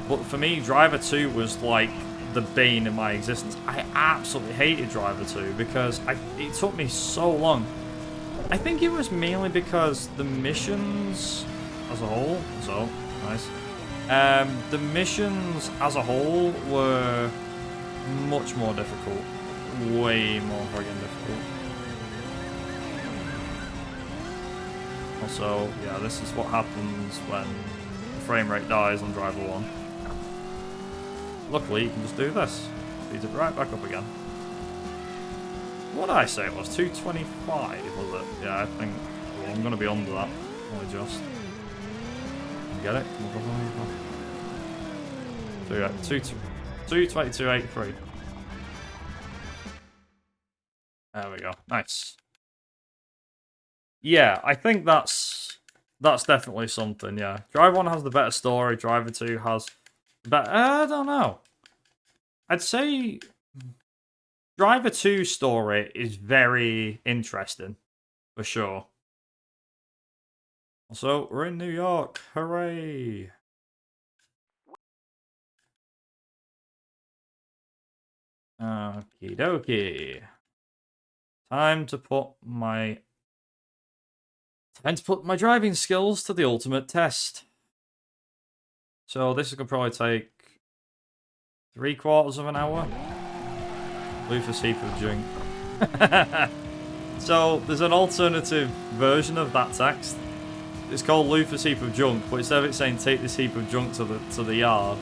A: But for me, Driver 2 was like the bane in my existence. I absolutely hated Driver 2 because it took me so long. I think it was mainly because the missions as a whole, so nice. The missions as a whole were much more difficult, way more friggin' difficult. Also, yeah, this is what happens when the frame rate dies on Driver 1. Luckily, you can just do this. Speeds it right back up again. What did I say it was? 225, was it? Yeah, I think... Well, I'm going to be under that. Only just. Get it? Come on. So yeah, 222.83. There we go. Nice. Yeah, I think that's definitely something, yeah. Driver 1 has the better story, Driver 2 has... But I don't know. I'd say Driver 2's story is very interesting, for sure. Also, we're in New York. Hooray! Okie dokie. Time to put my driving skills to the ultimate test. So this could probably take 3/4 of an hour. Luther's heap of junk. So there's an alternative version of that text. It's called Luther's heap of junk, but instead of it saying take this heap of junk to the yard,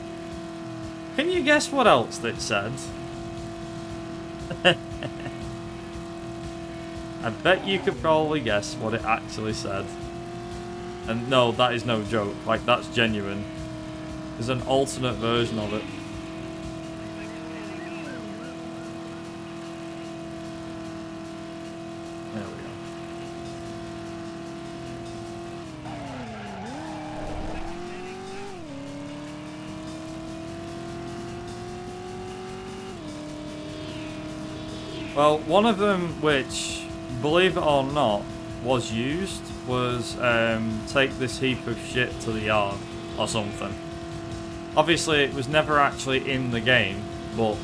A: can you guess what else it said? I bet you could probably guess what it actually said. And no, that is no joke. Like, that's genuine. There's an alternate version of it. There we go. Well, one of them, which, believe it or not, was used, was take this heap of shit to the yard or something. Obviously, it was never actually in the game, but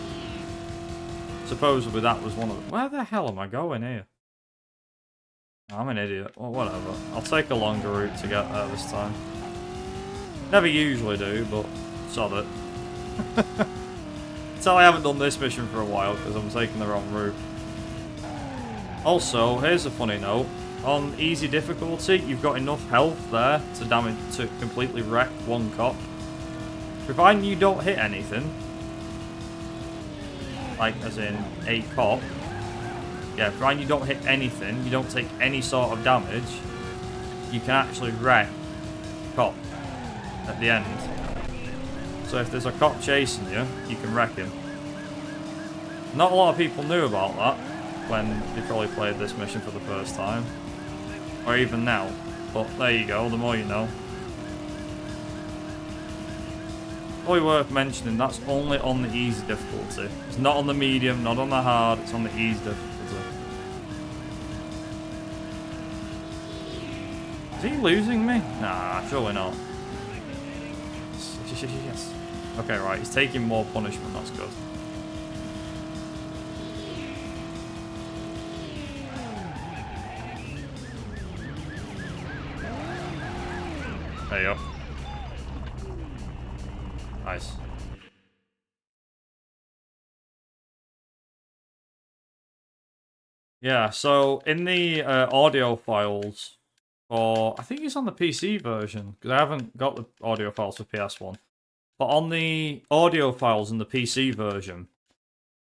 A: supposedly that was one of them. Where the hell am I going here? I'm an idiot. Well, whatever. I'll take a longer route to get there this time. Never usually do, but sod it. Tell I haven't done this mission for a while because I'm taking the wrong route. Also, here's a funny note. On easy difficulty, you've got enough health there to completely wreck one cop. Providing you don't hit anything, like as in a cop, yeah, providing you don't hit anything, you don't take any sort of damage, you can actually wreck a cop at the end. So if there's a cop chasing you, you can wreck him. Not a lot of people knew about that when they probably played this mission for the first time, or even now, but there you go, the more you know. Probably worth mentioning, that's only on the easy difficulty. It's not on the medium, not on the hard, it's on the easy difficulty. Is he losing me? Nah, surely not. Yes. Okay, right, he's taking more punishment, that's good. There you go. Nice. Yeah, so in the audio files for, I think it's on the PC version, because I haven't got the audio files for PS1. But on the audio files in the PC version,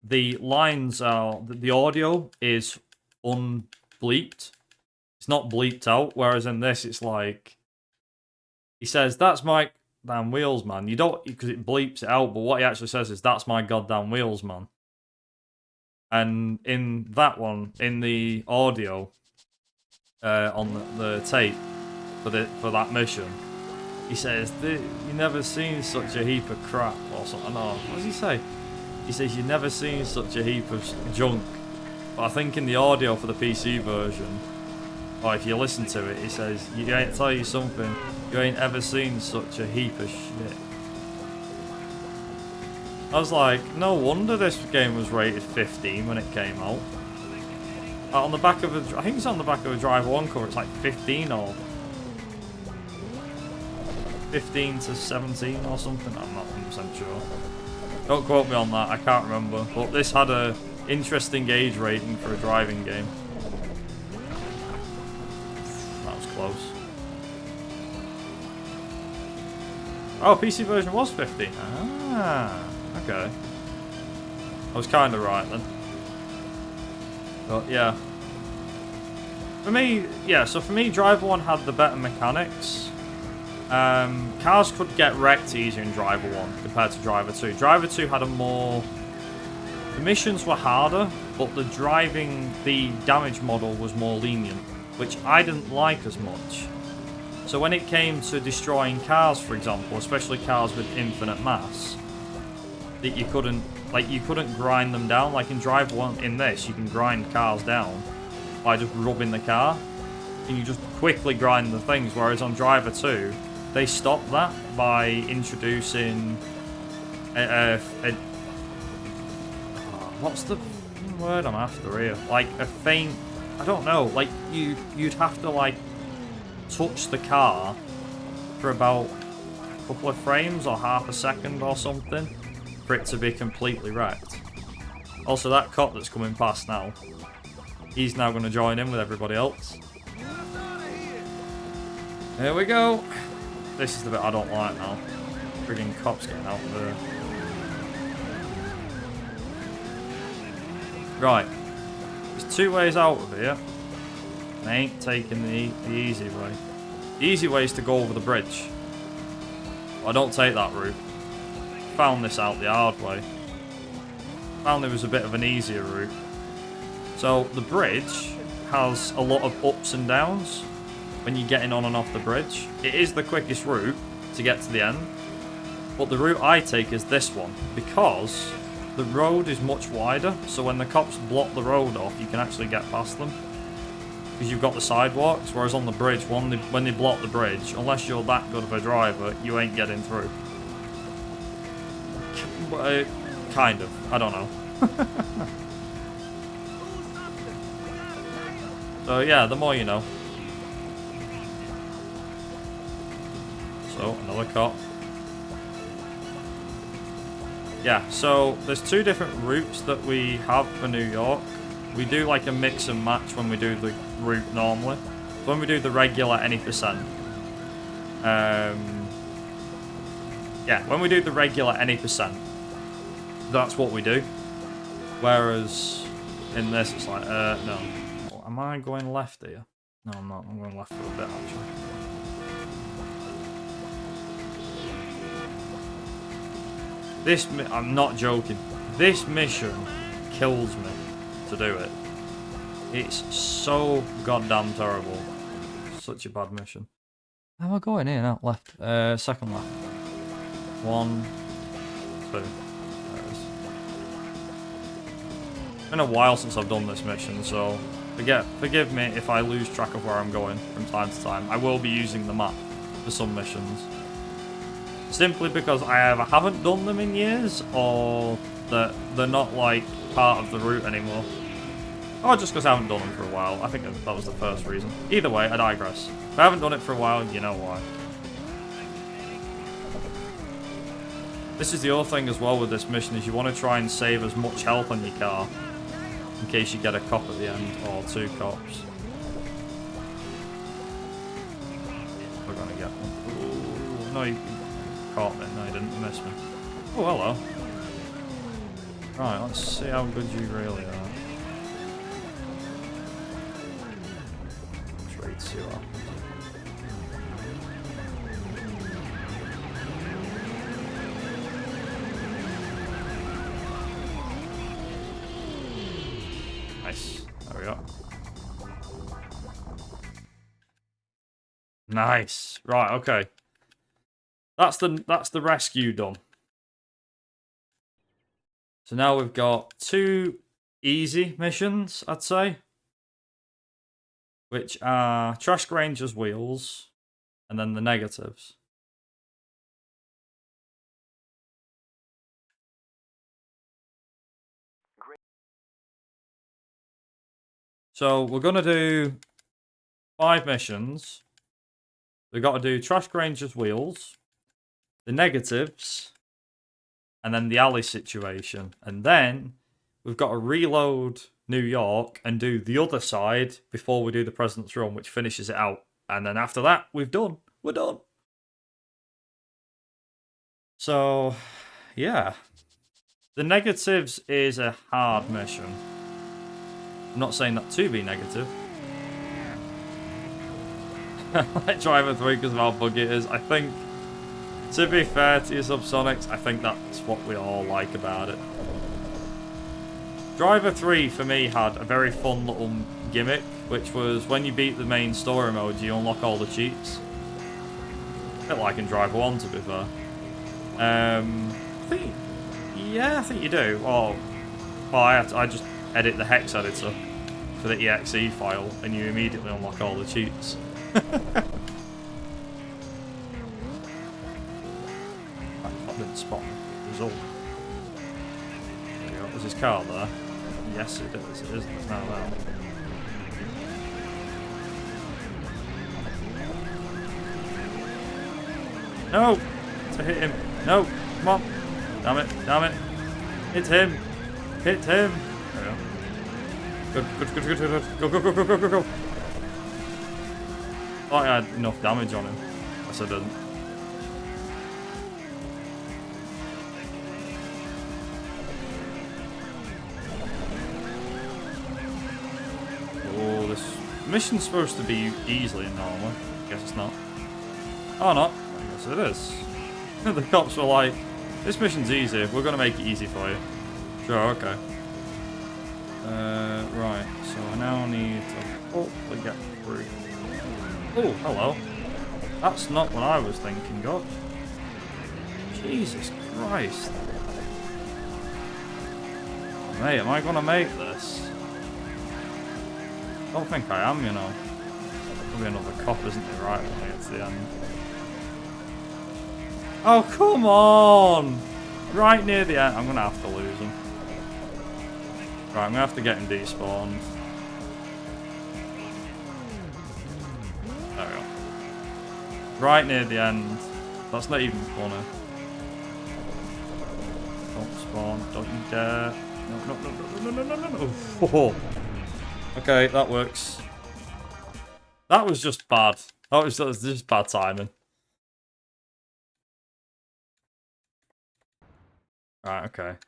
A: the lines are, the audio is unbleeped. It's not bleeped out, whereas in this it's like, he says, that's my damn wheels, man. You don't, because it bleeps it out, but what he actually says is, that's my goddamn wheels, man. And in that one, in the audio, on the tape for that mission, he says, you never seen such a heap of crap, or something. No, what does he say? He says, you never seen such a heap of junk. But I think in the audio for the PC version, or if you listen to it, he says, you ain't tell you something, you ain't ever seen such a heap of shit. I was like, no wonder this game was rated 15 when it came out. On the back of I think it's on the back of a Driver 1 cover, it's like 15 or 15 to 17 or something, I'm not 100% sure. Don't quote me on that, I can't remember. But this had a interesting age rating for a driving game. That was close. Oh, PC version was 15. Ah, okay. I was kind of right then. But yeah. For me, yeah, so for me, Driver 1 had the better mechanics. Cars could get wrecked easier in Driver 1 compared to Driver 2. Driver 2 had a more... The missions were harder, but the damage model was more lenient, which I didn't like as much. So when it came to destroying cars, for example, especially cars with infinite mass, that you couldn't grind them down. Like in Drive 1, in this, you can grind cars down by just rubbing the car, and you just quickly grind the things, whereas on Driver 2, they stopped that by introducing what's the word I'm after here? Like a faint, I don't know, like you'd have to like touch the car for about a couple of frames or half a second or something for it to be completely wrecked. Also, that cop that's coming past now, he's now going to join in with everybody else. Here we go. This is the bit I don't like now. Friggin' cops getting out of there. Right. There's two ways out of here. I ain't taking the easy way. The easy way is to go over the bridge. I don't take that route. Found this out the hard way. Found there was a bit of an easier route. So the bridge has a lot of ups and downs when you're getting on and off the bridge. It is the quickest route to get to the end, but the route I take is this one because the road is much wider, so when the cops block the road off, you can actually get past them. Because you've got the sidewalks, whereas on the bridge, when they block the bridge, unless you're that good of a driver, you ain't getting through. Kind of. I don't know. So yeah, the more you know. So, another cop. Yeah, so there's two different routes that we have for New York. We do like a mix and match when we do the route normally. When we do the regular any percent. Yeah, when we do the regular any percent, that's what we do. Whereas in this, it's like, no. Am I going left here? No, I'm not. I'm going left for a bit, actually. I'm not joking. This mission kills me to do it. It's so goddamn terrible. Such a bad mission.
C: How am I going here now? Left.
A: Second left. 1, 2. There it is. It's been a while since I've done this mission, so forgive me if I lose track of where I'm going from time to time. I will be using the map for some missions. Simply because I either haven't done them in years, or that they're not, like, part of the route anymore. Or just because I haven't done them for a while. I think that was the first reason. Either way, I digress. If I haven't done it for a while, you know why. This is the other thing as well with this mission, is you want to try and save as much health on your car, in case you get a cop at the end, or 2 cops. We're gonna get one. Ooh, no, you caught me. No, you didn't miss me. Oh, hello. Right, let's see how good you really are. Let's read, see what happens. Nice. There we go. Nice. Right, okay. That's the rescue done. So now we've got 2 easy missions, I'd say. Which are Trash Granger's wheels and then the negatives. So we're gonna do 5 missions. We've got to do Trash Granger's wheels, the negatives, and then the alley situation. And then we've got to reload New York and do the other side before we do the President's Run, which finishes it out. And then after that, we're done. So, yeah. The negatives is a hard mission. I'm not saying that to be negative. I like Driver 3 because of how buggy it is. I think, to be fair to you Subsonics, I think that's what we all like about it. Driver 3 for me had a very fun little gimmick, which was when you beat the main story mode, you unlock all the cheats. A bit like in Driver 1, to be fair. I think you do. Well, I just edit the hex editor for the exe file, and you immediately unlock all the cheats. I didn't spot the result. There we go. Is his car there? Yes, it is. It is. It's now there. No! To hit him. No! Come on! Damn it! Damn it! Hit him! Hit him! There we go. Good. Go. Thought I had enough damage on him. Yes, I didn't. Oh, this mission's supposed to be easily and normal. Guess it's not. Oh, no. I guess it is. The cops were like, this mission's easy. We're going to make it easy for you. Sure, okay. Right. So I now need to hopefully get through. Oh, hello. That's not what I was thinking of. Jesus Christ. Mate, am I gonna make this? I don't think I am, you know. There'll be another cop, isn't there, right when we get to the end. Oh, come on! Right near the end. I'm gonna have to lose him. Right, I'm gonna have to get him despawned. There we go. Right near the end. That's not even funny. Don't spawn. Don't you dare. No. Oh. Okay, that works. That was just bad. That was just bad timing. Right, okay.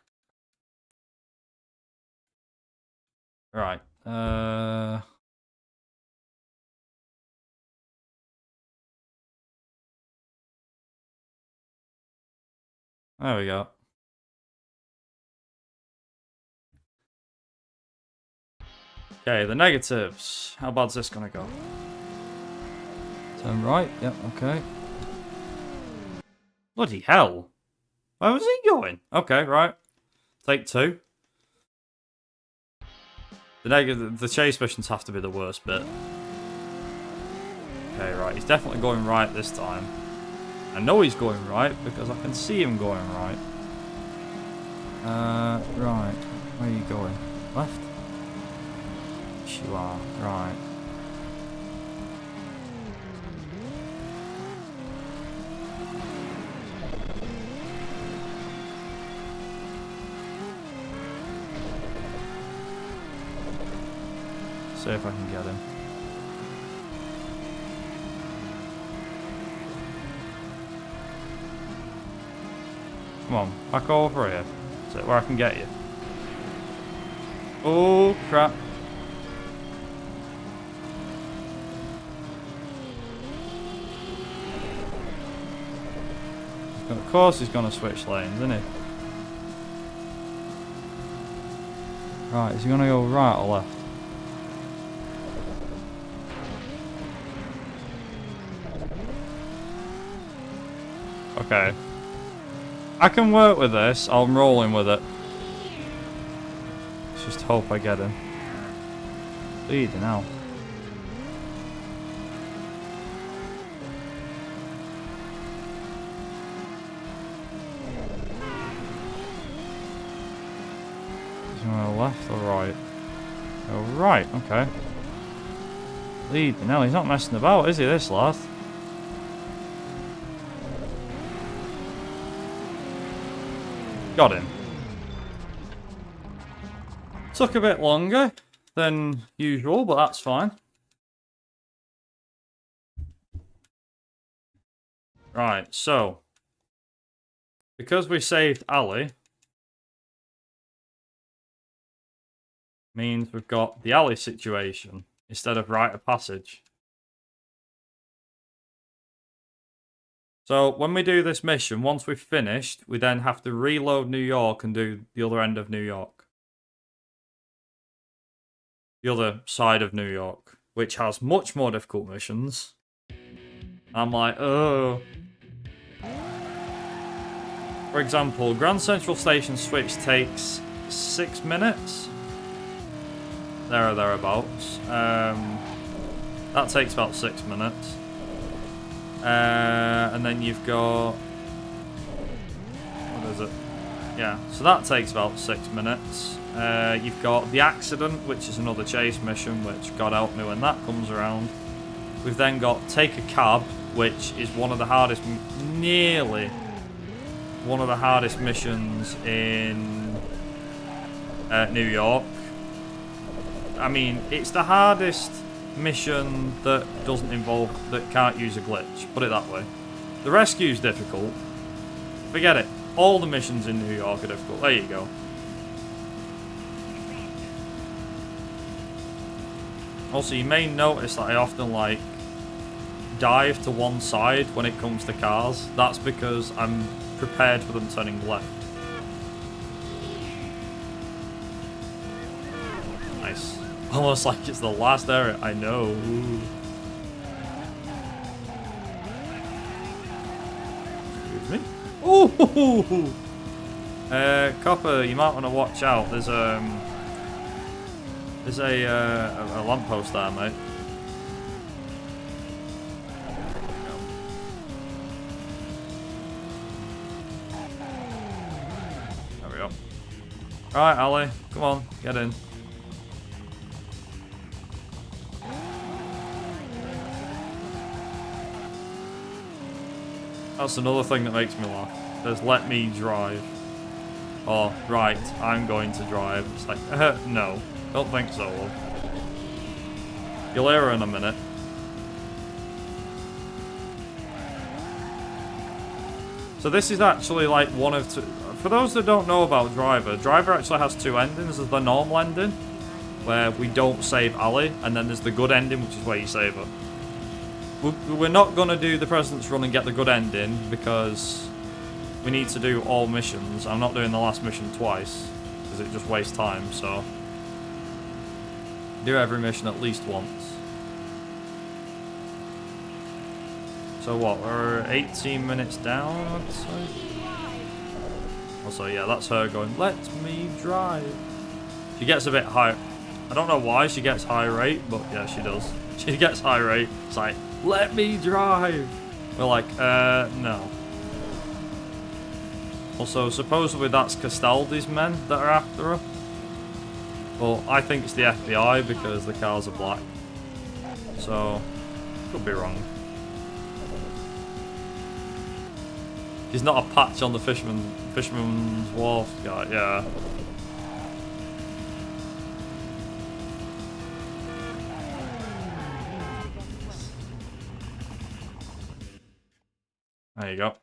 A: Right. There we go. Okay, the negatives. How bad's this gonna go?
C: Turn right. Yep. Okay.
A: Bloody hell. Where was he going? Okay, right. Take 2. The chase missions have to be the worst bit. Okay, right. He's definitely going right this time. I know he's going right because I can see him going right. Right. Where are you going? Left? Yes, you are. Right. See if I can get him. Come on, back over here. Is it where I can get you? Oh, crap. Of course he's going to switch lanes, isn't he? Right, is he going to go right or left? Okay. I can work with this. I'm rolling with it. Let's just hope I get him. Bleeding out. Is he going left or right? Oh, right. Okay. Bleeding out. He's not messing about, is he, this lad? Got him. Took a bit longer than usual, but that's fine. Right, so because we saved Ali, means we've got the alley situation instead of rite of passage. So when we do this mission, once we've finished, we then have to reload New York and do the other end of New York. The other side of New York, which has much more difficult missions. I'm like, oh. For example, Grand Central Station switch takes 6 minutes. There or thereabouts. That takes about 6 minutes. And then you've got... What is it? Yeah, so that takes about 6 minutes. You've got the accident, which is another chase mission, which God help me when that comes around. We've then got take a cab, which is one of the hardest, nearly one of the hardest missions in New York. I mean, it's the hardest mission that doesn't involve, that can't use a glitch, put it that way. The rescue's difficult. Forget it. All the missions in New York are difficult. There you go. Also, you may notice that I often, like, dive to one side when it comes to cars. That's because I'm prepared for them turning left. Nice. Almost like it's the last area. I know. Ooh. Excuse me. Ooh. Copper, you might want to watch out. There's a lamppost there, mate. There we go. Alright, Ali, come on, get in. That's another thing that makes me laugh. Says, let me drive. Or, right, I'm going to drive. It's like, no, don't think so, love. You'll hear her in a minute. So this is actually like one of two. For those that don't know about Driver, Driver actually has two endings. There's the normal ending, where we don't save Ali, and then there's the good ending, which is where you save her. We're not going to do the President's Run and get the good ending, because we need to do all missions. I'm not doing the last mission twice, because it just wastes time, so... do every mission at least once. So what, we're 18 minutes down, I'd say? Also, yeah, that's her going, let me drive. She gets a bit high. I don't know why she gets high rate, but yeah, she does. She gets high rate. It's like, let me drive. We're like, no. Also, supposedly that's Castaldi's men that are after her. Well, I think it's the FBI because the cars are black. So, could be wrong. He's not a patch on the Fisherman's Wharf guy, yeah. There you go.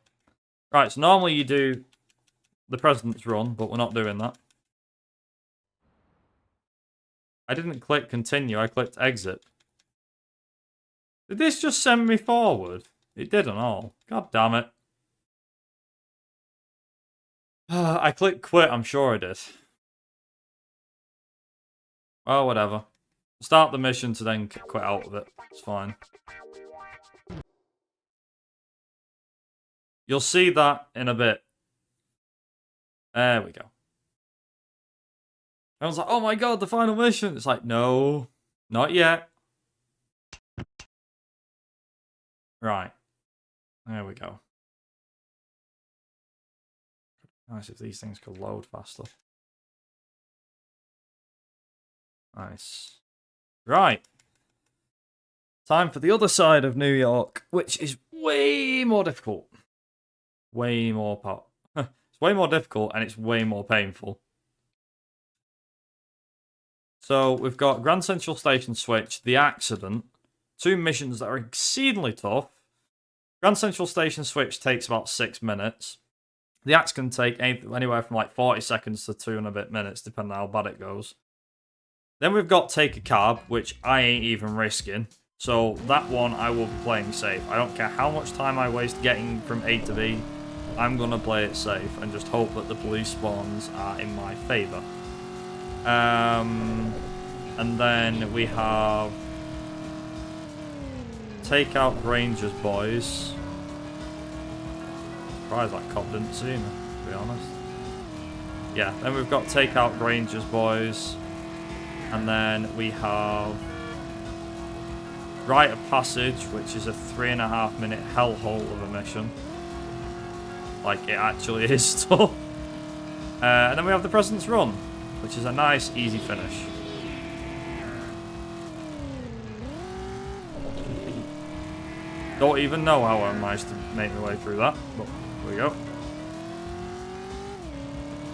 A: Right, so normally you do the President's Run, but we're not doing that. I didn't click continue, I clicked exit. Did this just send me forward? It didn't all. God damn it. I clicked quit, I'm sure I did. Oh, whatever. Start the mission to then quit out of it. It's fine. You'll see that in a bit. There we go. I was like, oh my god, the final mission. It's like, no, not yet. Right. There we go. Nice if these things could load faster. Nice. Right. Time for the other side of New York, which is way more difficult. Way more it's way more difficult and it's way more painful. So we've got Grand Central Station Switch, The Accident, two missions that are exceedingly tough. Grand Central Station Switch takes about 6 minutes. The Axe can take anywhere from like 40 seconds to 2 and a bit minutes, depending on how bad it goes. Then we've got Take a Cab, which I ain't even risking. So that one I will be playing safe. I don't care how much time I waste getting from A to B. I'm going to play it safe and just hope that the police spawns are in my favour. And then we have Take Out Rangers Boys. Surprised that cop didn't see me, to be honest. Yeah, then we've got Take Out Rangers Boys. And then we have Rite of Passage, which is a 3.5 minute hellhole of a mission. Like it actually is tough. And then we have the President's Run, which is a nice, easy finish. Don't even know how I managed to make my way through that, but here we go.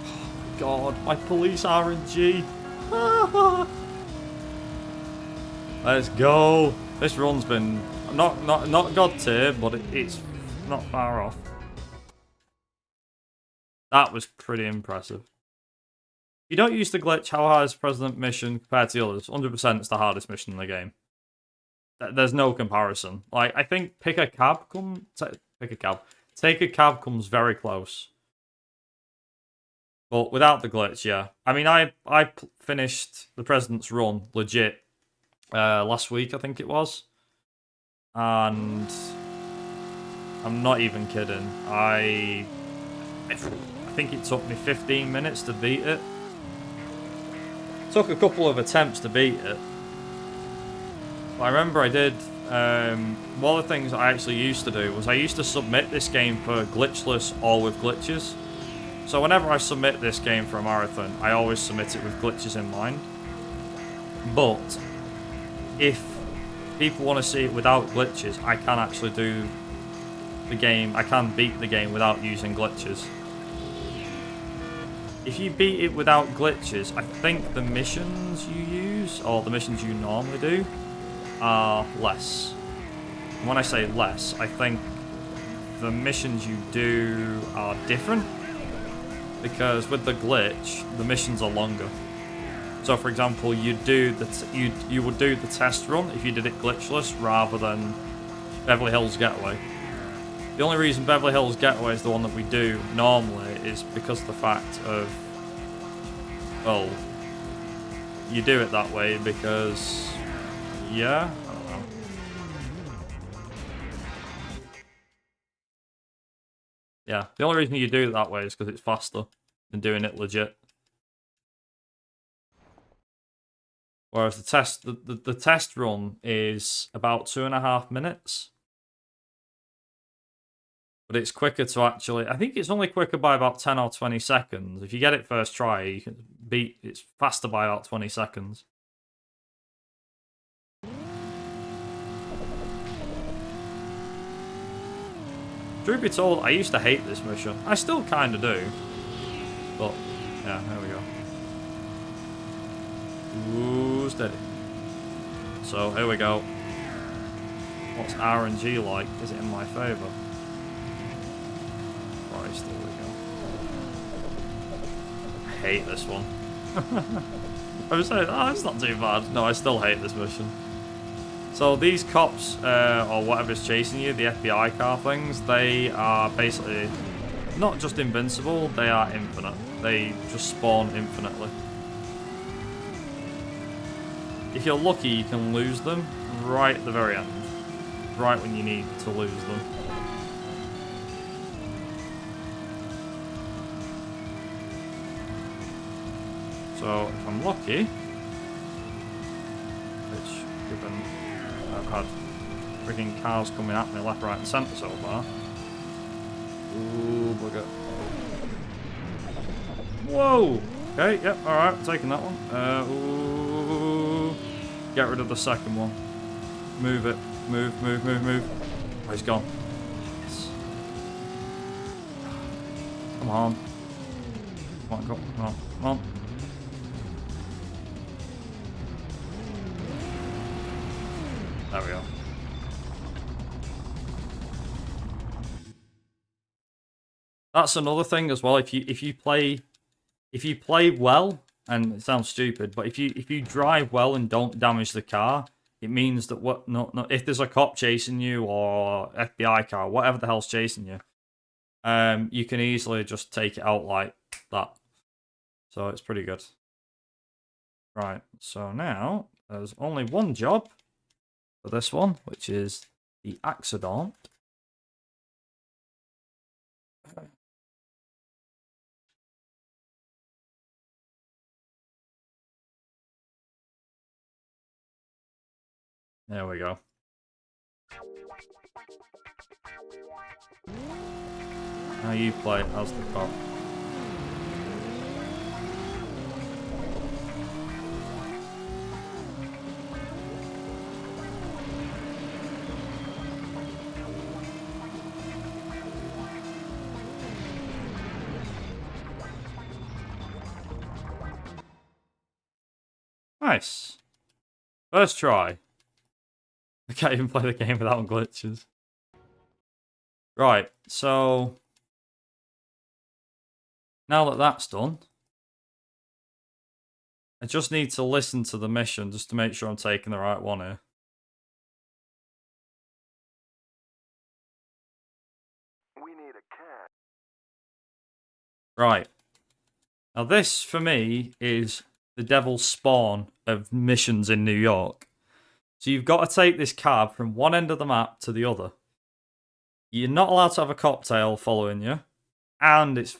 A: Oh my god, my police RNG. Let's go. This run's been not god tier, but it's not far off. That was pretty impressive. If you don't use the glitch, how hard is the President mission compared to the others? 100% it's the hardest mission in the game. There's no comparison. Like, I think Take a Cab comes very close. But without the glitch, yeah. I mean, I finished the President's Run legit last week, I think it was. And I'm not even kidding. I think it took me 15 minutes to beat it. Took a couple of attempts to beat it. But I remember I did, one of the things I actually used to do was I used to submit this game for glitchless or with glitches. So whenever I submit this game for a marathon, I always submit it with glitches in mind. But if people want to see it without glitches, I can actually do the game, I can beat the game without using glitches. If you beat it without glitches, I think the missions you use, or the missions you normally do, are less. And when I say less, I think the missions you do are different. Because with the glitch, the missions are longer. So, for example, you would do the test run if you did it glitchless rather than Beverly Hills Getaway. The only reason Beverly Hills Getaway is the one that we do normally is because of the fact of, well, you do it that way because, yeah, I don't know. Yeah, the only reason you do it that way is because it's faster than doing it legit. Whereas the test run is about 2.5 minutes. But it's quicker to actually, I think it's only quicker by about 10 or 20 seconds. If you get it first try, you can beat, it's faster by about 20 seconds. Truth be told, I used to hate this mission. I still kind of do. But, yeah, there we go. Ooh, steady. So, here we go. What's RNG like? Is it in my favour? Christ, there we go. I hate this one. I was saying, oh, it's not too bad. No, I still hate this mission. So these cops, or whatever's chasing you, the FBI car things, they are basically not just invincible, they are infinite. They just spawn infinitely. If you're lucky, you can lose them right at the very end. Right when you need to lose them. So, if I'm lucky, which, given I've had freaking cars coming at me left, right and centre so far. Ooh, bugger. Whoa! Okay, yep, alright, taking that one. Ooh. Get rid of the second one. Move it. Move, move, move, move. Oh, he's gone. Yes. Come on. Come on, come on, come on. There we go. That's another thing as well. If you play well, and it sounds stupid, but if you drive well and don't damage the car, it means that if there's a cop chasing you or FBI car, whatever the hell's chasing you, you can easily just take it out like that. So it's pretty good. Right. So now there's only one job for this one, which is the accident. There we go. Now you play as the cop. Nice. First try. I can't even play the game without glitches. Right, so now that that's done, I just need to listen to the mission just to make sure I'm taking the right one here. We need a cat. Right. Now this, for me, is the devil's spawn of missions in New York. So you've got to take this cab from one end of the map to the other. You're not allowed to have a cocktail following you. And it's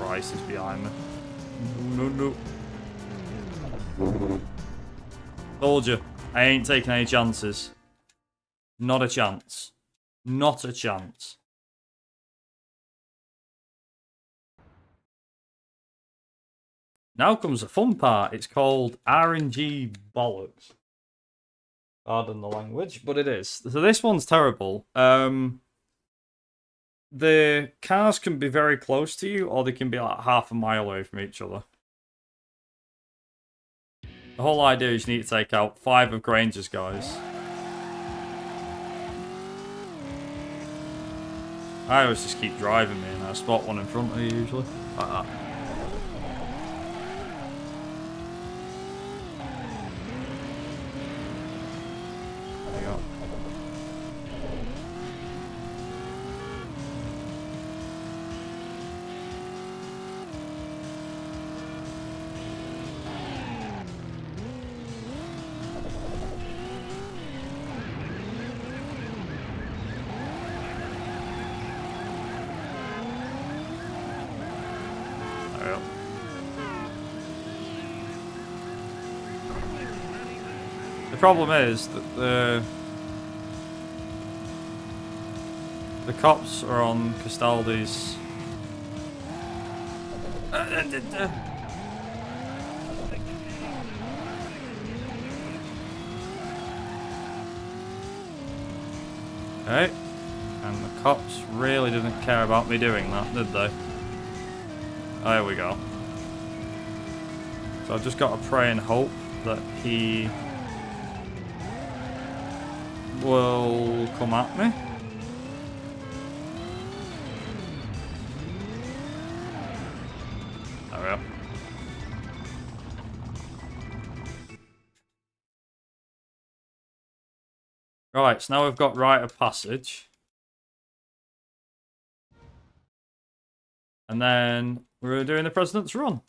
A: Christ, he's behind me. No. Told you, I ain't taking any chances. Not a chance. Not a chance. Now comes the fun part. It's called RNG bollocks. Pardon the language, but it is. So this one's terrible. The cars can be very close to you, or they can be like half a mile away from each other. The whole idea is you need to take out 5 of Granger's guys. I always just keep driving me and I spot one in front of you usually. Like that. There you go. The problem is that the cops are on Castaldi's. Okay, and the cops really didn't care about me doing that, did they? There we go. So I've just got to pray and hope that he will come at me. There we go. Right, so now we've got rite of passage. And then we're doing the President's Run.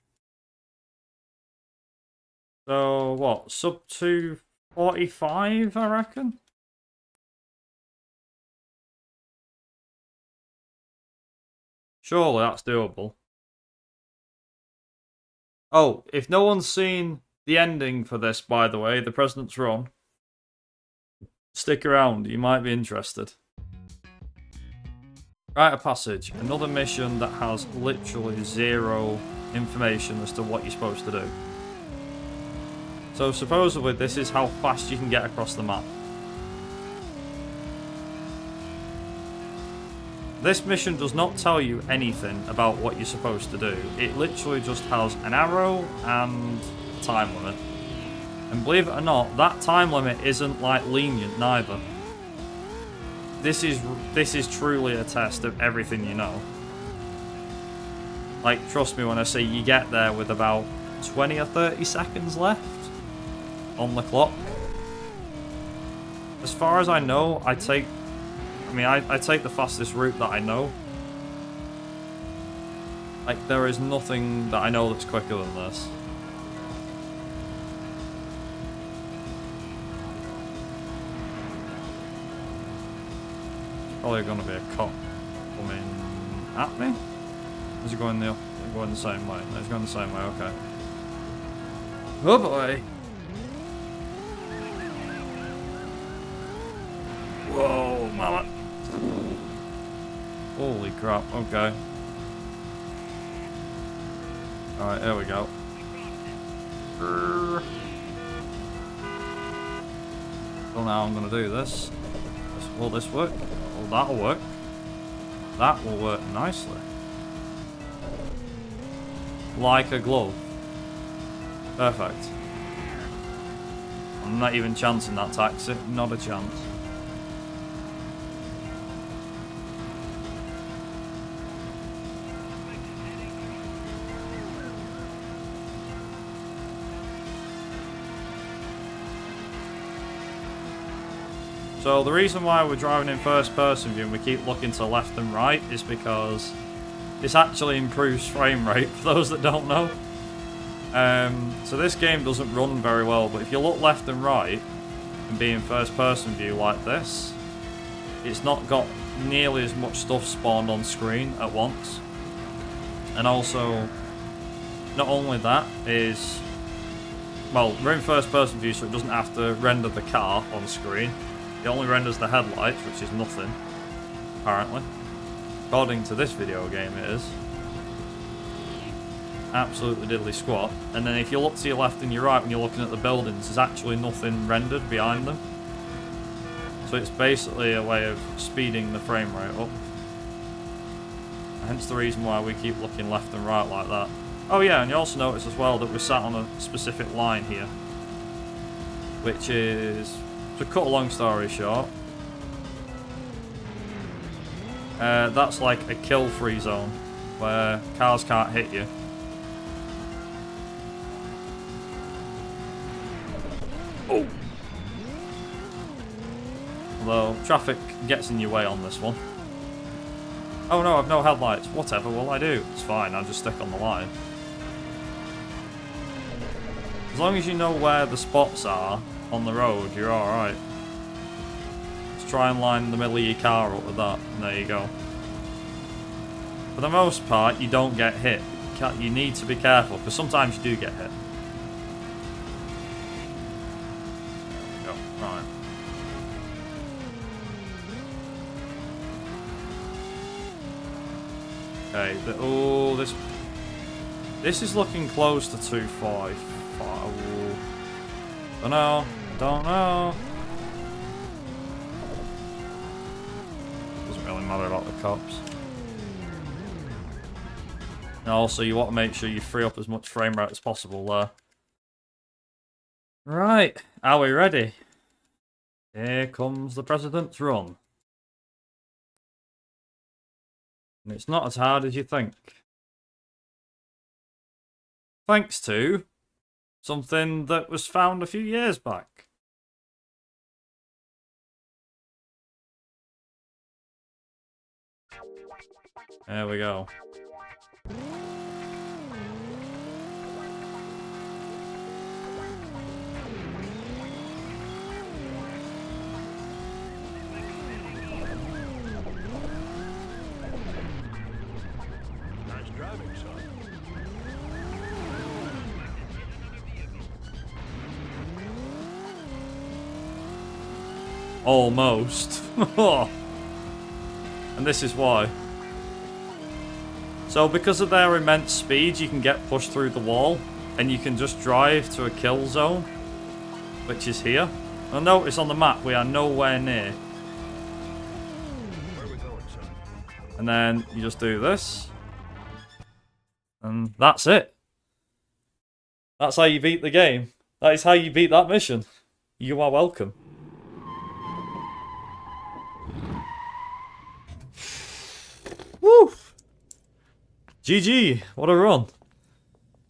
A: So, what? Sub 2:45, I reckon? Surely that's doable. Oh, if no one's seen the ending for this, by the way, the President's Run, stick around, you might be interested. Rite of Passage, another mission that has literally zero information as to what you're supposed to do. So supposedly this is how fast you can get across the map. This mission does not tell you anything about what you're supposed to do. It literally just has an arrow and a time limit. And believe it or not, that time limit isn't like lenient neither. This is truly a test of everything you know. Like, trust me when I say you get there with about 20 or 30 seconds left on the clock. As far as I know, I take the fastest route that I know. Like, there is nothing that I know that's quicker than this. Probably going to be a cop coming at me. Is he going the same way? No, he's going the same way, okay. Oh boy! Whoa, mama! Holy crap, okay. Alright, there we go. Don't know how I'm going to do this. Will this work? Well, that'll work. That will work nicely. Like a glove. Perfect. I'm not even chancing that taxi. Not a chance. So the reason why we're driving in first person view and we keep looking to left and right is because this actually improves frame rate for those that don't know. So this game doesn't run very well, but if you look left and right and be in first person view like this, it's not got nearly as much stuff spawned on screen at once. And also, not only that is, well, we're in first person view, so it doesn't have to render the car on screen. It only renders the headlights, which is nothing, apparently. According to this video game, it is. Absolutely diddly squat. And then if you look to your left and your right when you're looking at the buildings, there's actually nothing rendered behind them. So it's basically a way of speeding the frame rate up. Hence the reason why we keep looking left and right like that. Oh yeah, and you also notice as well that we're sat on a specific line here. Which is, to cut a long story short, that's like a kill-free zone where cars can't hit you. Oh! Although traffic gets in your way on this one. Oh no, I've no headlights. Whatever will I do? It's fine, I'll just stick on the line. As long as you know where the spots are on the road, you're alright. Just try and line the middle of your car up with that, and there you go. For the most part, you don't get hit. You need to be careful, because sometimes you do get hit. Go, right. Okay, oh, this is looking close to 245. Don't know, don't know. Doesn't really matter about the cops. And also, you want to make sure you free up as much frame rate as possible there. Right, are we ready? Here comes the President's Run. And it's not as hard as you think. Thanks to something that was found a few years back. There we go.
B: Nice driving, son.
A: Almost. And this is why. So because of their immense speed, you can get pushed through the wall, and you can just drive to a kill zone, which is here. Now notice on the map, we are nowhere near.
B: Where are we going, son?
A: And then you just do this. And that's it. That's how you beat the game. That is how you beat that mission. You are welcome. Woo! GG, what a run.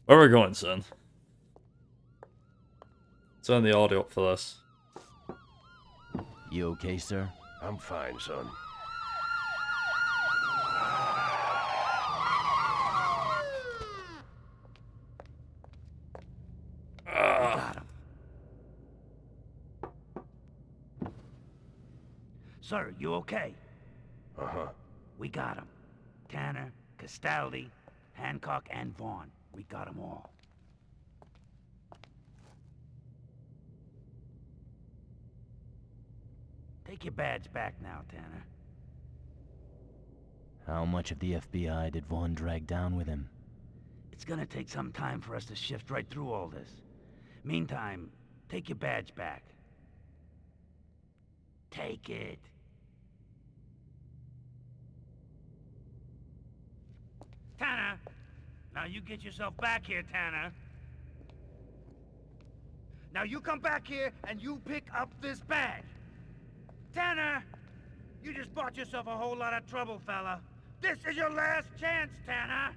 A: Where are we going, son? Turn the audio up for this.
E: You okay, sir?
B: I'm fine, son.
E: Got him.
F: Sir, you okay?
B: Uh-huh.
F: We got him. Tanner, Castaldi, Hancock, and Vaughn. We got them all. Take your badge back now, Tanner.
E: How much of the FBI did Vaughn drag down with him?
F: It's gonna take some time for us to shift right through all this. Meantime, take your badge back. Take it. Tanner! Now you get yourself back here, Tanner. Now you come back here and you pick up this badge. Tanner! You just bought yourself a whole lot of trouble, fella. This is your last chance, Tanner!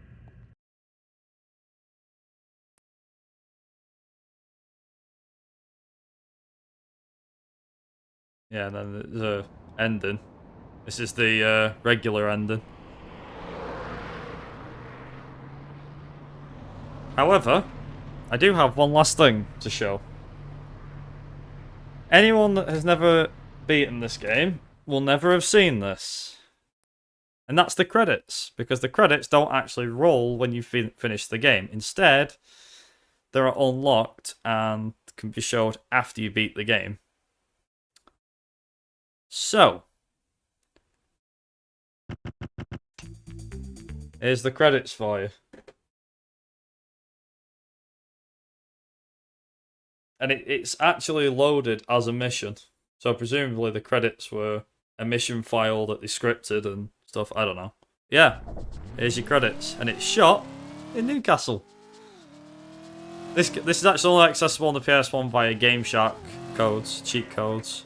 A: Yeah, and then there's a ending. This is the regular ending. However, I do have one last thing to show. Anyone that has never beaten this game will never have seen this. And that's the credits, because the credits don't actually roll when you finish the game. Instead, they're unlocked and can be showed after you beat the game. So, here's the credits for you. And it's actually loaded as a mission. So presumably the credits were a mission file that they scripted and stuff. I don't know. Yeah, here's your credits. And it's shot in Newcastle. This is actually only accessible on the PS1 via Game Shark codes, cheat codes.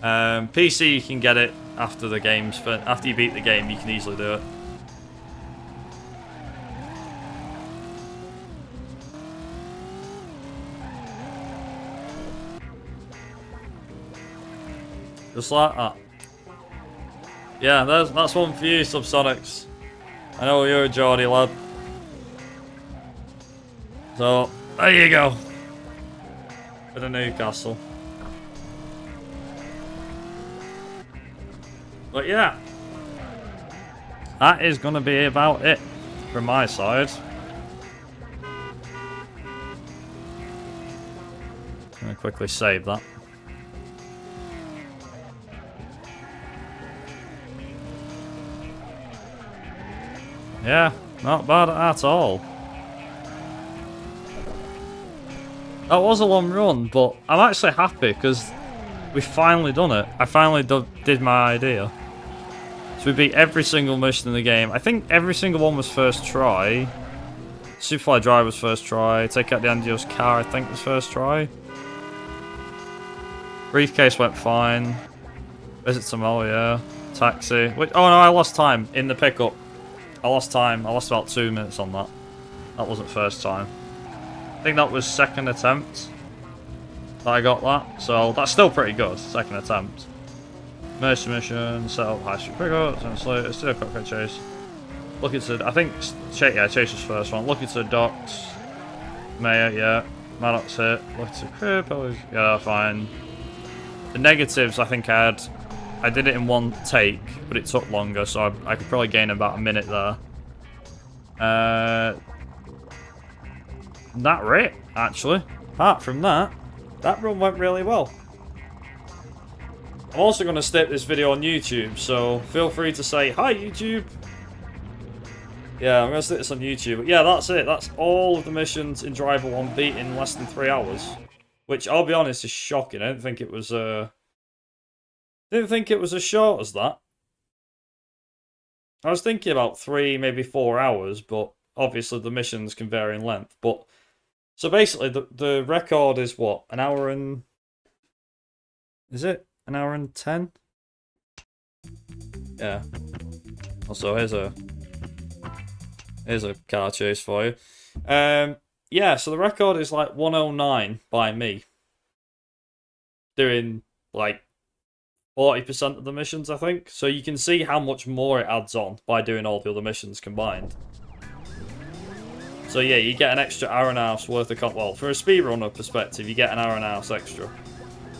A: PC, you can get it after the game's after you beat the game. You can easily do it. Just like that. Yeah, that's one for you, Subsonics. I know you're a Geordie lad. So, there you go. Bit of Newcastle. But yeah. That is going to be about it from my side. I'm going to quickly save that. Yeah, not bad at all. That was a long run, but I'm actually happy because we finally done it. I finally did my idea. So we beat every single mission in the game. I think every single one was first try. Superfly Drive was first try. Take out the Angio's car, I think, was first try. Briefcase went fine. Visit Somalia. Taxi. Which, oh no, I lost time in the pickup. I lost time. I lost about 2 minutes on that. That wasn't first time. I think that was second attempt that I got that. So that's still pretty good. Second attempt. Mercy mission. Set up high street pickups. And let's do a cockpit chase. Look into. I think. Yeah, chase was first one. Look into the docks. Mayor, yeah. Maddox hit. Look into crib. Yeah, fine. The negatives, I think I did it in one take, but it took longer, so I could probably gain about a minute there. That it, actually. Apart from that, that run went really well. I'm also going to stick this video on YouTube, so feel free to say, hi YouTube! Yeah, I'm going to stick this on YouTube. But yeah, that's it. That's all of the missions in Driver 1 beat in less than 3 hours. Which, I'll be honest, is shocking. I didn't think it was as short as that. I was thinking about 3, maybe 4 hours, but obviously the missions can vary in length. But so basically, the record is what, an hour and? Is it an hour and 10? Yeah. Also, here's a car chase for you. Yeah. So the record is like 109 by me. Doing like 40% of the missions, I think. So you can see how much more it adds on by doing all the other missions combined. So yeah, you get an extra hour and a half's worth of content. Well, from a speedrunner perspective, you get an hour and a half extra.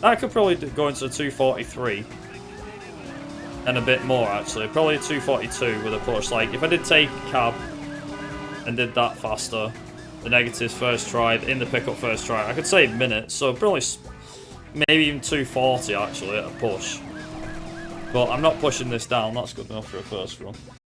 A: That could probably go into a 243. And a bit more, actually. Probably a 242 with a push. Like, if I did take a cab and did that faster, the negatives first try, in the pickup first try, I could save minutes. So probably maybe even 240 actually at a push. But I'm not pushing this down, that's good enough for a first run.